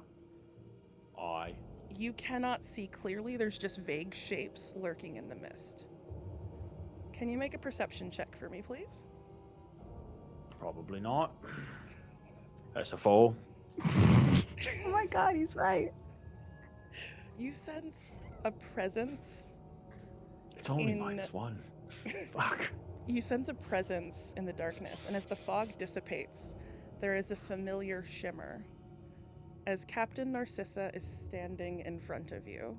Aye. You cannot see clearly, there's just vague shapes lurking in the mist. Can you make a perception check for me, please? Probably not. That's a 4. Oh my god, he's right. You sense a presence. It's only In- -1. Fuck. You sense a presence in the darkness, and as the fog dissipates, there is a familiar shimmer. As Captain Narcissa is standing in front of you,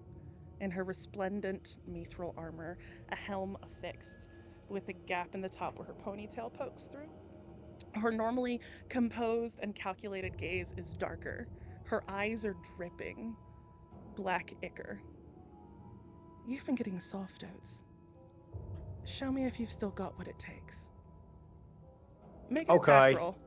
in her resplendent mithril armor, a helm affixed, with a gap in the top where her ponytail pokes through. Her normally composed and calculated gaze is darker. Her eyes are dripping black ichor. You've been getting soft, Oats. Show me if you've still got what it takes. Make an Okay. attack roll.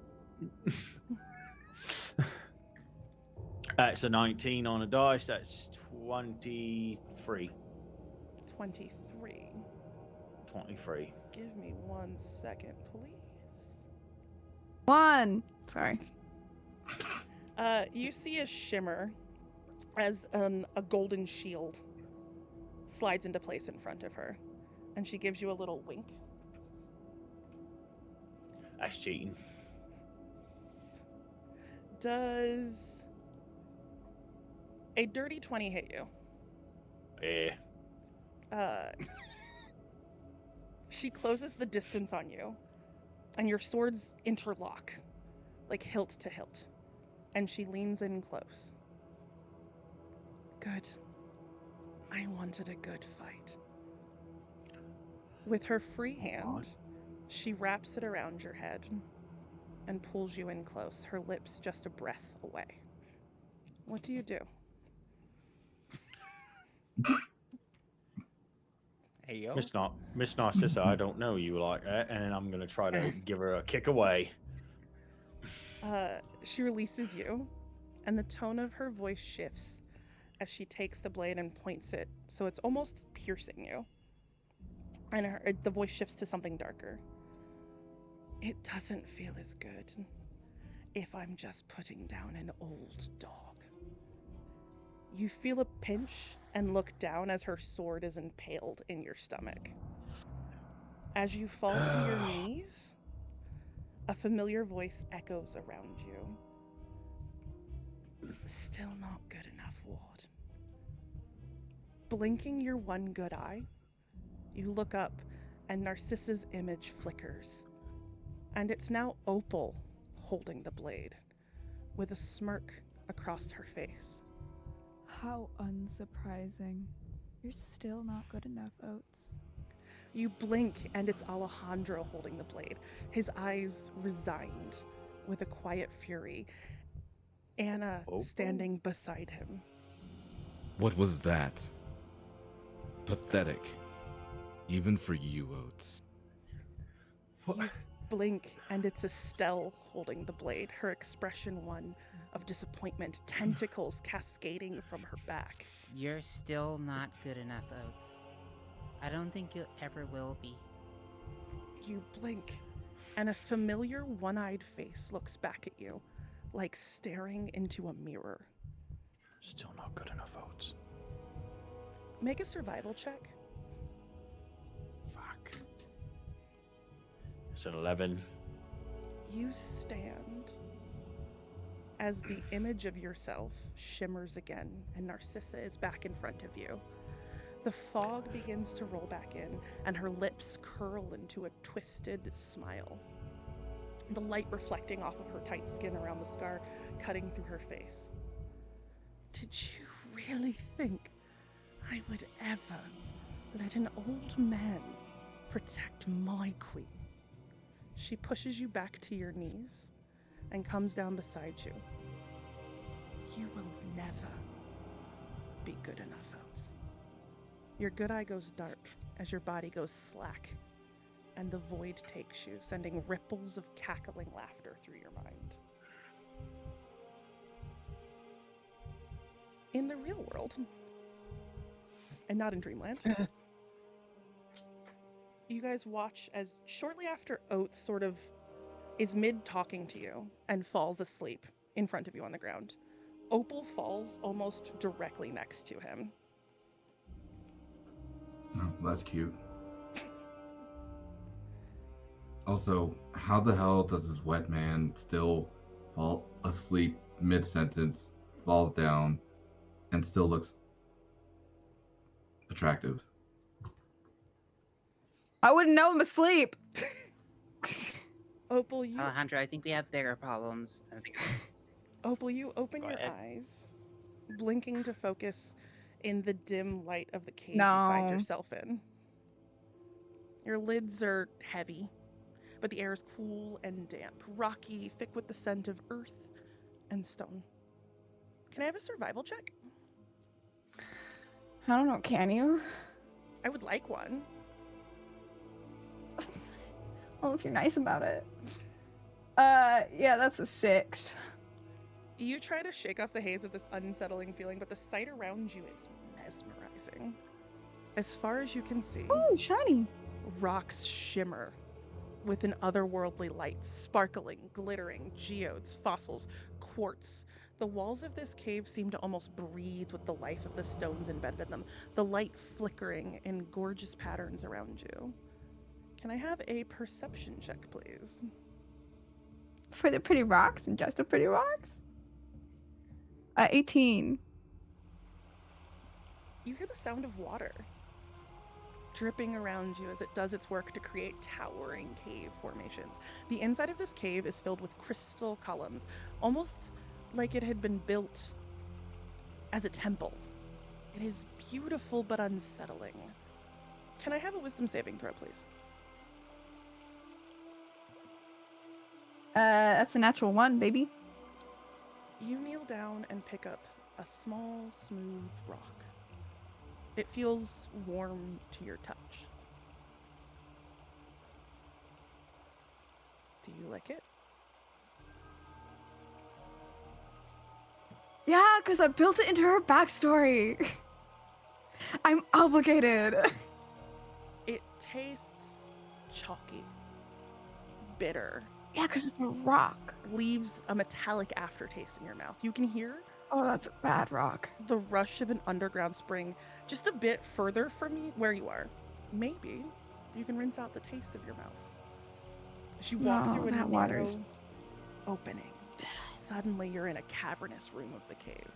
That's a 19 on a dice. That's 23. 23. 23. Give me 1 second, please. 1. Sorry. You see a shimmer as a golden shield slides into place in front of her, and she gives you a little wink. That's cheating. Does a dirty 20 hit you? Yeah. She closes the distance on you, and your swords interlock, like hilt to hilt, and she leans in close. Good. I wanted a good fight. With her free hand, she wraps it around your head and pulls you in close, her lips just a breath away. What do you do? Hey, yo. Miss Narcissa, I don't know you like that, and I'm gonna try to give her a kick away. She releases you, and the tone of her voice shifts as she takes the blade and points it, so it's almost piercing you. And the voice shifts to something darker. It doesn't feel as good if I'm just putting down an old dog. You feel a pinch and look down as her sword is impaled in your stomach. As you fall to your knees, a familiar voice echoes around you. Still not good enough, Ward. Blinking your one good eye, you look up and Narcissa's image flickers. And it's now Opal holding the blade, with a smirk across her face. How unsurprising. You're still not good enough, Oats. You blink and it's Alejandro holding the blade, his eyes resigned with a quiet fury. Anna standing beside him. What was that? Pathetic. Even for you, Oats. You blink and it's Estelle holding the blade, her expression one of disappointment, tentacles cascading from her back. You're still not good enough, Oats. I don't think you ever will be. You blink, and a familiar one-eyed face looks back at you, like staring into a mirror. Still not good enough, Oats. Make a survival check. Fuck. It's an 11. You stand as the image of yourself shimmers again, and Narcissa is back in front of you. The fog begins to roll back in, and her lips curl into a twisted smile. The light reflecting off of her tight skin around the scar, cutting through her face. Did you really think I would ever let an old man protect my queen? She pushes you back to your knees and comes down beside you. You will never be good enough, Oats. Your good eye goes dark as your body goes slack, and the void takes you, sending ripples of cackling laughter through your mind. In the real world, and not in Dreamland, you guys watch as shortly after Oats sort of is mid-talking to you and falls asleep in front of you on the ground. Opal falls almost directly next to him. Oh, that's cute. Also, how the hell does this wet man still fall asleep mid-sentence, falls down, and still looks attractive. I wouldn't know I'm asleep. Opal, you Alejandro, I think we have bigger problems. Opal, you open Go your ahead. eyes, blinking to focus in the dim light of the cave you find No. yourself in. Your lids are heavy, but the air is cool and damp, rocky, thick with the scent of earth and stone. Can I have a survival check? I don't know, can you? I would like one. Well, if you're nice about it. Yeah, that's a 6. You try to shake off the haze of this unsettling feeling, but the sight around you is mesmerizing. As far as you can see, Oh, shiny. rocks shimmer with an otherworldly light, sparkling, glittering, geodes, fossils, quartz. The walls of this cave seem to almost breathe with the life of the stones embedded in them, the light flickering in gorgeous patterns around you. Can I have a perception check, please? For the pretty rocks and just the pretty rocks? 18. You hear the sound of water dripping around you as it does its work to create towering cave formations. The inside of this cave is filled with crystal columns, almost like it had been built as a temple. It is beautiful but unsettling. Can I have a wisdom saving throw, please? That's a natural 1, baby. You kneel down and pick up a small, smooth rock. It feels warm to your touch. Do you like it? Yeah, because I built it into her backstory. I'm obligated. It tastes chalky, bitter, Yeah, because it's a rock. leaves a metallic aftertaste in your mouth. You can hear Oh, that's a bad rock. the rush of an underground spring just a bit further from where you are. Maybe you can rinse out the taste of your mouth. As you walk No, through a that water's narrow opening, suddenly you're in a cavernous room of the cave.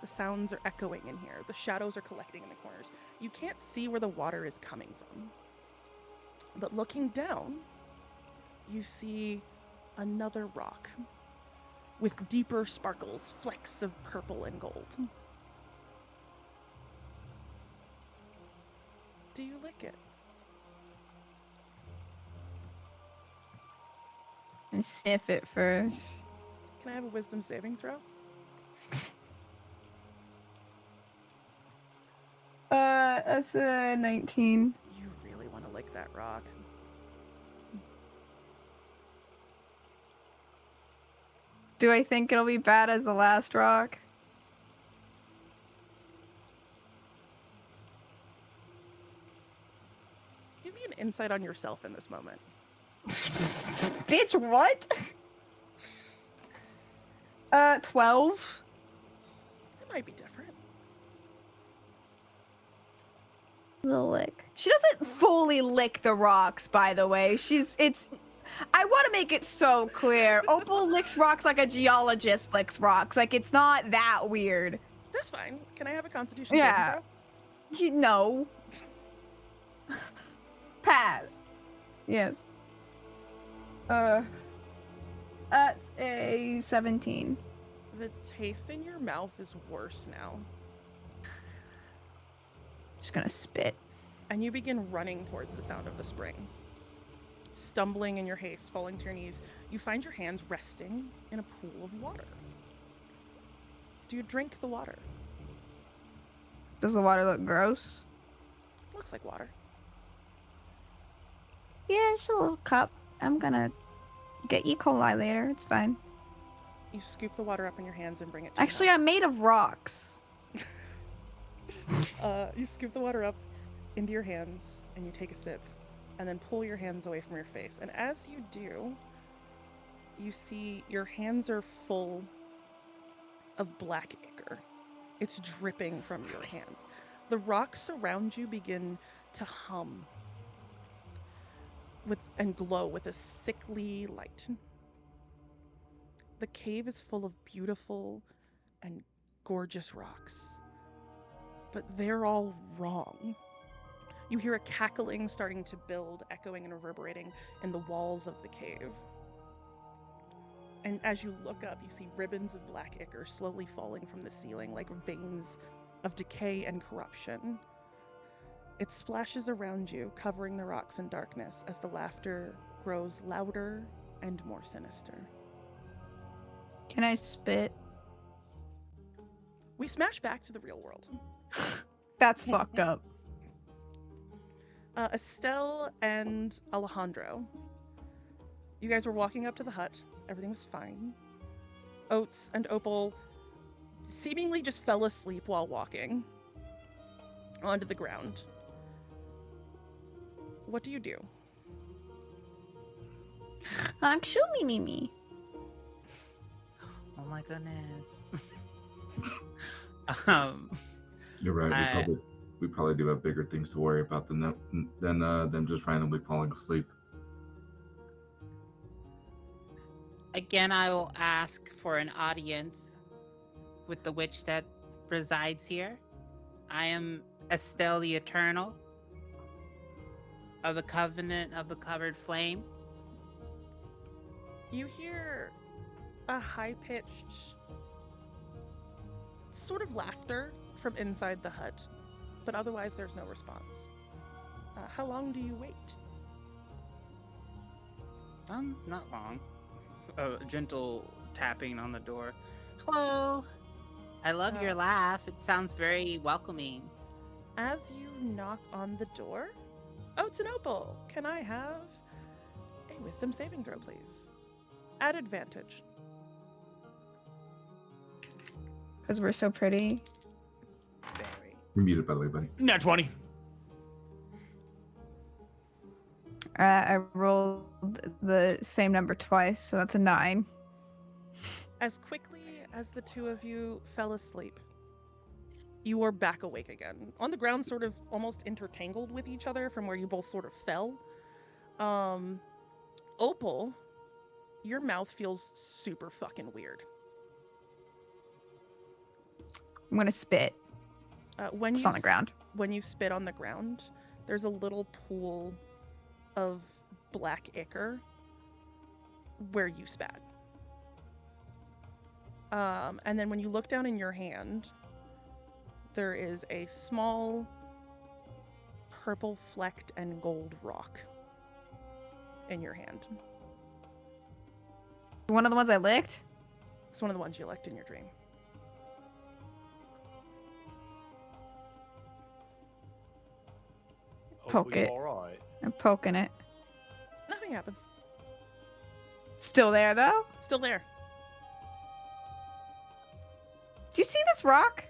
The sounds are echoing in here. The shadows are collecting in the corners. You can't see where the water is coming from. But looking down, you see another rock with deeper sparkles, flecks of purple and gold. Do you lick it? And sniff it first. Can I have a wisdom saving throw? That's a 19. You really want to lick that rock. Do I think it'll be bad as the last rock? Give me an insight on yourself in this moment. Bitch, what? 12. It might be different. The lick. She doesn't fully lick the rocks, by the way. I want to make it so clear. Opal licks rocks like a geologist licks rocks. Like, it's not that weird. That's fine. Can I have a constitution Yeah. saving throw? No. Pass. Yes. That's a 17. The taste in your mouth is worse now. Just gonna spit. And you begin running towards the sound of the spring. Stumbling in your haste, falling to your knees, you find your hands resting in a pool of water. Do you drink the water? Does the water look gross? Looks like water. Yeah, it's a little cup. I'm gonna get E. coli later. It's fine. You scoop the water up in your hands and bring it to Actually, your I'm made of rocks. mouth. You scoop the water up into your hands and you take a sip and then pull your hands away from your face. And as you do, you see your hands are full of black ichor. It's dripping from your hands. The rocks around you begin to hum and glow with a sickly light. the cave is full of beautiful and gorgeous rocks, but they're all wrong. You hear a cackling starting to build, echoing and reverberating in the walls of the cave. And as you look up, you see ribbons of black ichor slowly falling from the ceiling like veins of decay and corruption. It splashes around you, covering the rocks in darkness as the laughter grows louder and more sinister. Can I spit? We smash back to the real world. That's fucked up. Estelle and Alejandro. You guys were walking up to the hut. Everything was fine. Oats and Opal seemingly just fell asleep while walking onto the ground. What do you do? Shoot me. Oh my goodness. You're right. We probably do have bigger things to worry about than them just randomly falling asleep. Again, I will ask for an audience with the witch that resides here. I am Estelle the Eternal of the Covenant of the Covered Flame. You hear a high-pitched sort of laughter from inside the hut, but otherwise there's no response. How long do you wait? Not long. A gentle tapping on the door. Hello. I love your laugh. It sounds very welcoming. As you knock on the door, Oats and Opal, can I have a wisdom saving throw, please? At advantage. Because we're so pretty. Very. You're muted, by the way, buddy. Nat 20. I rolled the same number twice, so that's a 9. As quickly as the two of you fell asleep, you are back awake again. On the ground, sort of almost intertangled with each other from where you both sort of fell. Opal, your mouth feels super fucking weird. I'm gonna spit. It's on the ground. When you spit on the ground, there's a little pool of black ichor where you spat. And then when you look down in your hand, there is a small purple flecked and gold rock in your hand. One of the ones I licked? It's one of the ones you licked in your dream. Poke it. All right. I'm poking it. Nothing happens. Still there, though? Still there. Do you see this rock?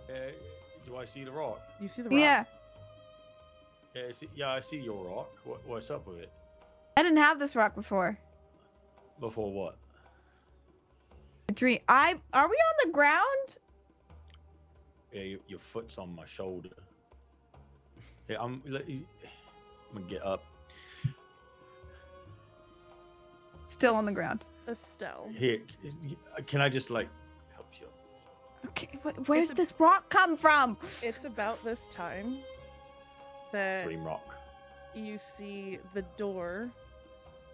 Do I see the rock? You see the rock? Yeah. Yeah, I see your rock. What's up with it? I didn't have this rock before. Before what? Dream. Are we on the ground? Yeah, your foot's on my shoulder. Yeah, I'm gonna get up. Still on the ground. Estelle. Here, can I just help you? Okay, where's this rock come from? It's about this time that Dream rock. you see the door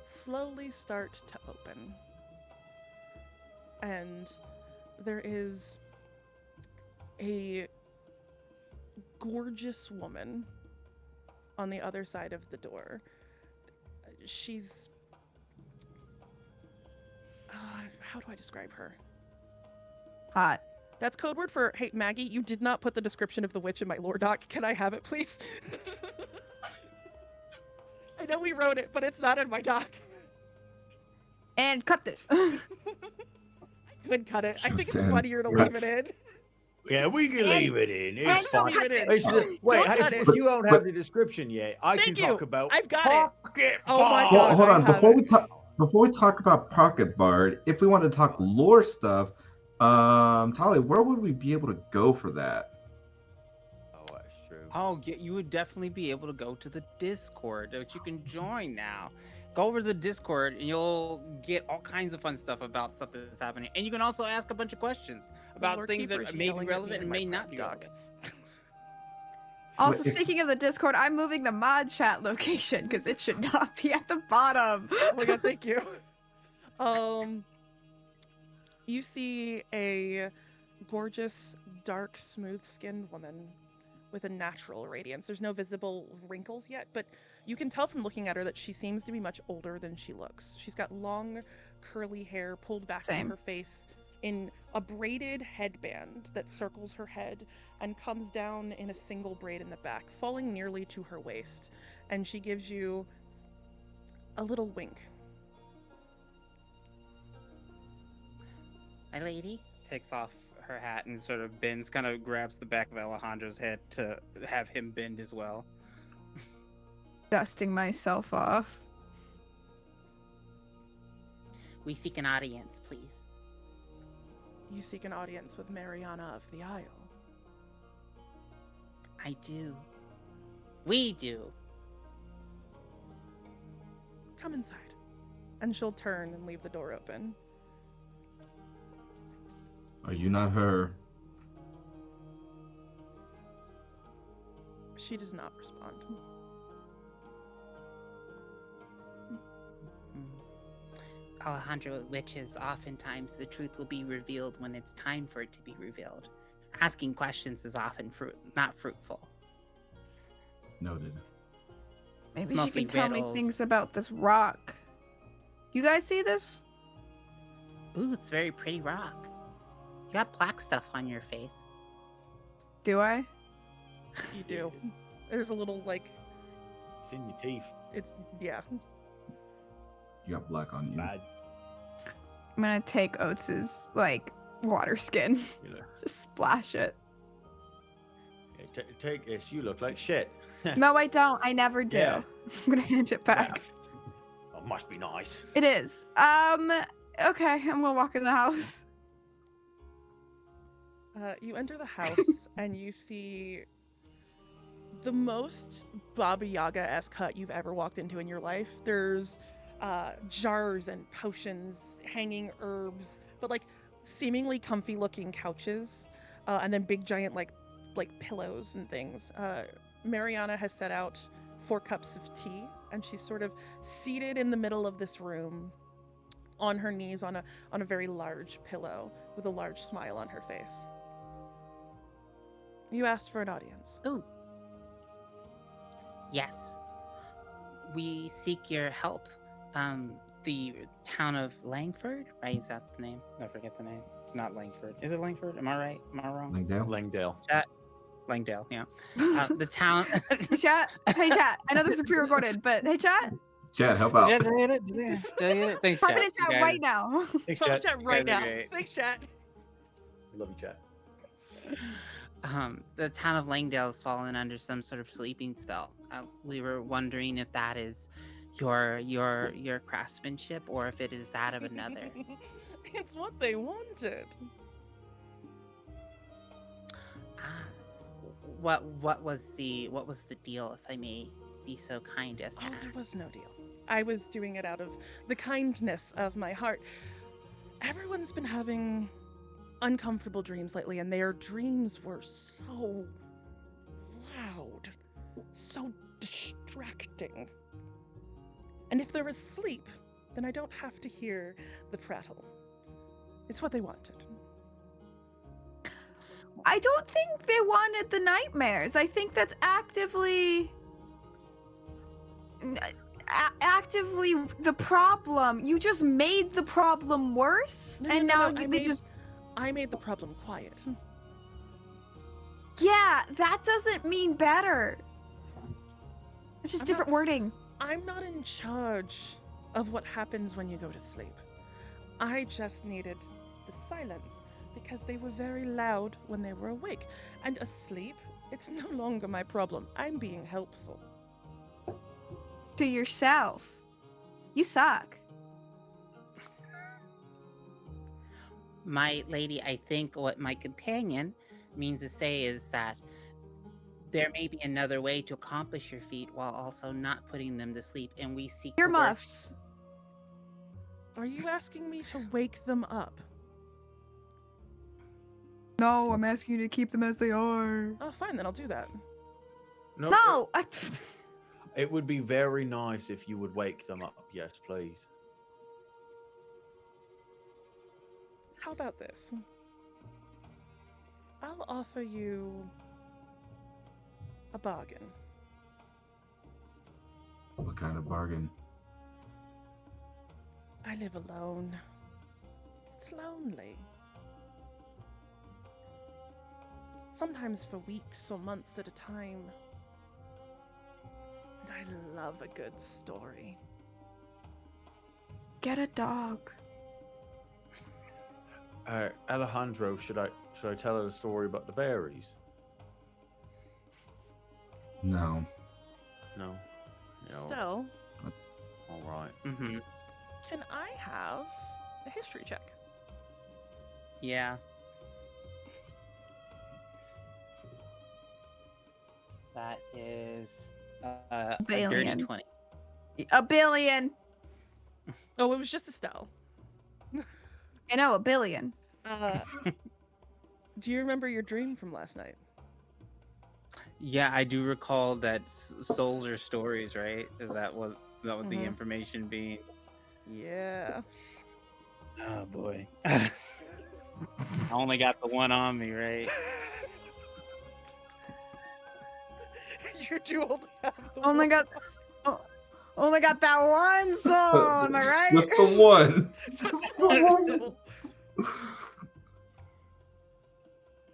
slowly start to open. And there is a gorgeous woman on the other side of the door. She's... how do I describe her? Hot. That's code word for, hey, Maggie, you did not put the description of the witch in my lore doc. Can I have it, please? I know we wrote it, but it's not in my doc. And cut this. I could cut it. I think it's funnier to leave it in. Yeah, we can leave it in. It's fine. Leave it in. Wait, Don't cut if it. you don't have the description yet, I can Thank you. talk about I've got Pocket Oh my Bard. God. Hold on. I have Before we talk about Pocket Bard, if we want to talk lore stuff, Tali, where would we be able to go for that? Oh, that's true. Oh, yeah, you would definitely be able to go to the Discord, which you can join now. go over to the Discord and you'll get all kinds of fun stuff about stuff that's happening. And you can also ask a bunch of questions about Lord things Keeper's that may be yelling at me relevant and my may prep not be dog. relevant. Also, If- speaking of the Discord, I'm moving the mod chat location because it should not be at the bottom. Oh my god, thank you. You see a gorgeous, dark, smooth-skinned woman with a natural radiance. There's no visible wrinkles yet, but you can tell from looking at her that she seems to be much older than she looks. She's got long, curly hair pulled back Same. from her face in a braided headband that circles her head and comes down in a single braid in the back, falling nearly to her waist. And she gives you a little wink. My lady? Takes off her hat and sort of bends, kind of grabs the back of Alejandro's head to have him bend as well. Dusting myself off. We seek an audience, please. You seek an audience with Mariana of the Isle. I do. We do. Come inside. And she'll turn and leave the door open. Are you not her? She does not respond. Alejandro, witches, oftentimes the truth will be revealed when it's time for it to be revealed. Asking questions is often not fruitful. Noted. Maybe she mostly can tell me riddles. things about this rock. You guys see this? Ooh, it's a very pretty rock. You got black stuff on your face. Do I? You do. There's a little, like, It's in your teeth. it's, yeah. You got black on you. Bad. I'm gonna take Oats's, like, water skin. You know. Just splash it. Yeah, take this. You look like shit. No, I don't. I never do. Yeah. I'm gonna hand it back. Oh, must be nice. It is. Okay, I'm gonna walk in the house. You enter the house and you see the most Baba Yaga-esque hut you've ever walked into in your life. There's jars and potions, hanging herbs, but like seemingly comfy looking couches, and then big giant like pillows and things. Mariana has set out 4 cups of tea, and she's sort of seated in the middle of this room on her knees on a very large pillow with a large smile on her face. You asked for an audience. Ooh. Yes. We seek your help. The town of Langford, right? Is that the name? I forget the name. Not Langford. Is it Langford? Am I right? Am I wrong? Langdale? Langdale. Langdale, yeah. The town. Hey chat. Hey chat. I know this is pre-recorded, but hey chat. Chad, help out. Did you get it? Thanks, Type chat. it in You chat guys- right now. Thanks, Talk chat. chat right guys are now. great. Thanks, chat. Love you, chat. The town of Langdale has fallen under some sort of sleeping spell. We were wondering if that is your craftsmanship or if it is that of another. It's what they wanted. What was the deal, if I may be so kind as to Oh, there ask? was no deal. I was doing it out of the kindness of my heart. Everyone's been having uncomfortable dreams lately, and their dreams were so loud, so distracting. And if they're asleep, then I don't have to hear the prattle. It's what they wanted. I don't think they wanted the nightmares. I think that's actively the problem. You just made the problem worse, No, and no, now no, I made the problem quiet. Yeah, that doesn't mean better. It's just I'm different wording. I'm not in charge of what happens when you go to sleep. I just needed the silence because they were very loud when they were awake. And asleep, it's no longer my problem. I'm being helpful. To yourself. You suck. My lady, I think what my companion means to say is that there may be another way to accomplish your feat while also not putting them to sleep, and we seek to work. Earmuffs. Are you asking me to wake them up? No, I'm asking you to keep them as they are. Oh, fine, then I'll do that. No! It would be very nice if you would wake them up. Yes, please. How about this? I'll offer you a bargain. What kind of bargain? I live alone. It's lonely. Sometimes for weeks or months at a time. And I love a good story. Get a dog. Alejandro, should I tell her the story about the berries? No. No. Still, All right. Mm-hmm. can I have a history check? Yeah. That is a dirty Billion. 20. A billion. Oh, it was just Estelle. I know, a billion. Do you remember your dream from last night? Yeah, I do recall that souls are stories, right? Is that what the information being? Yeah. Oh boy. I only got the one on me, right? You're too old to have the Only got that one soul, am I right? Just the one. one.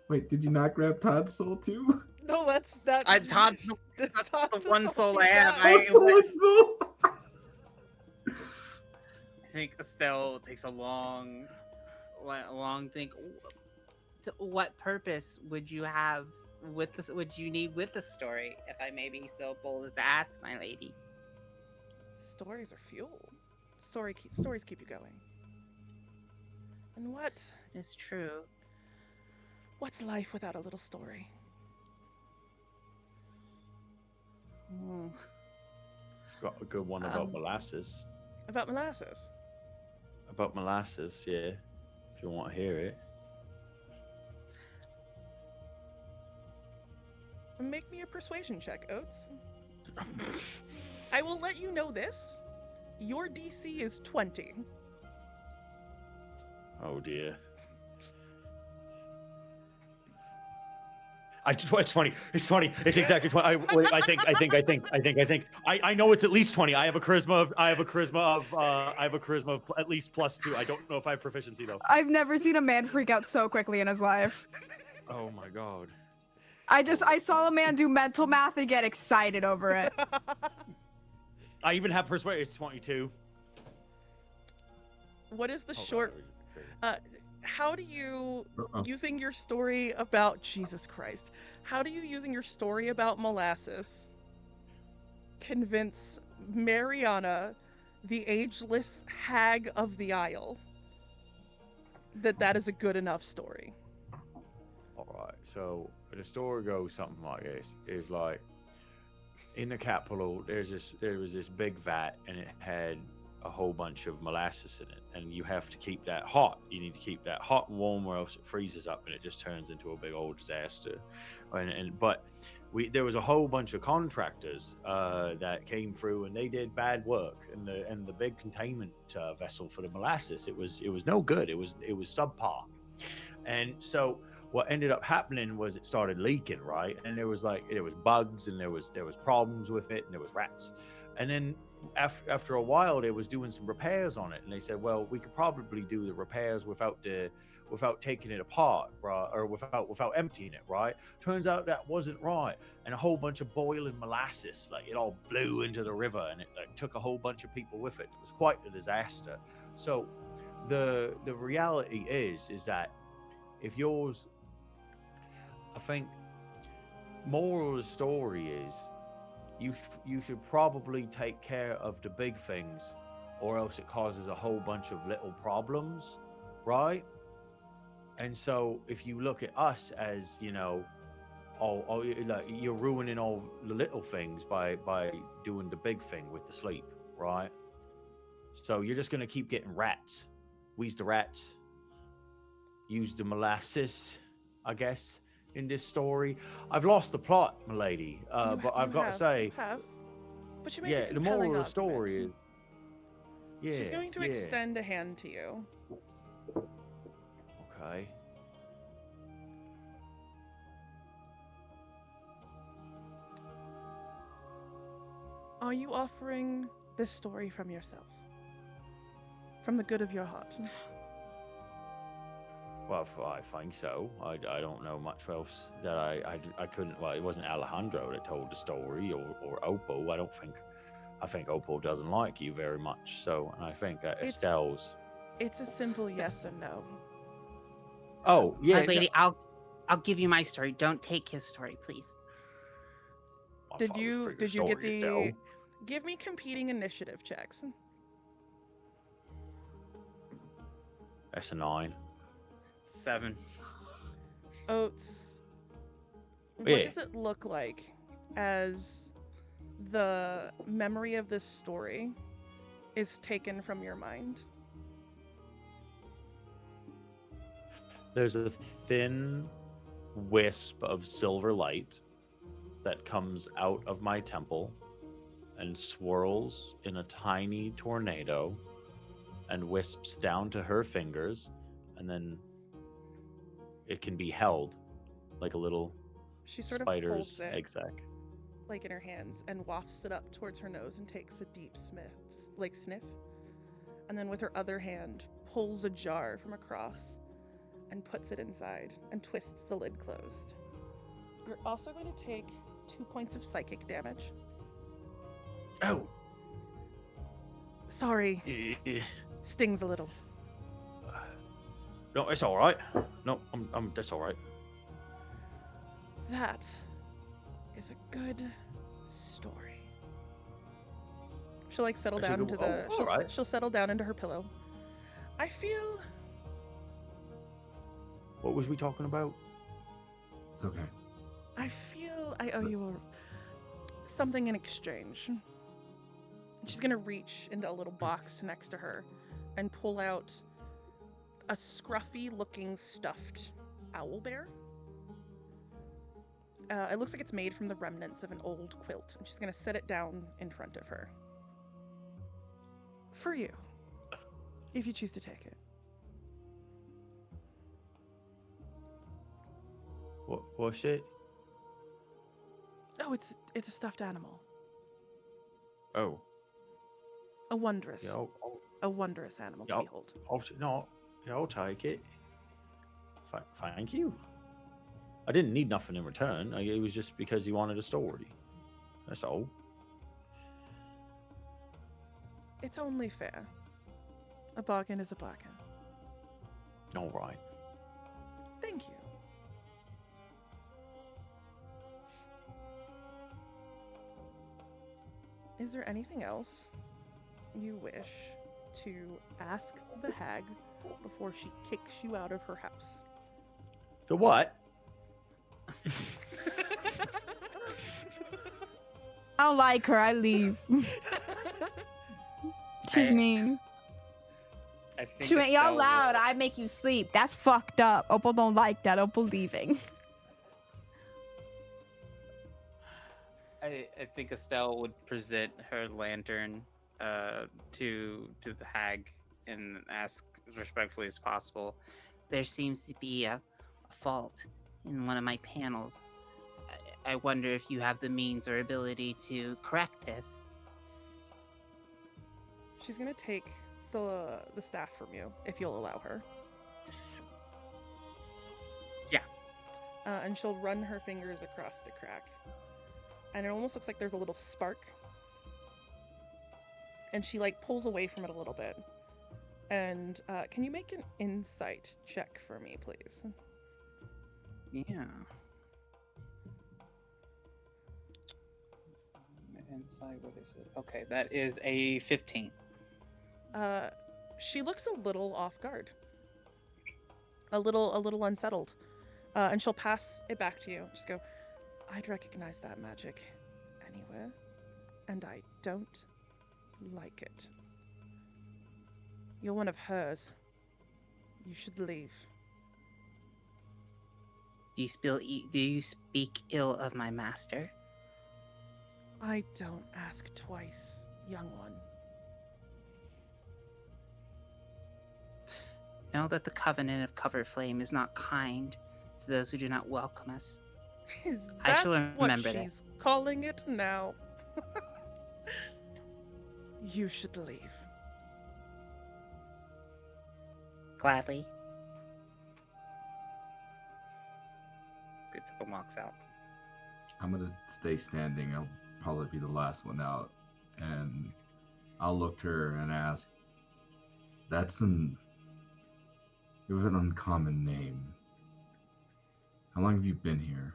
Wait, did you not grab Todd's soul too? No, that's that. Todd, that's the one soul I she have. got. I One soul. think Estelle takes a long think. So what purpose would you have with this? Would you need with the story? If I may be so bold as to ask, my lady. Stories are fuel. Stories keep you going. And what? It's true. What's life without a little story? Got a good one about molasses. About molasses. About molasses, yeah. If you want to hear it. Make me a persuasion check, Oats. I will let you know this. Your DC is 20. Oh dear. It's funny. It's funny. It's exactly 20. I know it's at least 20. I have a charisma of at least +2. I don't know if I have proficiency though. I've never seen a man freak out so quickly in his life. Oh my god. I saw a man do mental math and get excited over it. I even have persuasion. It's 22. What is the Hold on, short? let me- How do you, using your story about Jesus Christ, how do you, using your story about molasses, convince Mariana, the ageless hag of the Isle, that is a good enough story? All right. So the story goes something like this: is like in the capital, there was this big vat, and it had a whole bunch of molasses in it, and you have to keep that hot. You need to keep that hot and warm, or else it freezes up and it just turns into a big old disaster. But there was a whole bunch of contractors that came through, and they did bad work. And the big containment vessel for the molasses, it was no good. It was subpar. And so what ended up happening was it started leaking, right? And there was bugs, and there was problems with it, and there was rats. And then after a while, they was doing some repairs on it, and they said, well, we could probably do the repairs without taking it apart, right? Or without emptying it, right? Turns out that wasn't right, and a whole bunch of boiling molasses, like it all blew into the river, and it took a whole bunch of people with it. It was quite a disaster. So the reality is that if yours, I think, moral of the story is you should probably take care of the big things, or else it causes a whole bunch of little problems, right? And so if you look at us as, like, you're ruining all the little things by doing the big thing with the sleep, right? So you're just gonna keep getting rats. Wheeze the rats. Use the molasses, I guess, in this story. I've lost the plot, milady. But I've got to say, but you make a the compelling moral of the argument. story is, She's going to extend a hand to you. Okay. Are you offering this story from yourself? From the good of your heart? Well, I think so. I don't know much else that I couldn't. Well, it wasn't Alejandro that told the story, or Opal. I think Opal doesn't like you very much. So, and I think Estelle's. It's a simple yes or no. Oh yeah, My lady, I'll give you my story. Don't take his story, please. Did you get the? Give me competing initiative checks. That's a 9. 7. Oats, what Yeah. does it look like as the memory of this story is taken from your mind? There's a thin wisp of silver light that comes out of my temple and swirls in a tiny tornado and wisps down to her fingers, and then it can be held like a little She sort of spider's holds it egg sac. like in her hands and wafts it up towards her nose and takes a deep sniff. And then with her other hand pulls a jar from across and puts it inside and twists the lid closed. You're also going to take 2 points of psychic damage. Oh. Sorry. Stings a little. No, it's all right. No, that's all right. That is a good story. She'll like settle That's a down good- into the. oh, all right. She'll settle down into her pillow. I feel What was we talking about? It's okay. I feel I owe you something in exchange. She's gonna reach into a little box next to her and pull out a scruffy-looking stuffed owl bear. It looks like it's made from the remnants of an old quilt, and she's gonna set it down in front of her. For you, if you choose to take it. What's it? Oh, it's a stuffed animal. Oh. A wondrous, Yeah, a wondrous animal to I'll- behold. I'll take it. Thank you. I didn't need nothing in return. It was just because you wanted a story. That's all. It's only fair. A bargain is a bargain. All right. Thank you. Is there anything else you wish to ask the hag before she kicks you out of her house? The what? I don't like her. I leave. She's mean. I think She went, y'all Estelle loud. I make you sleep. That's fucked up. Opal don't like that. Opal leaving. I think Estelle would present her lantern to the hag and ask as respectfully as possible. There seems to be a fault in one of my panels. I wonder if you have the means or ability to correct this. She's gonna take the staff from you, if you'll allow her. Yeah. And she'll run her fingers across the crack. And it almost looks like there's a little spark. And she like pulls away from it a little bit. And can you make an insight check for me, please? Yeah. Inside, what is it? Okay, that is a 15. She looks a little off guard. A little unsettled. And she'll pass it back to you. Just go, I'd recognize that magic anywhere, and I don't like it. You're one of hers. You should leave. Do you speak ill of my master? I don't ask twice, young one. Know that the Covenant of Cover Flame is not kind to those who do not welcome us. Is I that shall what remember that. she's calling it now? You should leave. Gladly. Good Simple walks out. I'm gonna stay standing. I'll probably be the last one out, and I'll look to her and ask, you have an uncommon name. How long have you been here?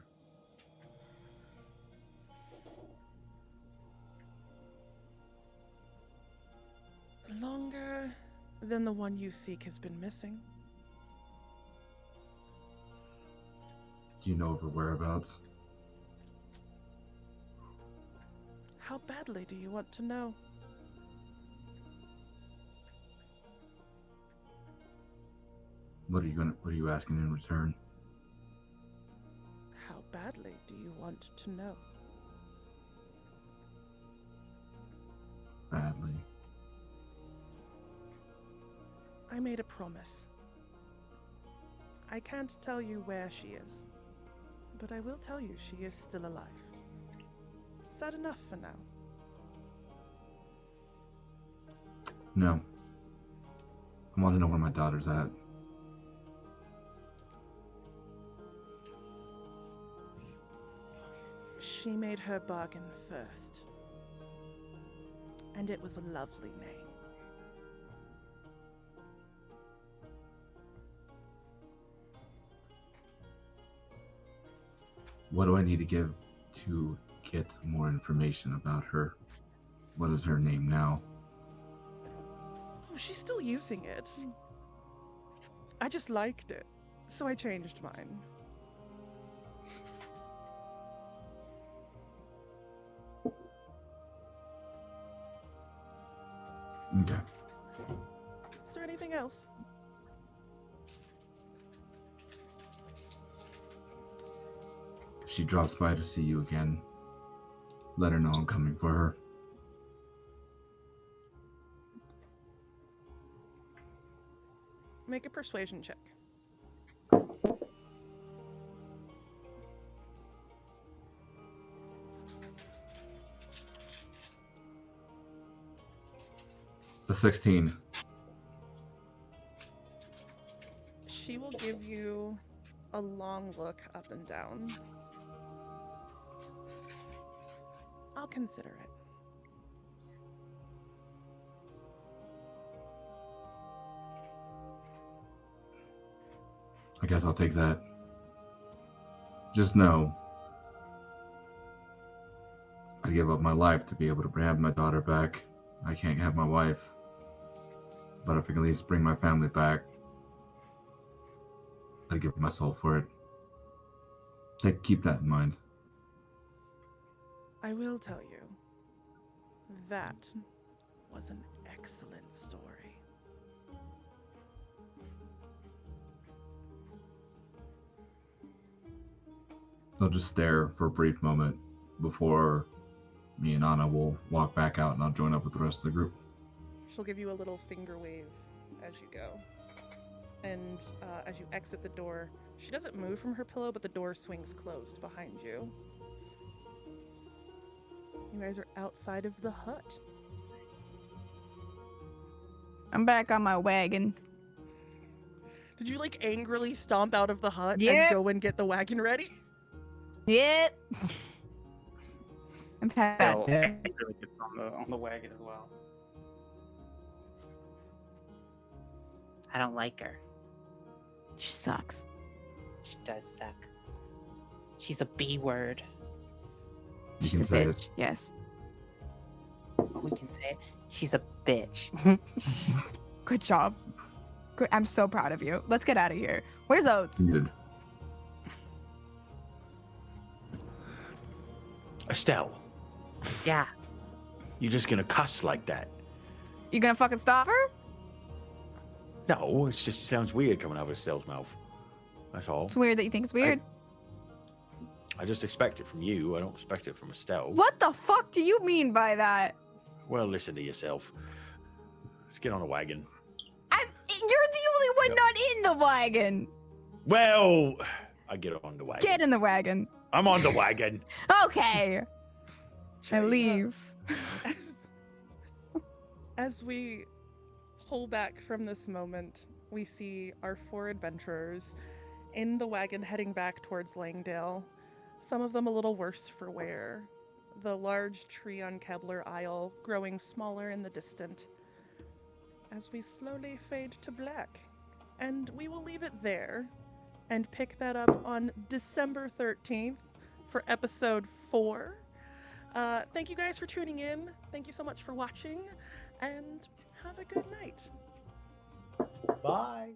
Longer than the one you seek has been missing. Do you know of her whereabouts? How badly do you want to know? What are you asking in return? How badly do you want to know? Badly. I made a promise. I can't tell you where she is, but I will tell you she is still alive. Is that enough for now? No. I want to know where my daughter's at. She made her bargain first. And it was a lovely name. What do I need to give to get more information about her? What is her name now? Oh, she's still using it. I just liked it, so I changed mine. Okay. Is there anything else? If she drops by to see you again, let her know I'm coming for her. Make a persuasion check. The 16. She will give you a long look up and down. I'll consider it. I guess I'll take that. Just know, I'd give up my life to be able to have my daughter back. I can't have my wife. But if I can at least bring my family back, I'd give my soul for it. Keep that in mind. I will tell you, that was an excellent story. They'll just stare for a brief moment before me and Anna will walk back out and I'll join up with the rest of the group. She'll give you a little finger wave as you go. And as you exit the door, she doesn't move from her pillow, but the door swings closed behind you. You guys are outside of the hut. I'm back on my wagon. Did you like angrily stomp out of the hut Yep. and go and get the wagon ready? Yep. I'm back. Still, really good on the wagon as well. I don't like her. She sucks. She does suck. She's a B word. You She's can a say bitch. it. Yes. We can say it. She's a bitch. Good job. Good. I'm so proud of you. Let's get out of here. Where's Oats? Needed. Estelle, Yeah. you're just gonna cuss like that? You gonna fucking stop her? No, it just sounds weird coming out of Estelle's mouth. That's all. It's weird that you think it's weird. I just expect it from you. I don't expect it from Estelle. What the fuck do you mean by that? Well, listen to yourself. Let's get on the wagon. You're the only one not in the wagon. Well, I get on the wagon. Get in the wagon. I'm on the wagon. Okay. I leave. As we pull back from this moment, we see our 4 adventurers in the wagon heading back towards Langdale, some of them a little worse for wear. The large tree on Kebler Isle growing smaller in the distant. As we slowly fade to black. And we will leave it there and pick that up on December 13th for episode 4. Thank you guys for tuning in. Thank you so much for watching, and have a good night. Bye.